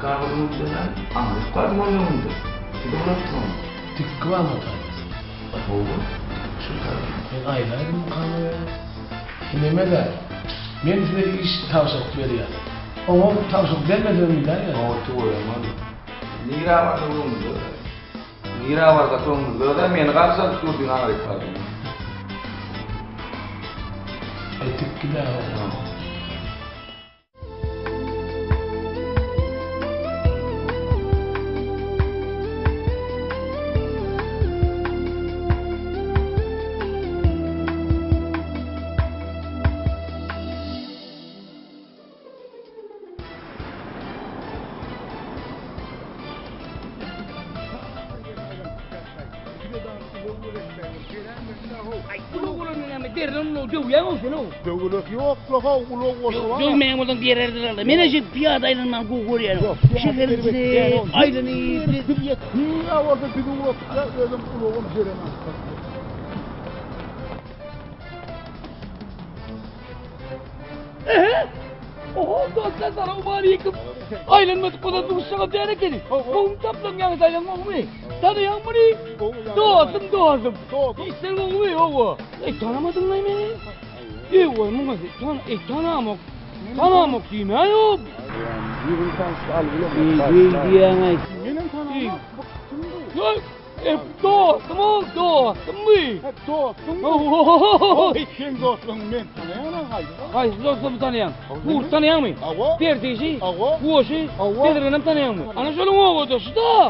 Speaker 2: kavrulun denen anlık var mı onundu? Bir de bıraktım onu.
Speaker 9: Tıkkı var mı tabii?
Speaker 2: Oldu. Şu kadar.
Speaker 9: Ben aylarım kanı ya. Neme de? Ben size iş tavsiye veriyor. Ama tavsiye vermeden mi der ya?
Speaker 2: O tuğuyorum. Nira var da olumlu. Nira var da olumlu. Da meni karşıladık durdun Amerika'da.
Speaker 9: Tıkkı da o.
Speaker 3: Dövülük yok, loha uluk olsun.
Speaker 18: Dövmeyen oradan bir yere erdilerler. Menajit piyada aylanından kukur yani. Şekerimizi, aylanı...
Speaker 3: Ya orada bir uluk, ya özüm uluğum jeremez.
Speaker 18: Oho, dostlar sana umariyeküm. Aylanmadık kadar duruşağa değerek edin. Oğlum taplam yani aylanma mı? Tanıyan mı ne? Doğasım. İşten oğlum oğlum. Tanımadın mı beni? Evo, mungaz, tanımak diyeyim ya yok. İyi diyemez.
Speaker 3: Benim tanımak
Speaker 18: Yok, dostum mı?
Speaker 3: Hep dostum mu?
Speaker 18: Oy.
Speaker 3: Sen dostum ben tanıyan hayır.
Speaker 18: Hayır, dostum tanıyan. Bu tanıyan mı? Perdeci, bu oşu, Pedro'nun tanıyan mı? Ana şöyle mi oldu dostu da?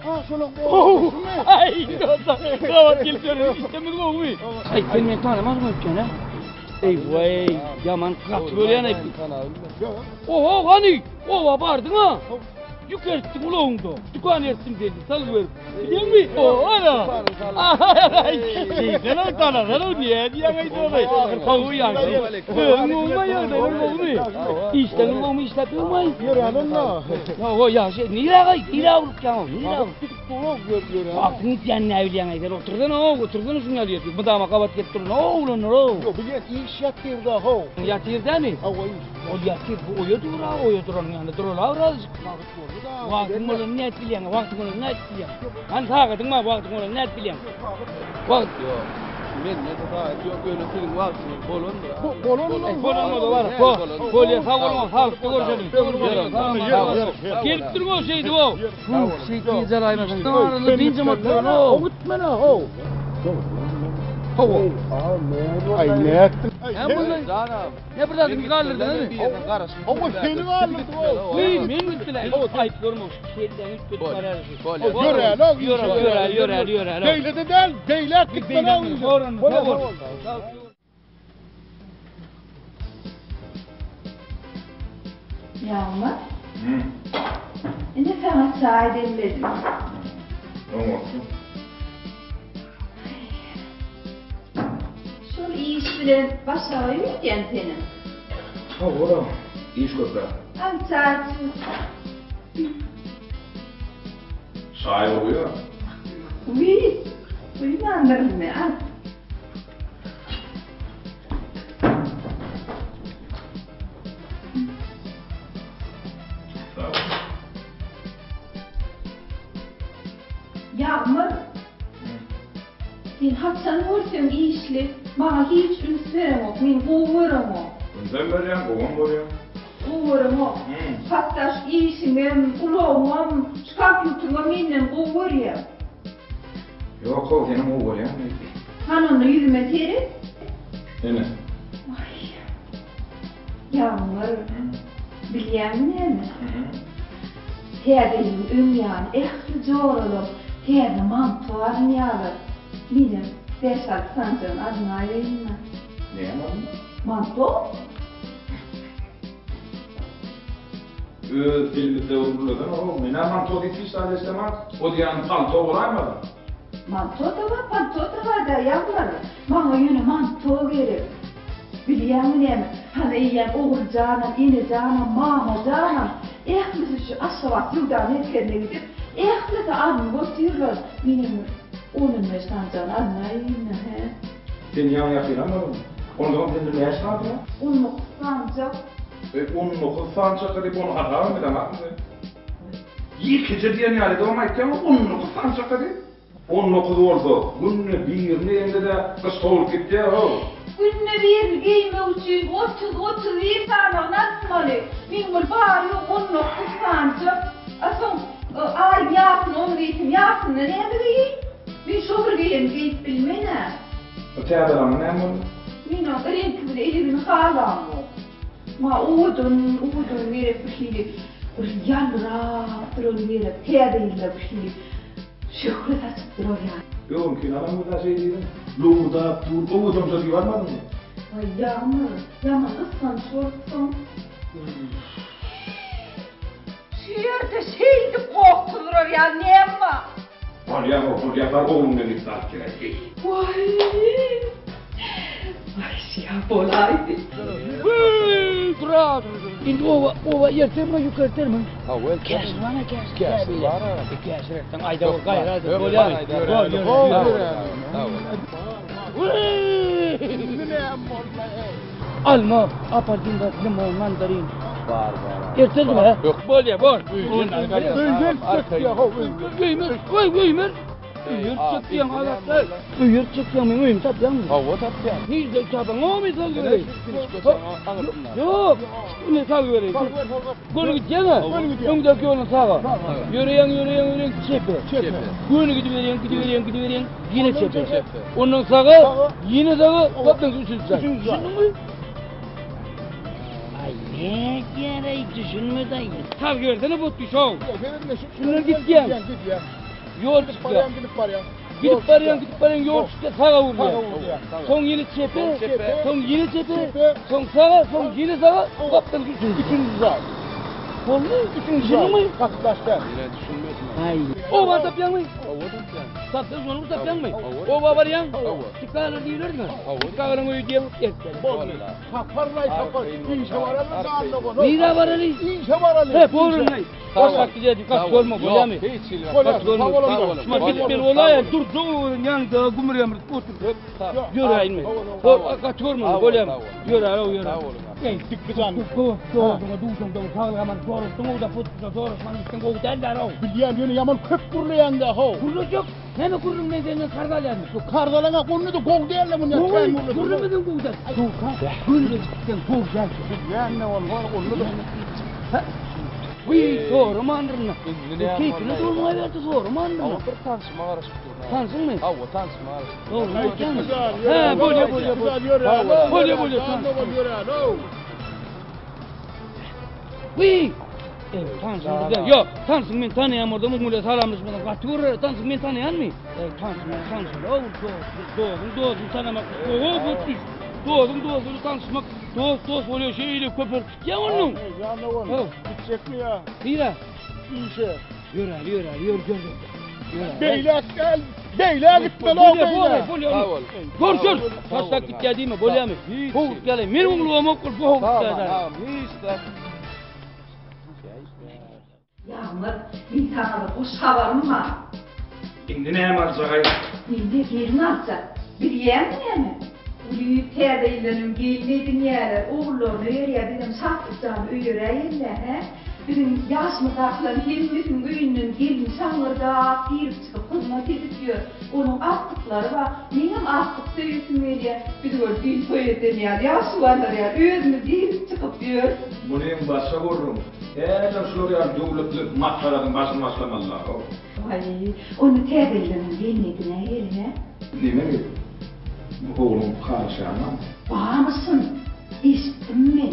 Speaker 3: Ha şöyle oldu.
Speaker 18: Ay, dostum. Kavat geliyor, istemez mi? Ay, sen beni tanımaz mı ülkene? Ey vay, yaman kaç böyle yana ipin. Oho, hani? Oha, bardın ha? Yukarıttın uloğunda. Dükkan ettim dedi, salıverdim. Biliyor musun? O, ana. Ay, şeyden tanıdan niye? Diye gayet Kavu yansın. Olma ya, da olmuyor. İşten olma işletiyor mu?
Speaker 3: Yürüyelim la.
Speaker 18: O ya şey, nira vurup ya, nira vurup.
Speaker 3: Yürüyelim.
Speaker 18: Aklını diyen ne evliyen aydır. Oturdun şuna diyor. Bu dama kavat getirtin. Oğlan o.
Speaker 3: Yok, bir iş yatırdı ho.
Speaker 18: Yatırdı mı? O yatır, bu oyodur onun yanında. Dur ola birazcık. Vaktin olan net bilen, vaktin olan net bilen. Hani takıdın mı vaktin olan net bilen. Vakt yok.
Speaker 12: Men ne daha yok öyle senin vaktini
Speaker 18: Bolon da var. Bolya savurma, halkta görüşelim. Gelip durma o şeydi o. Şey diyeceğiz aymasın. Doğru, bince motorun o.
Speaker 3: Gitme ne ho. Ay ne ettin?
Speaker 18: Ne buradasın bir kaldırdın değil mi?
Speaker 3: Ama seni kaldırdı o.
Speaker 18: Ben gittiler. Ayıp görmüş. Şeyden üst kötü karar.
Speaker 3: Yöre. Beyle de değil. Beyle gitme ne olacak?
Speaker 1: Yağmur. Ne sana çay demledim.
Speaker 3: Ne olsun?
Speaker 1: Şol iş bilen başa yürüyen senin.
Speaker 3: Ha oğlum. İş köprü.
Speaker 1: Al çay.
Speaker 3: Çay oluyor.
Speaker 1: Oui. suymandırın ne?
Speaker 8: Yağmur. Sen hapsan olsan işli. Bana hiç üns verem ok. Men qovuram ok.
Speaker 21: Sen vereyim, babam vereyim.
Speaker 8: Qovuram ok. Hatta işimem, ulağım, şkapyutuma menden qovuram.
Speaker 21: Yok, o senin o vereyim.
Speaker 8: Hanımla yüzüme teri.
Speaker 21: Ne?
Speaker 8: Yağmur. Bilýän mi? Täzeýin öňýany ehli joralap, täze mantowaryn ýalyp. Bilim, beşak sanjyň adyny aýdymmy?
Speaker 21: Ne anladın?
Speaker 8: Manto?
Speaker 21: Dilimizde vurguladan o. Mene manto diýip şaýda istemez. O diýen palto bolarmady?
Speaker 8: Manto da var, palto da var da ýaglar. Maňa ýöne manto gerek. Bilýänmi näme? Hana ýen oğuljanam, inejanam, mamajanam. Ehlisi şu aşavat yıldan etkenine gidip, ehlisi adını götürürler. Benim onun meştancan adını ayıyla he.
Speaker 21: Sen yan yakılamadın mı? Ondan kendini ne yaşmadın mı?
Speaker 8: Onu kısancak.
Speaker 21: Onu kısancak edip onu hata mı demek mi? Yıkıcı diyen yani devam etken onu kısancak edip. Onu kız oldu. Günü bir neyinde de kız soğuk gitti ya.
Speaker 8: Günne bir giyme uçuyum, 30-31 tane nasmalı. Benim bari onu kısancak. Asıl ay yapın, onu giysin, yapın. Ne giyeyim? Ben şoför giyip bilmene.
Speaker 21: Öte adamı ne mi?
Speaker 8: Ben o renkli elimin halam o. Ma udun verip bir şeydi. Bir yanrap bir onu verip, teyadeyle bir şeydi. Şöhret açıktır o yani.
Speaker 21: Yok ki adam da şey değilim. Luğda, tur, o uzun sözü varmadın mı?
Speaker 8: Ay Yağmur, yaman ıslan şortsun.
Speaker 1: Şu yerde şeydi korktular ya, ne var?
Speaker 21: Var yapar oğlum dedik zaten.
Speaker 1: Vay! Ay siyah bolaydı.
Speaker 18: Bırak! Şimdi ova yerterme yukarıterme.
Speaker 12: Ha, well.
Speaker 18: Kes bana kes.
Speaker 12: Kes bana.
Speaker 18: Kes rekten ayda o gayr hadi. Alma, apardinda limon, mandarin.
Speaker 12: Var.
Speaker 18: Yerterdin ha?
Speaker 12: Yok.
Speaker 18: Bol ya, bol. Göymer. Büyür çıkıyan halatlar. Büyür çıkıyan mı? Mühim tapyan mı?
Speaker 12: Hava tapyan.
Speaker 18: Hiç de tapan o mu sal göre? Yok. Ne sal göre? Gönü gideceğine. Öndeki yolun sağa. Yürüyen çepe. Gönü gidiveriyen yine çepe. Onun sağa yine sağa kaptan üçüncü sağa. Ay ne gerek düşünme dayı. Sal görsene bu düş ol. Şunlar gideceğim. Yol çıkıyor. Gidip varyan yol çıkıyor. Sağa vuruyor. Son yeni çepe. Son sağa, son yeni sağa. Kaptan üçüncü sağa. Oldu. Üçüncü sağa. Kaklaşkan.
Speaker 12: Yine düşünmüyorsun.
Speaker 18: Ay. Ova tapyan mı? Ova tapyan. Sapsız onu mu tapyan mı? Ova varyan. Çıkarlar diyorlar mı? Çıkarlar mı diye.
Speaker 3: Kaparlay kapar. İnşe var ali dağında.
Speaker 18: Nira var ali.
Speaker 3: İnşe var ali.
Speaker 18: He borun ne? Başak gidecek kaç olma boya mı?
Speaker 3: Hiç ilgili. Kaç olma.
Speaker 18: Şuna gidip bir olay dur doğurun yanında gümrüye mi? Otur. Yürü inme. Kaç olma boya mı? Yürü. Ey tıkkıdan. Doğduma duşum da sağlaman doğru da futsa doğru manisten go derler o.
Speaker 3: Bilýän ýöne yaman köp gurlaýanda ho.
Speaker 18: Gurlajak. Näme gurrun näden kardalyan?
Speaker 3: Şu kardalana gurnu da gog derler mun ya.
Speaker 18: Gurrumedin gogda. Gurrun çıktan gog gel.
Speaker 3: Bilýän ne ol var gurnu da.
Speaker 18: Uy doğru mandırına. Keyfine dolmaya verdi doğru mandırına.
Speaker 12: Ama bir tanışma araşıp dur.
Speaker 18: Tansın mı?
Speaker 12: Hava tanışma araşıp dur.
Speaker 18: Doğru mu? He bolya. Bolya. Uy. Tansın burada. Yok tansın men tanıyan orada mumule salamlaşmadan kaçıyor. Tansın men tanıyan mı? Tansın. Doğdun tanımak. Doğdun tanışmak. Dost oluyor şeyle köpür. Ya onun.
Speaker 3: Ya ne var? Gidecek mi ya?
Speaker 18: Bira.
Speaker 3: İşe.
Speaker 18: Yürü.
Speaker 3: Beyler gel. Beyler gitme lan beyler.
Speaker 18: Gör. Taşak git geldi mi? Bolya mı? Boğuk gelin. Benim oğlum okul boğuk geldi.
Speaker 12: Tamam. Hiç de.
Speaker 1: Yağmur, bir tane kuş havarım var.
Speaker 7: Indi näme alsagay?
Speaker 8: Indi gelin alsa. Bir yeğen mi? Uyu terdeyilerim gelmedin yer. Oğullarını öyle dedim sattıktan öğreyle he. Bizim yaşmıdakların hepimizin öyünün gelin sanırda girip çıkıp hizmet edip diyor. Onun attıkları var. Benim attık söylesin öyle. Bir de öyle bir soyedin ya. Yaşlılarlar ya. Özümü girip çıkıp diyor.
Speaker 7: Bunu en başa vururum. Şular ya devletli matfaların başını başlamalılar.
Speaker 8: Ay, onu terdeyilerin gelmedin he.
Speaker 7: Neme mi? Oğlum karışama.
Speaker 8: Bağ mısın? İstim mi?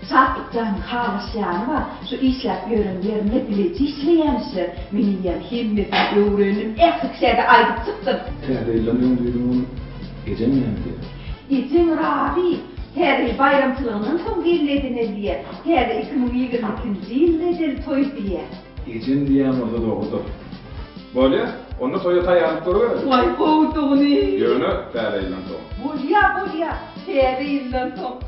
Speaker 8: Sattıktan halasyanı var. Şu işlep yörünlerine bileci işleyemsi. Miniyem himmetin öğrenim eksikse de aydıp çıktım.
Speaker 7: Terdeylemiyorum duydum onu. Gece mi yendi?
Speaker 8: İçin Rabi. Terdeyi bayramçılığının son gelledine diye. Terdeyi 2022 yılda toy diye.
Speaker 7: Gecem diyen orada doğdu. Böyle, onu Toyota'ya yanıp duruyor.
Speaker 8: Vay kovduğunu.
Speaker 7: Yönü terdeylem doğdu.
Speaker 8: Bulya. Terdeyilen son.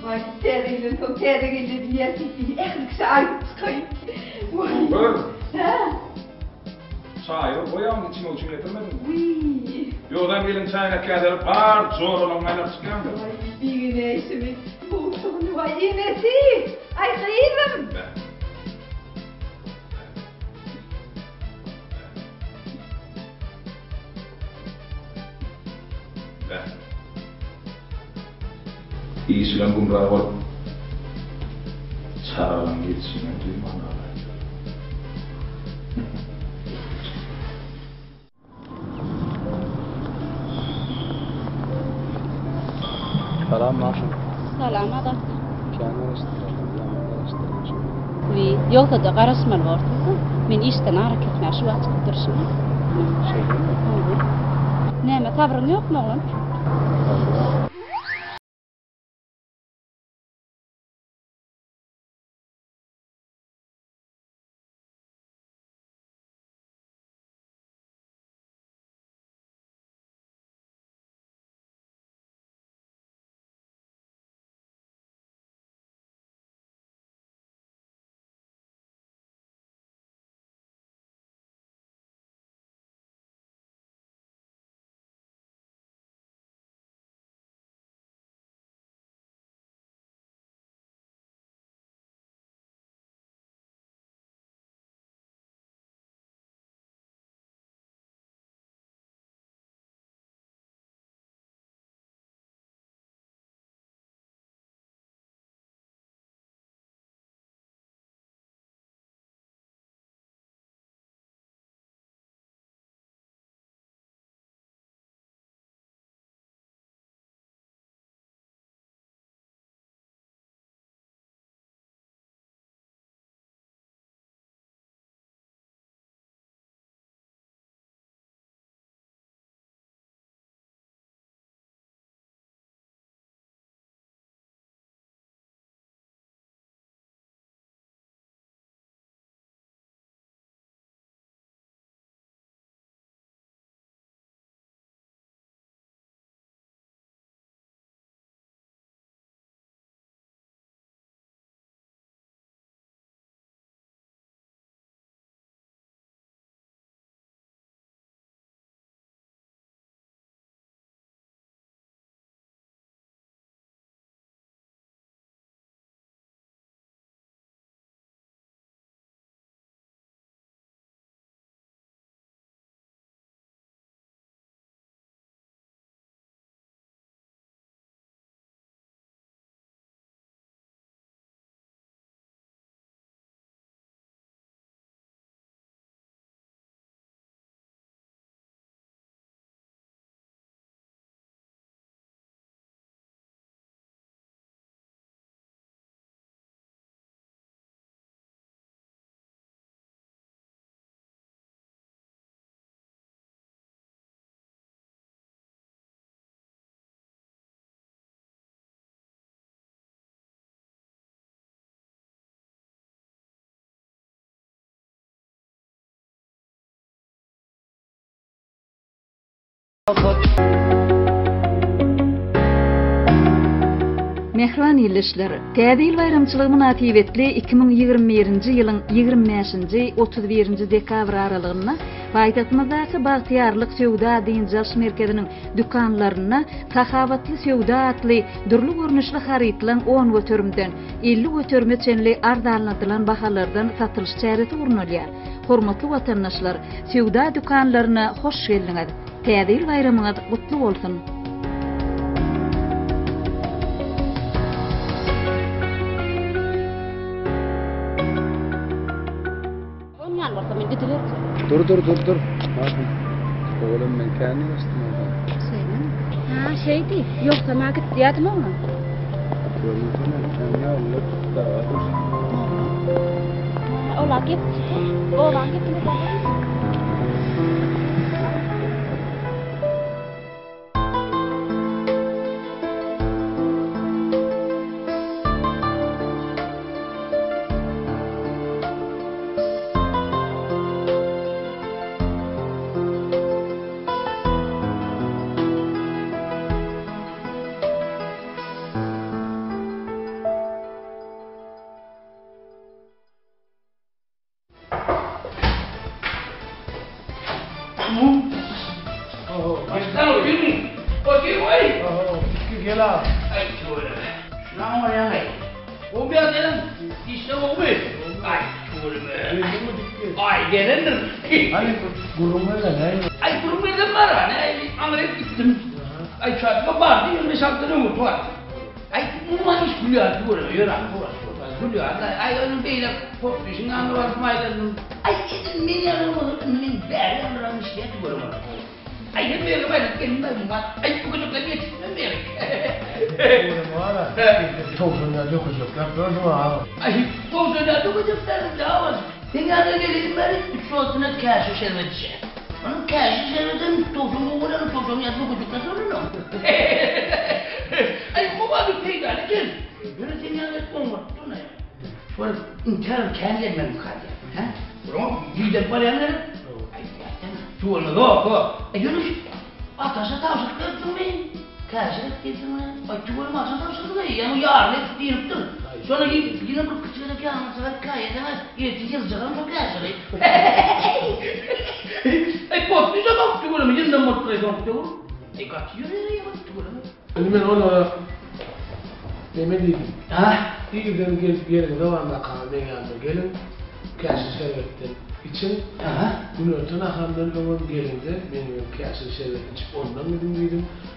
Speaker 8: Vay terdeyilen son. Terdeyilen diye. Eksikse aydıp çıkayım.
Speaker 7: Buyur.
Speaker 8: He?
Speaker 7: Çayı koyalım içime uçum getirmedin mi?
Speaker 8: Uy.
Speaker 7: Yoldan gelin çayına kâderip var, zor olan maylar çıkıyordu.
Speaker 8: Bir güne eşimi bulduğunu vay yemesi. Ay kıyırım.
Speaker 7: İyisiyle kumrağı var. Çağıralım gitsin, duyman ağlar.
Speaker 20: Salam Maşum.
Speaker 5: Salam adam.
Speaker 20: Kendin
Speaker 5: Yolda da qarasmal var. Men işten ara ketmä şu açıp duruşum. Näme tabrın ýokmy oğlum?
Speaker 16: Mehriban ýylyşlar, Täze ýyl bayramçylygy münasibetli 2021-nji ýylyň 25-nji 31-nji dekabr aralygyna paýtagtymyzdaky Bagtyarlyk Sowda Dinjaş merkeziniň dükanlaryna Sahabatly Sowda atly durly görnüşli harytlaryň 10 götürümden 50 götürme çenli arzanlatylan bahalardan satylyş çäreti urunalýar. Hormatly watandaşlar, Sowda dükanlaryna hoş geldiňiz. Täze ýyl bayramyňyz gutly bolsun.
Speaker 20: Dur. Bakın. Oğlum ben kendim üstüme.
Speaker 15: Ha şeydi. Yoksa market diyatım ama.
Speaker 20: Görmüşsün ya Allah da.
Speaker 15: Ola git. Ola git.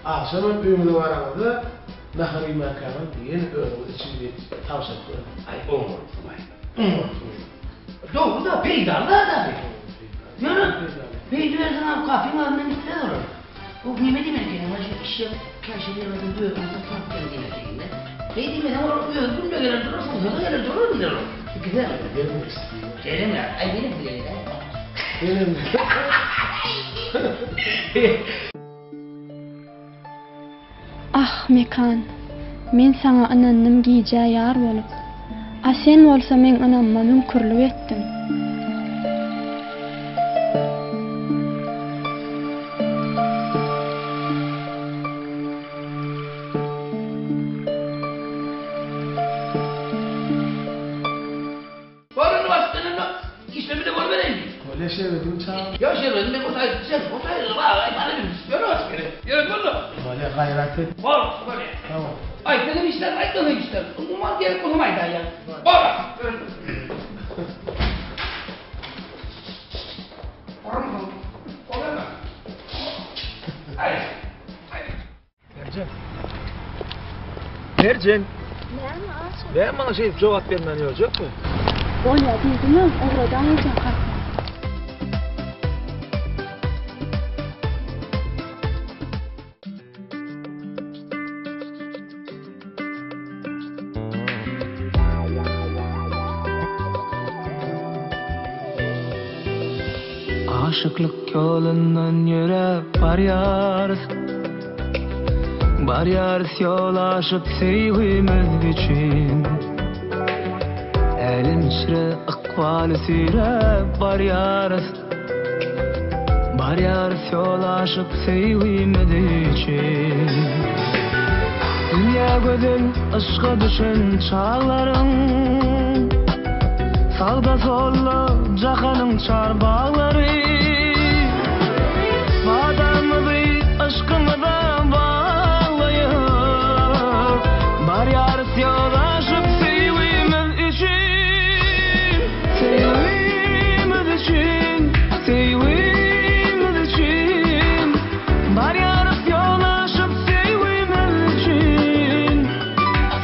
Speaker 9: Akşamın ömrü var arada nahri makanın diyen ömrü içinde tavşak koyun.
Speaker 7: Ay olmaz. Doğru da peydarlar da. Yürü. Peydarlar sana kafin almanın istedir olur. Bu nimet demek yani. Şu işe karşılayamadım diyor. Nasıl fark geldiğine şeyinde. Peydarlar ama öldüm de gelir durur. Sonra gelir durur mu diyor. Güzel.
Speaker 9: Benim istiyor.
Speaker 7: Şeyim ya. Ay benim bile ya.
Speaker 9: Benim.
Speaker 15: Ah Mekan, men sana anannym giyjä ýar bolup, a sen bolsa men anamma mümkürlük etdim.
Speaker 7: Varın vastığını işlemi de var vereyim.
Speaker 9: Öyle şey dedim çağır.
Speaker 7: Ya şey dedim ben otayım. Ay bana dedim. Yürü askere. Yürü bunu.
Speaker 9: Böyle gayret et.
Speaker 7: Var böyle.
Speaker 9: Tamam.
Speaker 7: Ay benim işler, ay benim işler. Umman diye konumaydı ya. Var.
Speaker 12: Mercan. Ben bana şey cevap vermen olacak mı?
Speaker 15: Ola dedim, oradan geçen kalk.
Speaker 4: Aşıklık yolundan yürep Baryarız yol aşıp sevgimiz için Elin içre ıkbalı sürep Baryarız yol aşıp sevgimiz için Dünya gözel ışqa düşen çağlarың Sağda solda jahanın çarbağları Badamızı aşkımıza bağlayıp Bar yarıs yoldaşıp sevimiz için Sevimiz için Sevimiz için Bar yarıs yoldaşıp sevimiz için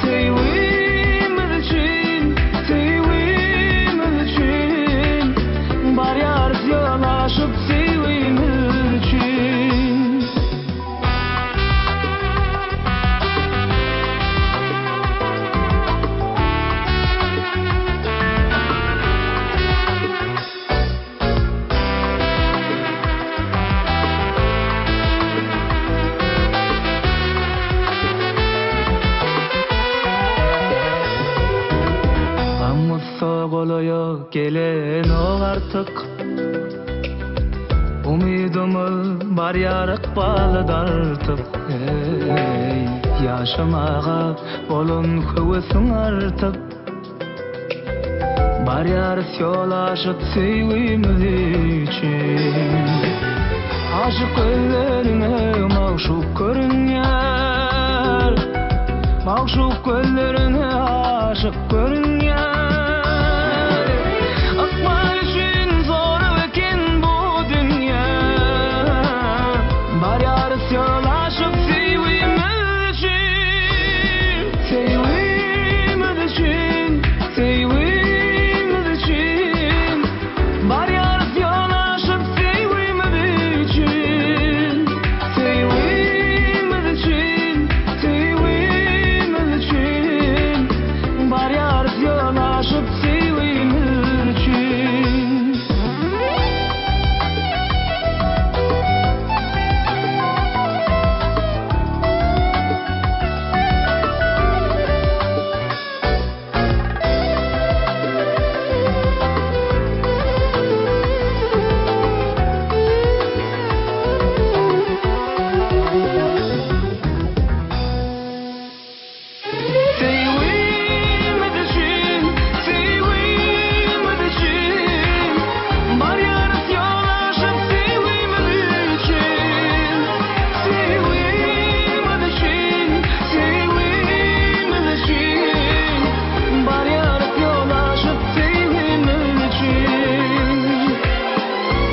Speaker 4: Sevimiz için Sevimiz için Bar yarıs yoldaşıp sevimiz için Soğuluyor gelen o artık Umidumuz bar yarık balı dartıp Hey, yaşamağa bolun kıvısın artık Bar yarıs yol aşıp sevimiz için Aşık gözlerine mağşuk görünyer Mağşuk gözlerine aşık görünyer Akmal için zor ekin bu dünya Bar yarıs yol aşıp sevimiz için Sevimiz için Sevimiz için Bar yarıs yol aşıp sevimiz için Sevimiz için Sevimiz için Bar yarıs yol aşıp sevimiz için Sevimiz için Sevimiz için Bar yarıs yol aşıp sevimiz için Sevimiz için Sevimiz için Bar yarıs yol aşıp sevimiz için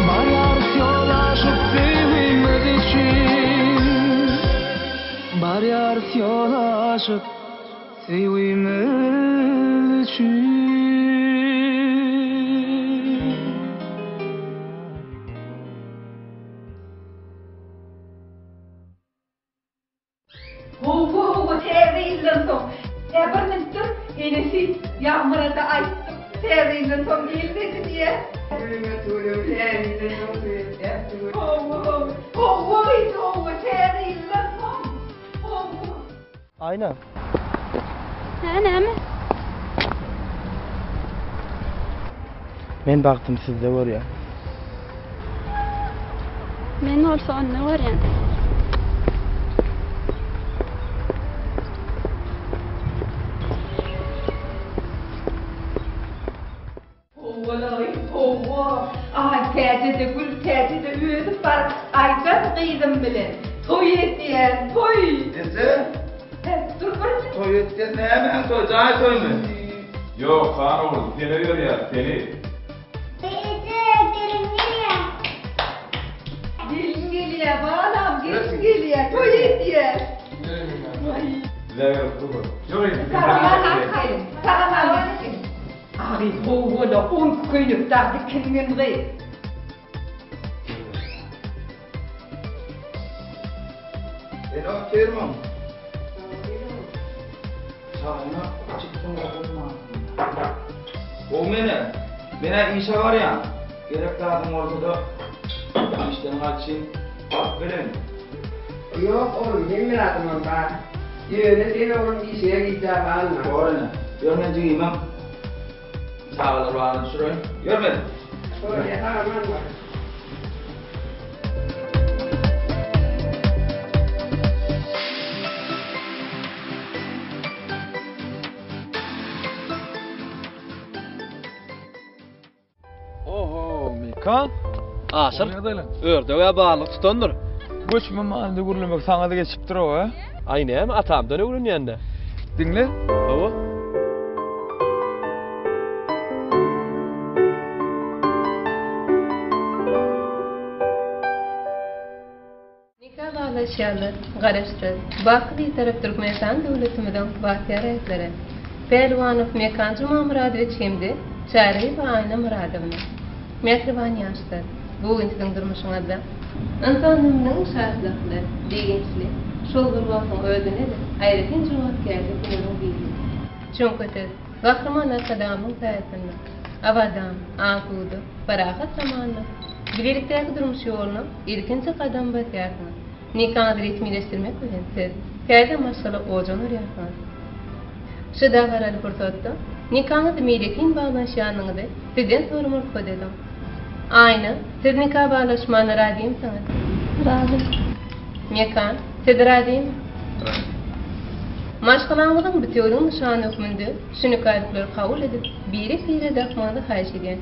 Speaker 4: Bar yarıs yol aşıp sevimiz için Bar yarıs yol aşıp sevimiz için
Speaker 8: Hovo terrilen son. Bir minuttur enesi yağmura da açtım. Terrilen son gelmedi diye. Hovo terrilen son. Hovo.
Speaker 14: Aynen.
Speaker 15: Näme?
Speaker 14: Men baktım sizde var ya.
Speaker 15: Men olsa ne var yani?
Speaker 8: Hovo. Ay terde gül terde üyedip var. Aydan kıydım bile. Toy etdiyen toy.
Speaker 2: Ese?
Speaker 8: Dur bir.
Speaker 2: Toy etken ne hemen toy? Cahil toy mu?
Speaker 21: Yok, kan olur. Seni gör ya, seni.
Speaker 8: Gelin geliyor bağlam. Gelin geliyor. Toy etdiyen.
Speaker 21: Güzel dur. Yok,
Speaker 8: Tamam. Abi hovo da kuyup da dikinin re.
Speaker 2: Eno kermam. Sana çıktım olma. O mene işe var ya. Gerek dağdım ortada. İşten kaçayım. Bak verin.
Speaker 10: Yok oğlum yemin atmam ben. Yöne seni oğlum işe gideceğim alma.
Speaker 2: Doğru ne? Görmence giymem. Sağlar bağlı şuraya. Görmedin.
Speaker 10: Öyle tamam var.
Speaker 12: Tamam.
Speaker 20: Aşır. Ördög ya bağlı tutandır.
Speaker 12: Göçme mahallede gurulmak sana da geçip dur o ha.
Speaker 20: Aynen atamdan öğrün yanda.
Speaker 12: Dinle.
Speaker 20: Ava.
Speaker 11: Nikah bağlaşalı, garaştır. Bakı bir taraf Türkmenistan devletimizden bahtiyar ayetleri. Pehlivanov Mekancı Mamuradoviç hemdi, Çareyi ve Ayna Muradovna. Mehriban yaştır. Bu intidin durmuşuna da. Antonimnin şartlıklı, degençli, şol bir vakın ödüne de ayretin cevapkarlık bunun bilgi. Çünkü kahraman adamın sayesinde. Avadan, akudu, parahat zamanlı. Birlikteki durmuş yolunu ilkinci kadam batıyasınız. Nikahını resmileştirmek için siz perde maşalı ocan örüyorsunuz. Şu da varalı fırsatta nikahını milekin bağlanışanını da sizden sorumluluk ödedim. Aynı siz nikah bağlaşmanı razı mısınız?
Speaker 15: Razı.
Speaker 11: Mekan, siz razı mı? Maşkalanlığın bitiyorun nişanı hükmünde şu nikahlıkları kabul edip biri dakmanı hayiş ediyen.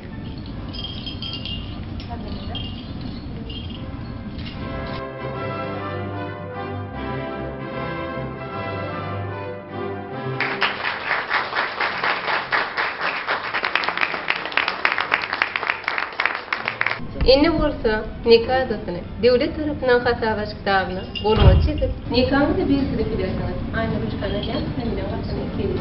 Speaker 11: Inni bolsa nikah adasını devlet tarafından hasabaş kitabını koluna çekip nikahını da bir sürü bilirsiniz. Aynı rüçkana gel, seninle başına gelir.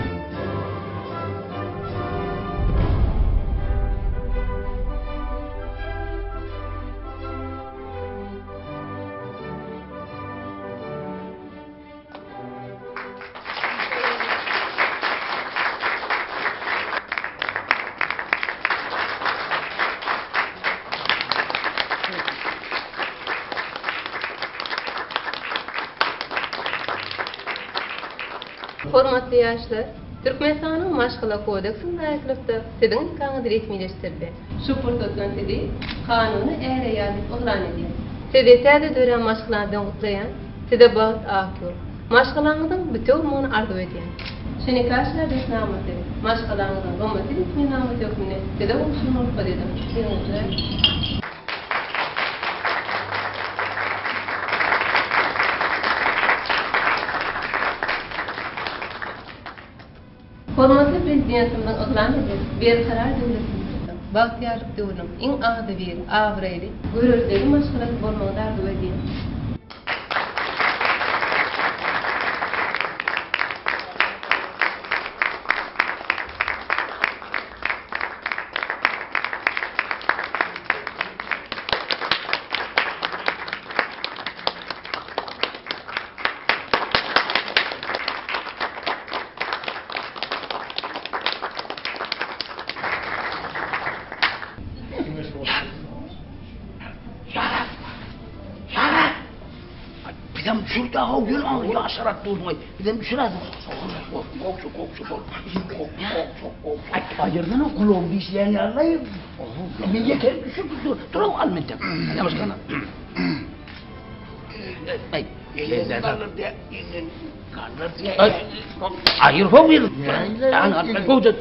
Speaker 11: Hormatly yaşlar, Türkmenistan'ın Maşgala Kodeksinin aykırılıkta sizin nikahınızı resmileştirdi. Şu fırsatdan sizi kanunu eğer yazıp ihlan ediyor. Sizi terde dören maşgılardan kutlayan, size bağıt akıyor. Maşgılarınızın bütün umunu arzu ediyor. Şu nikahlar besnaması, maşgılarınızın gımmeti resmi namı tökümüne size oluşumluluk edelim. Hormatly Prezidentimden ihlan edip, bir karar devletimizden, bahtiyarlık devrim, in ağdı bir, ağıraylı, görüldüğü maşgılat bolmağı arzu ediyor.
Speaker 18: Bizim şurada o gün al yaşarak durmayı. Bizim şurada kokşu. Ay ayırdan o kulağım bir şeyler alayım. Bir yeter düşür. Dur almadım. Ne başkana? Ay elinde kalır diye. Kalır diye. Ayır hoğil. Anlat koca.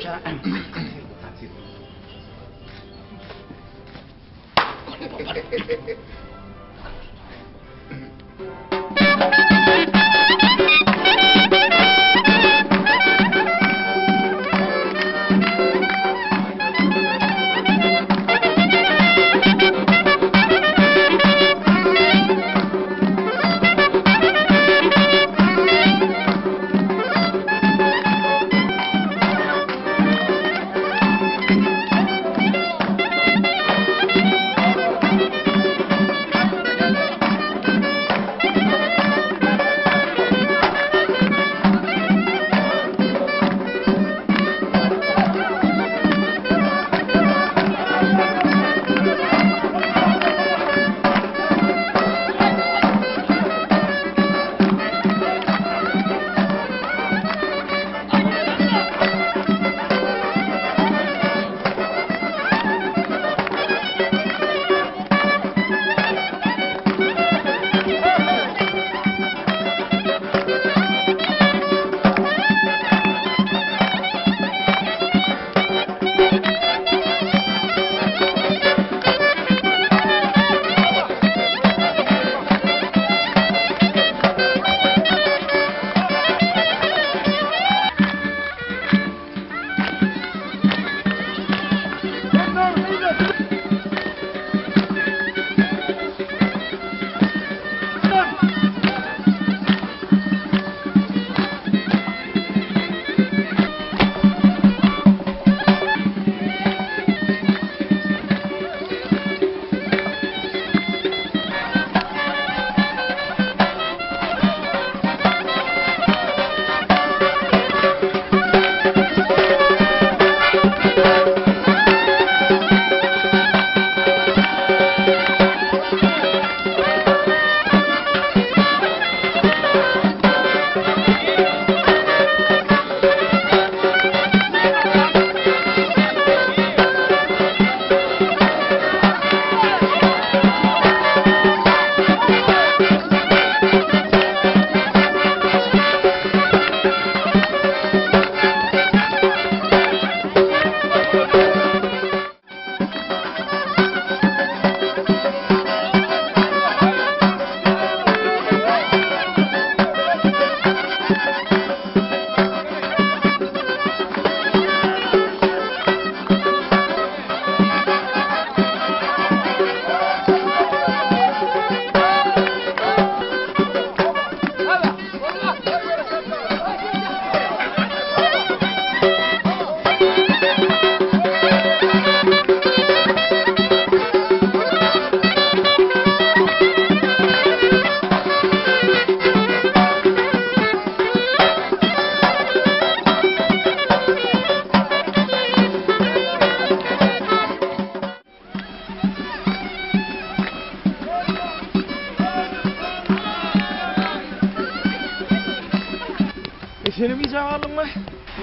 Speaker 9: seni mi yiyeceğim mı?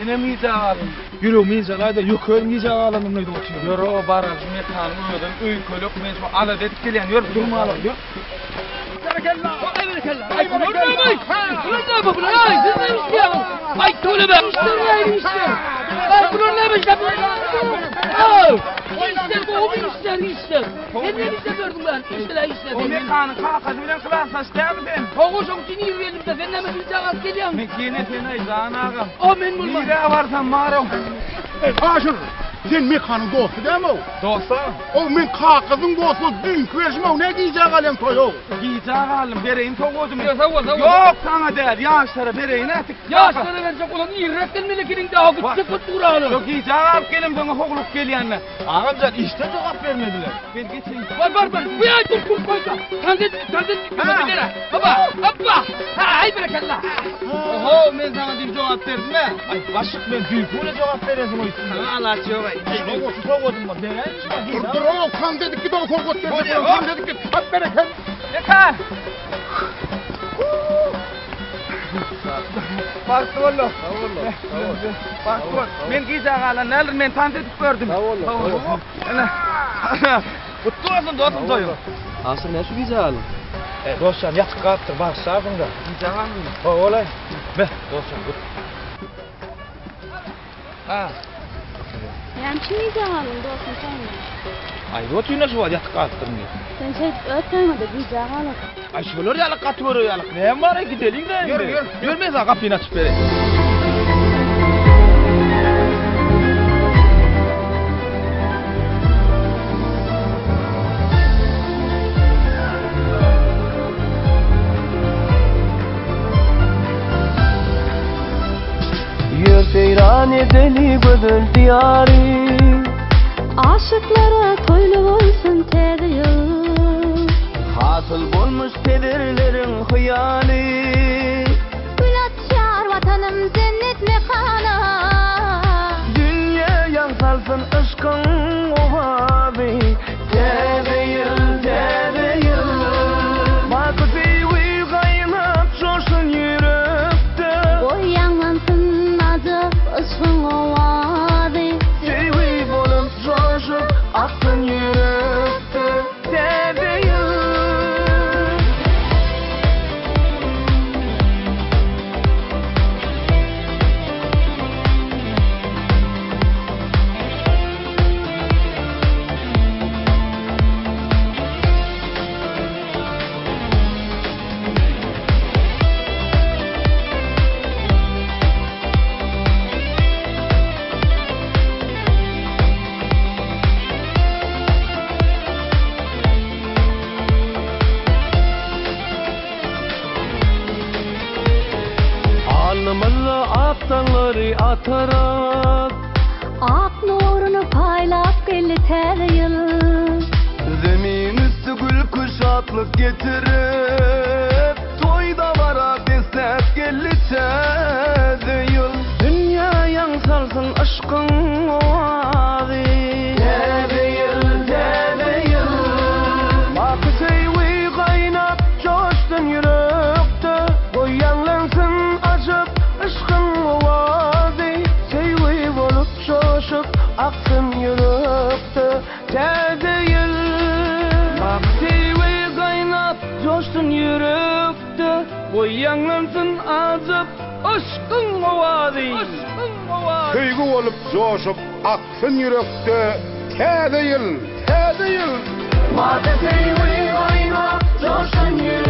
Speaker 9: Yine mi yiyeceğim? Yürü mi yiyeceğim? Haydi yukarı mi yiyeceğim alımın neydi oturuyor? Yürü o baraj mekanı ödüm. Üy kölük men şu ala dedik gelen yürü durma alım yürü. Berekella. Ay berekella. Ay berekella. Ulan ne bu? Ay siz ne istiyorsun? Ay tövbe be. İşte işte. Ay bunlar ne işte? Ay. İşte bu işte. Sen ne işte gördün ben? İşte. O mekanı kalkadı bilen kılasa isteyem ben. Koğuşun seni yürüyelim de sen ne mi bileceğiz geliyorsun? Mekine seni zanağım. O men bulma. Nire varsan mağaram.
Speaker 3: Aşır, sen mekanın dostu değil mi o?
Speaker 9: Dostu?
Speaker 3: O men kakızın dostu dünkü verişim o ne diyecek alem toyu?
Speaker 9: Giyeceğim alem, bereyim toğudum.
Speaker 3: Yok
Speaker 9: sana değil, yaşlara bereyim artık.
Speaker 18: Yaşlara verecek olan İrrak'tan melekinin daha küçük kuturalı.
Speaker 9: Yok giyeceğim alıp gelin bana hoğluk geliyenle. Ağamcan işte cevap vermediler. Ben geçeyim.
Speaker 18: Var. Bir ay dur koysa. Tanzit. Baba. Ay berekella.
Speaker 9: Oho ben sana diyeyim cevap verdim mi? Ay başık ben dünküyle cevap veresin o üstüne. Allah çöre. Soğudum bak bereyim.
Speaker 3: Dur o kan dedik ki de o korkut dedik. Kan dedik ki hep bereket.
Speaker 9: Yeter. Baktı valla. Baktı. Ben giyeceğim alan ne alır ben tanıdık gördüm. Kutlu olsun dostum soyum.
Speaker 20: Asıl ne şu giyeceğim?
Speaker 9: Dostum yatık kalktır bak sağında. Giyeceğim alan. Olay. Be dostum kut. Ha.
Speaker 15: Yani şimdi zamanın dostum sen.
Speaker 9: Ay rotuyna şu var yatık kalktır mı?
Speaker 15: Sen şey ötmedi bir zaman.
Speaker 9: Ay şöyle yalık katıyor yalık. Ne var gidelim de. Yürü. Yürümez kapıyı açıp vereyim.
Speaker 4: Yür seyran edeli gödül diyari.
Speaker 15: Aşıklara toylu olsun tedi yıl.
Speaker 4: Hasıl bulmuş pederlerin hıyali.
Speaker 15: Gülatçar vatanım cennet mekanı.
Speaker 4: Dünya yansalsın ışkın ovavi. Tedi yıl. Vakı sevi kaynat coşsun yürekte.
Speaker 15: Boy yanlansın acı ışkın ovavi.
Speaker 4: Sevi bolup coşup aksın yürekte. Tedi yıl. Alnımızı aptalları atarak
Speaker 15: Ak nurunu paylap geldi ter yıl.
Speaker 4: zemin üstü gül kuşatlık getirip toyda vara beslep geldi tezi yıl. Dünya yansalsın aşkın ovavi. Tezi yıl. Bakı sevi kaynap coştun yürekte. Boy yanlansın acıp aşkın ovavi. Sevi bolup coşup aksın yürekte. Tezi yıl. Bak sevi kaynap coştun yürekte. Boy yanlansın acıp aşkın ovavi.
Speaker 3: Kıygı olup coşup aksın yürekte. Tedi yıl.
Speaker 4: Bak sevi kaynap coştun yürekte.